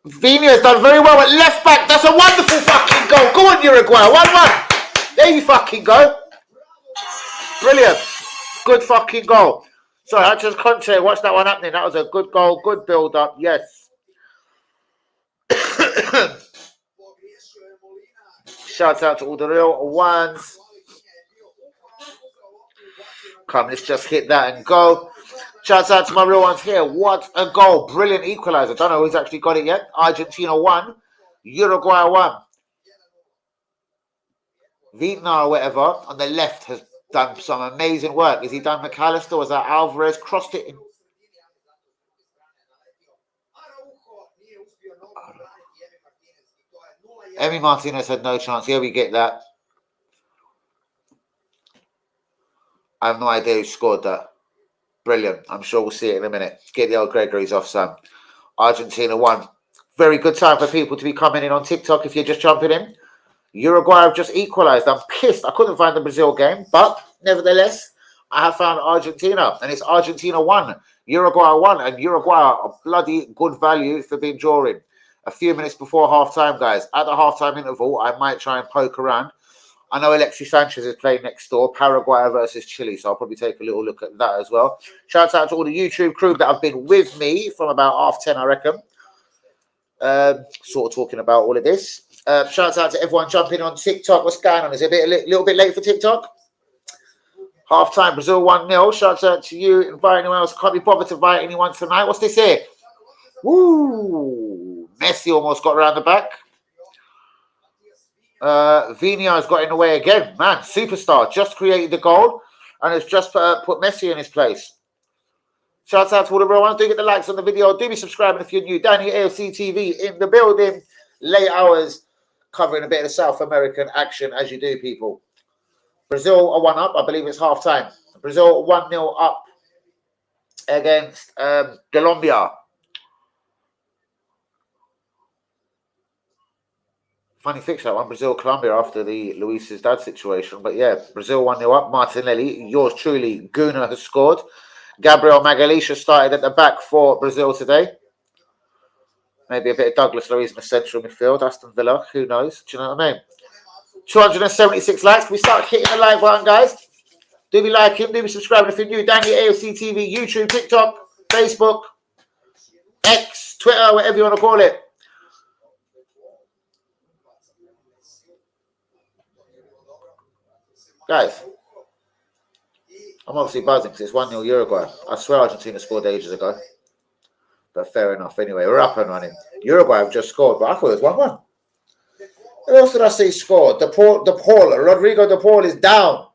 Vina has done very well at left back. That's a wonderful fucking goal. Go on, Uruguay. 1-1. There you fucking go. Brilliant. Good fucking goal. Sorry, I just concentrate. Watch that one happening. That was a good goal. Good build up. Yes. Shout out to all the real ones. Come, let's just hit that and go. Shouts out to my real ones here. What a goal. Brilliant equalizer. Don't know who's actually got it yet. Argentina 1. Uruguay 1. Vietnam or whatever on the left has done some amazing work. Is he done McAllister? Was that Alvarez? Crossed it in. Emi Martinez had no chance. Here we get that. I have no idea who scored that. Brilliant. I'm sure we'll see it in a minute. Get the old Gregory's off, Sam. Argentina 1. Very good time for people to be coming in on TikTok if you're just jumping in. Uruguay have just equalised. I'm pissed. I couldn't find the Brazil game, but nevertheless, I have found Argentina. And it's Argentina 1, Uruguay 1. And Uruguay are bloody good value for being drawing. A few minutes before half-time, guys. At the half-time interval, I might try and poke around. I know Alexis Sanchez is playing next door, Paraguay versus Chile, so I'll probably take a little look at that as well. Shout out to all the YouTube crew that have been with me from about 10:30, I reckon. Sort of talking about all of this. Shout out to everyone jumping on TikTok. What's going on? Is it a little bit late for TikTok? Half-time, Brazil 1-0. Shout out to you. Invite anyone else. Can't be bothered to invite anyone tonight. What's this here? Woo! Messi almost got around the back. Vina has got in the way again. Man, superstar. Just created the goal and has just put Messi in his place. Shout out to all the real ones. Do get the likes on the video. Do be subscribing if you're new. Danny AFC TV in the building. Late hours covering a bit of the South American action as you do, people. Brazil are 1 up. I believe it's half time. Brazil 1-0 up against Colombia. Funny fix that one, Brazil-Colombia after the Luis's dad situation. But yeah, Brazil 1-0 up. Martinelli, yours truly, Guna has scored. Gabriel Magalhaes started at the back for Brazil today. Maybe a bit of Douglas Luiz in the central midfield. Aston Villa, who knows? Do you know what I mean? 276 likes. Can we start hitting the like button, guys? Do be liking, do be subscribing if you're new. Danny AFC TV, YouTube, TikTok, Facebook, X, Twitter, whatever you want to call it. Guys, I'm obviously buzzing because it's 1-0 Uruguay. I swear Argentina scored ages ago. But fair enough. Anyway, we're up and running. Uruguay have just scored, but I thought it was 1-1. Who else did I see scored? Rodrigo De Paul is down.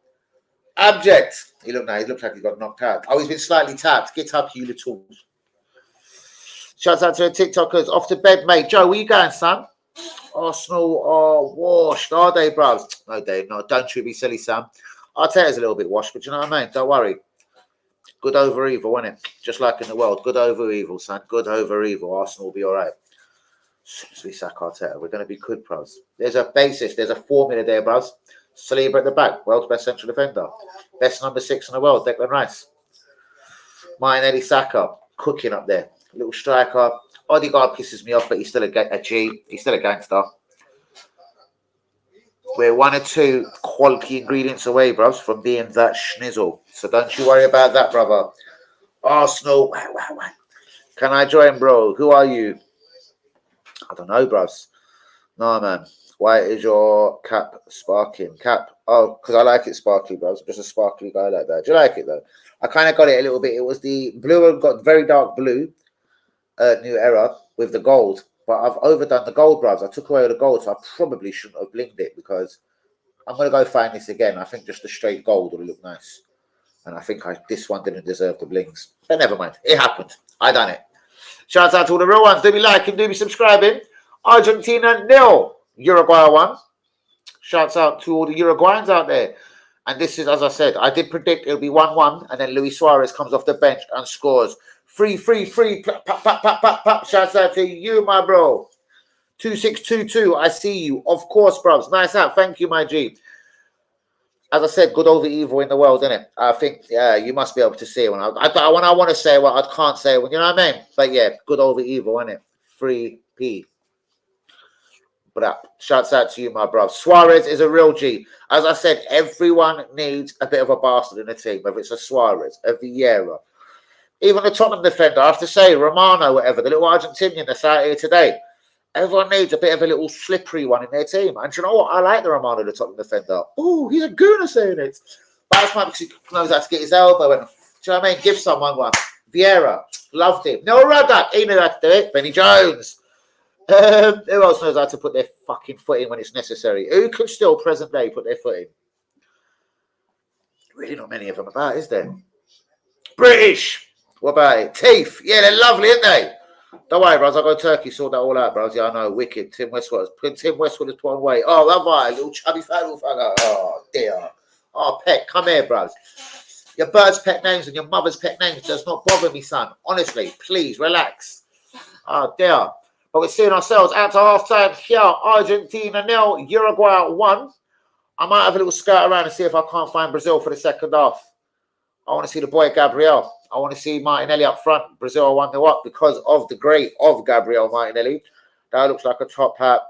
Abject. He looks like he got knocked out. Oh, he's been slightly tapped. Get up, you little. Shouts out to the TikTokers. Off to bed, mate. Joe, where you going, son? Arsenal are washed, are they, bros? No, Dave, no. Don't you be silly, Sam. Arteta's a little bit washed, but you know what I mean? Don't worry. Good over evil, isn't it? Just like in the world. Good over evil, son. Good over evil. Arsenal will be all right. As soon as we sack Arteta, we're going to be good, bros. There's a basis. There's a formula there, bros. Saliba at the back. World's best central defender. Best number 6 in the world. Declan Rice. Martinelli, Saka. Cooking up there. Little striker. Odegaard pisses me off, but he's still a G. He's still a gangster. We're 1 or 2 quality ingredients away, bros, from being that schnizzle. So don't you worry about that, brother. Arsenal. Can I join, bro? Who are you? I don't know, bros. No, man. Why is your cap sparking? Cap? Oh, because I like it sparkly, bros. I'm just a sparkly guy like that. Do you like it, though? I kind of got it a little bit. It was the blue, got very dark blue. New era with the gold. But I've overdone the gold, bros. I took away the gold, so I probably shouldn't have blinged it because I'm going to go find this again. I think just the straight gold will look nice. And I think this one didn't deserve the blings. But never mind. It happened. I done it. Shout out to all the real ones. Do be liking, do be subscribing. Argentina 0. Uruguay 1. Shouts out to all the Uruguayans out there. And this is, as I said, I did predict it'll be 1-1. And then Luis Suarez comes off the bench and scores. Free. Pap, pap, pap, pap, pap. Shouts out to you, my bro. 2622. I see you. Of course, bros. Nice out. Thank you, my G. As I said, good over evil in the world, isn't it? I think you must be able to see it. When I want to say what I can't say. You know what I mean? But yeah, good over evil, isn't it? Free P. But shouts out to you, my bro. Suarez is a real G. As I said, everyone needs a bit of a bastard in the team. Whether it's a Suarez, a Vieira, even the Tottenham defender. I have to say, Romano, whatever, the little Argentinian that's out here today. Everyone needs a bit of a little slippery one in their team. And you know what? I like the Romano, the Tottenham defender. Oh, he's a gooner saying it. But that's why because he knows how to get his elbow. And, do you know what I mean? Give someone one. Vieira, loved him. No, Ruddock, he knew how to do it. Benny Jones. Who else knows how to put their fucking foot in when it's necessary? Who can still, present day, put their foot in? Really not many of them about, is there? British. What about it? Teeth. Yeah, they're lovely, aren't they? Don't worry, bros. I'll go Turkey, sort that all out, bros. Yeah, I know. Wicked. Tim Westwood has put one away. Oh, that right. Little chubby fat little fucker. Oh, dear. Oh, pet. Come here, bros. Your bird's pet names and your mother's pet names does not bother me, son. Honestly, please, relax. Oh, dear. But we're seeing ourselves out to half-time here. Argentina 0, Uruguay 1. I might have a little skirt around and see if I can't find Brazil for the second half. I want to see the boy Gabriel. I want to see Martinelli up front. Brazil 1-0 up because of the great of Gabriel Martinelli. That looks like a top hat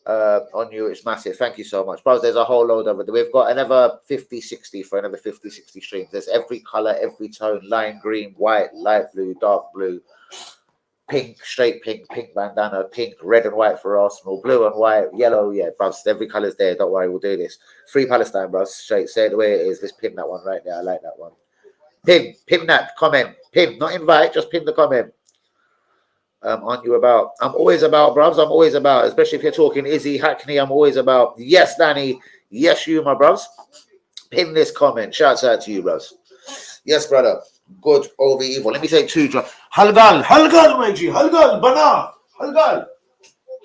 on you. It's massive. Thank you so much. Bros, there's a whole load of it. We've got another 50, 60 for another 50, 60 streams. There's every colour, every tone. Lime green, white, light blue, dark blue, pink, straight pink, pink bandana, pink, red and white for Arsenal, blue and white, yellow. Yeah, bros, every colour's there. Don't worry, we'll do this. Free Palestine, bros. Straight, say it the way it is. Let's pin that one right there. I like that one. Pin that comment. Pin, not invite, just pin the comment. On you about. I'm always about, bros. I'm always about, especially if you're talking Izzy Hackney. I'm always about. Yes, Danny. Yes, you, my bros. Pin this comment. Shouts out to you, bros. Yes, brother. Good over evil. Let me say 2 draw. Halgal, my G. Halgal, Bana. Halgal.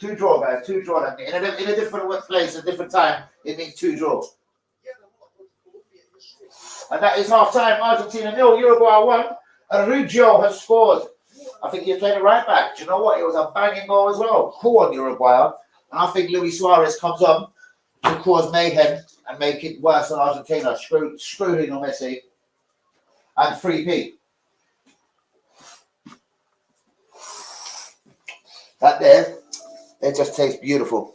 2 draw, guys. 2 draw. In a different place, a different time, it means 2 draw. And that is half time. Argentina 0, Uruguay 1. And Rugio has scored. I think he played it right back. Do you know what? It was a banging goal as well. Cool on Uruguay. And I think Luis Suarez comes on to cause mayhem and make it worse than Argentina. Screwing on Messi. And 3P. That there, it just tastes beautiful.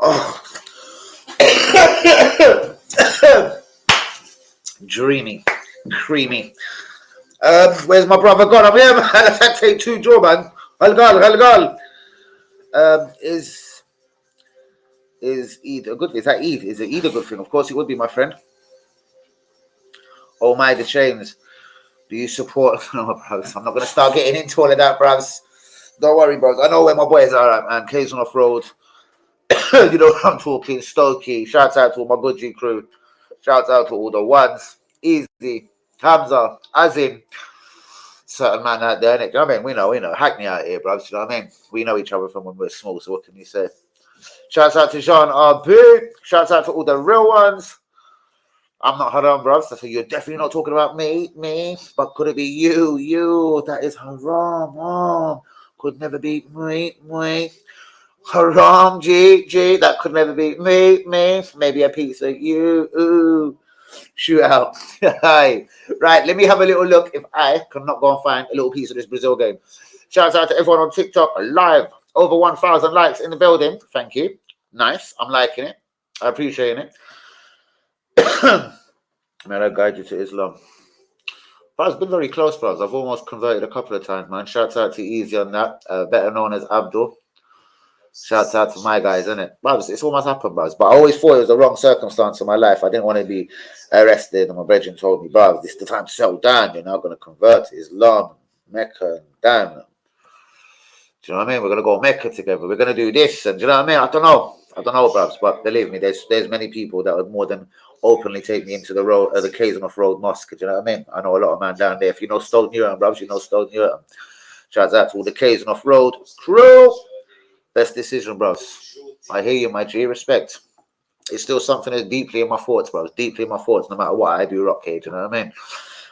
Oh, dreamy, creamy. Where's my brother gone? I'm here, man. I take two draw, man. Halgal. Is Eid a good thing? Is that Eid? Is it Eid a good thing? Of course it would be, my friend. Oh my, the chains. Do you support? No, bros. I'm not going to start getting into all of that, bros. Don't worry, bros. I know where my boys are at, man. Kazan off road. You know what I'm talking. Stokey. Shouts out to all my good G crew. Shouts out to all the ones. Easy. Hamza. Azim. Certain man out there, innit? You know what I mean? We know. Hackney out here, bros. You know what I mean? We know each other from when we're small, so what can you say? Shouts out to Jean RB. Shouts out to all the real ones. I'm not haram, bro. So you're definitely not talking about me. But could it be you? That is haram. Could never be me. Haram, G. That could never be me. Maybe a piece of you. Ooh. Shoot out. Right, let me have a little look if I can not go and find a little piece of this Brazil game. Shouts out to everyone on TikTok live. Over 1,000 likes in the building. Thank you. Nice. I'm liking it. I appreciate it. Man, I guide you to Islam. But it's been very close, bros. I've almost converted a couple of times, man. Shouts out to Easy on that. Better known as Abdul. Shouts out to my guys, innit? Bros, it's almost happened, bros. But I always thought it was the wrong circumstance of my life. I didn't want to be arrested. And my brethren told me, bros, this is the time to settle down. You're now going to convert to Islam, Mecca, and damn. Do you know what I mean? We're going to go Mecca together. We're going to do this. And do you know what I mean? I don't know, bros. But believe me, there's many people that would more than openly take me into the road, the Kazan off road mosque. Do you know what I mean? I know a lot of man down there. If you know Stoke Newton, bros, you know Stoke Newton. Shouts out to all the Kazan off road crew. Best decision, bros. I hear you, my G. Respect. It's still something that's deeply in my thoughts, bros. Deeply in my thoughts, no matter what I do, rock cage. You know what I mean?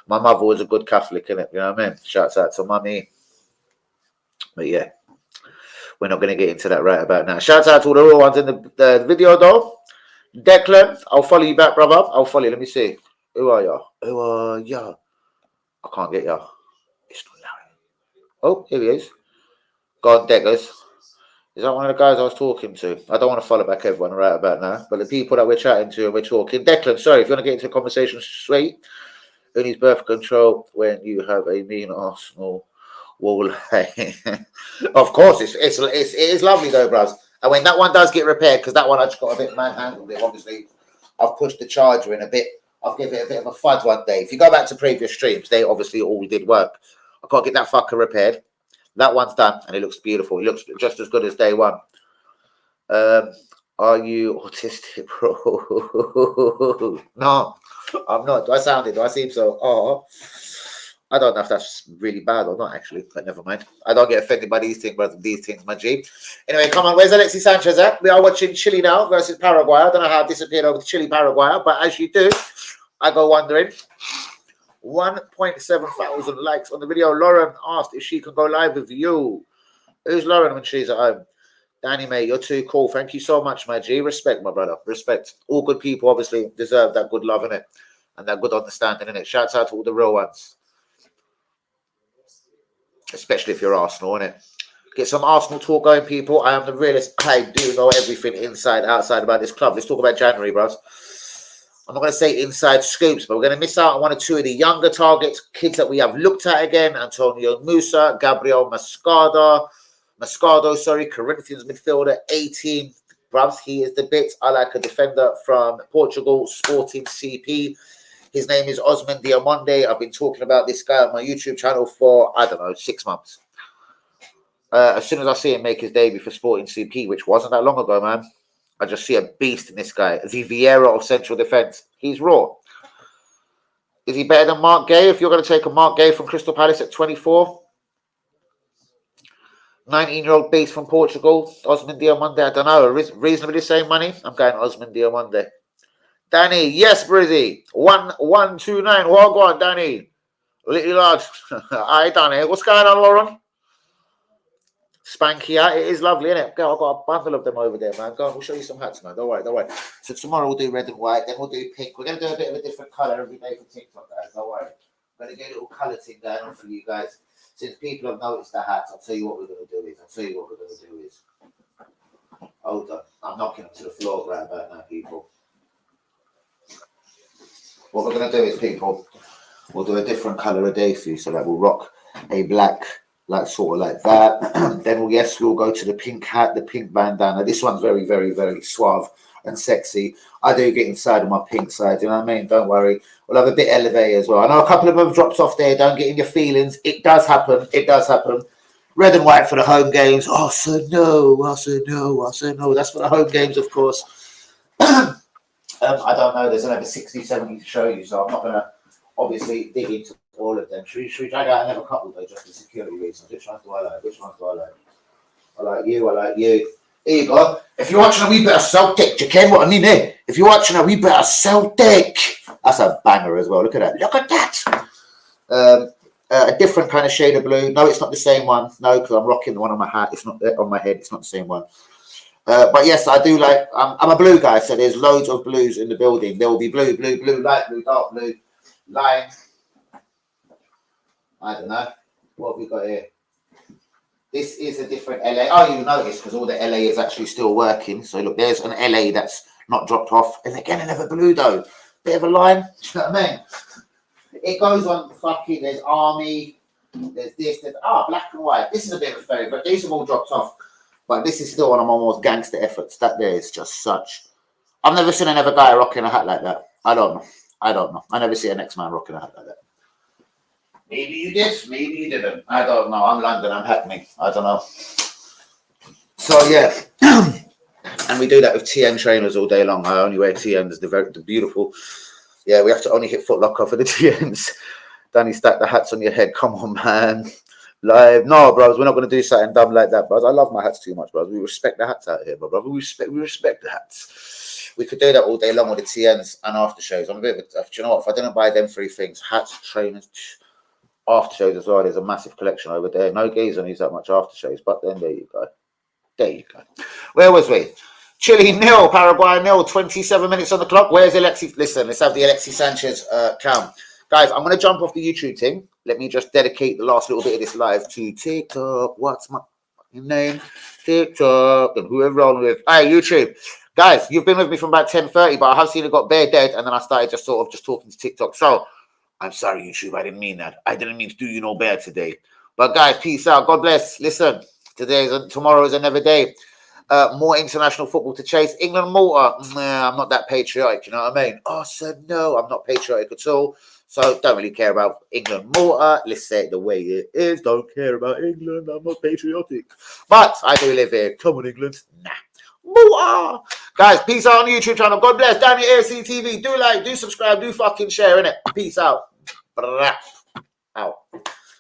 My mother was a good Catholic, innit? You know what I mean? Shouts out to mummy. But yeah, we're not going to get into that right about now. Shouts out to all the real ones in the video, though. Declan, I'll follow you back, brother. I'll follow you. Let me see. Who are ya? I can't get ya. It's not Larry. Oh, here he is. God, Deckers. Is that one of the guys I was talking to? I don't want to follow back everyone right about now, but the people that we're chatting to and we're talking. Declan, sorry, if you want to get into a conversation, sweet. Who needs birth control when you have a mean Arsenal wall? Of course, it is lovely though, bros. And when that one does get repaired, because that one I just got a bit manhandled it, obviously, I've pushed the charger in a bit. I'll give it a bit of a fudge one day. If you go back to previous streams, they obviously all did work. I can't get that fucker repaired. That one's done, and it looks beautiful. It looks just as good as day one. Are you autistic, bro? No, I'm not. Do I sound it? Do I seem so? Oh, I don't know if that's really bad or not, actually, but never mind. I don't get offended by these things, but these things, my G. Anyway, come on. Where's Alexis Sanchez at? We are watching Chile now versus Paraguay. I don't know how I disappeared over to Chile, Paraguay, but as you do, I go wondering. 1.7 thousand likes on the video. Lauren asked if she can go live with you. Who's Lauren when she's at home? Danny, mate, you're too cool. Thank you so much, my G. Respect, my brother. Respect. All good people obviously deserve that good love, innit? And that good understanding, innit? Shouts out to all the real ones. Especially if you're Arsenal, innit? Get some Arsenal talk going, people. I am the realist. I do know everything inside, outside about this club. Let's talk about January, bros. I'm not going to say inside scoops, but we're going to miss out on one or two of the younger targets, kids that we have looked at again. Antonio Musa, Gabriel Mascado, Corinthians midfielder, 18. Bruvs, he is the bit. I like a defender from Portugal, Sporting CP. His name is Osman Diamonde. I've been talking about this guy on my YouTube channel for, 6 months. As soon as I see him make his debut for Sporting CP, which wasn't that long ago, man, I just see a beast in this guy. The Vieira of central defence. He's raw. Is he better than Mark Gay? If you're going to take a Mark Gay from Crystal Palace at 24. 19-year-old beast from Portugal. Osman Diamonde. I don't know. Reasonably the same money. I'm going Osman Diamonde. Danny. Yes, Brizzy. 1129. Well, go on, Danny. Little lad. Hi, Danny. What's going on, Lauren? Spanky hat. It is lovely, isn't it? Girl, I've got a bundle of them over there, man. Go on, we'll show you some hats, man. Don't worry. So tomorrow we'll do red and white, then we'll do pink. We're going to do a bit of a different colour every day for TikTok, guys. Don't worry. I'm going to get a little colour thing going on for you guys. Since people have noticed the hats, I'll tell you what we're going to do is. Hold on. I'm knocking them to the floor right about now, people. What we're going to do is, people, we'll do a different colour a day for you. So that we'll rock a black, like sort of like that. Then we'll go to the pink hat, the pink bandana. This one's very, very, very suave and sexy. I do get inside on my pink side, you know what I mean? Don't worry. We'll have a bit elevated as well. I know a couple of them have dropped off there. Don't get in your feelings. It does happen. It does happen. Red and white for the home games. Oh, so no. That's for the home games, of course. I don't know. There's another 60, 70 to show you, so I'm not going to obviously dig into all of them. Should we drag out another couple, though, just for security reasons? Which ones do I like? I like you. Here you go. If you're watching a wee bit of Celtic, you ken what I mean, eh? If you're watching a wee bit of Celtic, that's a banger as well. Look at that. A different kind of shade of blue. No, it's not the same one. No, because I'm rocking the one on my hat. It's not on my head. It's not the same one. But yes, I do like. I'm a blue guy, so there's loads of blues in the building. There will be blue, light blue, dark blue, lime. I don't know. What have we got here? This is a different LA. Oh, you notice because all the LA is actually still working. So look, there's an LA that's not dropped off. And again, another blue though. Bit of a line. Do you know what I mean? It goes on fucking, there's army, there's this, black and white. This is a bit of a favourite. These have all dropped off. But this is still one of my most gangster efforts. That there is just such. I've never seen another guy rocking a hat like that. I don't know. I never see an ex-man rocking a hat like that. Maybe you did, maybe you didn't. I don't know. I'm London, I'm Hackney. I don't know. So yeah. And we do that with TN trainers all day long. I only wear TNs, the beautiful. Yeah, we have to only hit Foot Locker for the TNs. Danny, stack the hats on your head. Come on, man. Live. No, bros, we're not going to do something dumb like that, bros. I love my hats too much, bros. We respect the hats out here, bro. We respect the hats. We could do that all day long with the TNs and after shows. I'm a bit of a, do you know what? If I didn't buy them three things, hats, trainers, after shows as well, there's a massive collection over there. No gays on these that much after shows, but then there you go. Where was we? Chile 0, Paraguay 0, 27 minutes on the clock. Where's Alexi? Listen, let's have the Alexi Sanchez count. Guys, I'm going to jump off the YouTube thing. Let me just dedicate the last little bit of this live to TikTok. What's my name? TikTok. And whoever I'm with. Hey, YouTube. Guys, you've been with me from about 10:30, but I have seen it got bare dead, and then I started just talking to TikTok. So, I'm sorry, YouTube. I didn't mean that. I didn't mean to do you no bad today. But guys, peace out. God bless. Listen, tomorrow is another day. More international football to chase. England, Malta. Nah, I'm not that patriotic. You know what I mean? Oh, so no, I'm not patriotic at all. So don't really care about England, Malta. Let's say it the way it is. Don't care about England. I'm not patriotic. But I do live here. Come on, England. Nah. Malta. Guys, peace out on the YouTube channel. God bless. Damn your AFC TV. Do like, do subscribe, do fucking share, innit? Peace out. Out.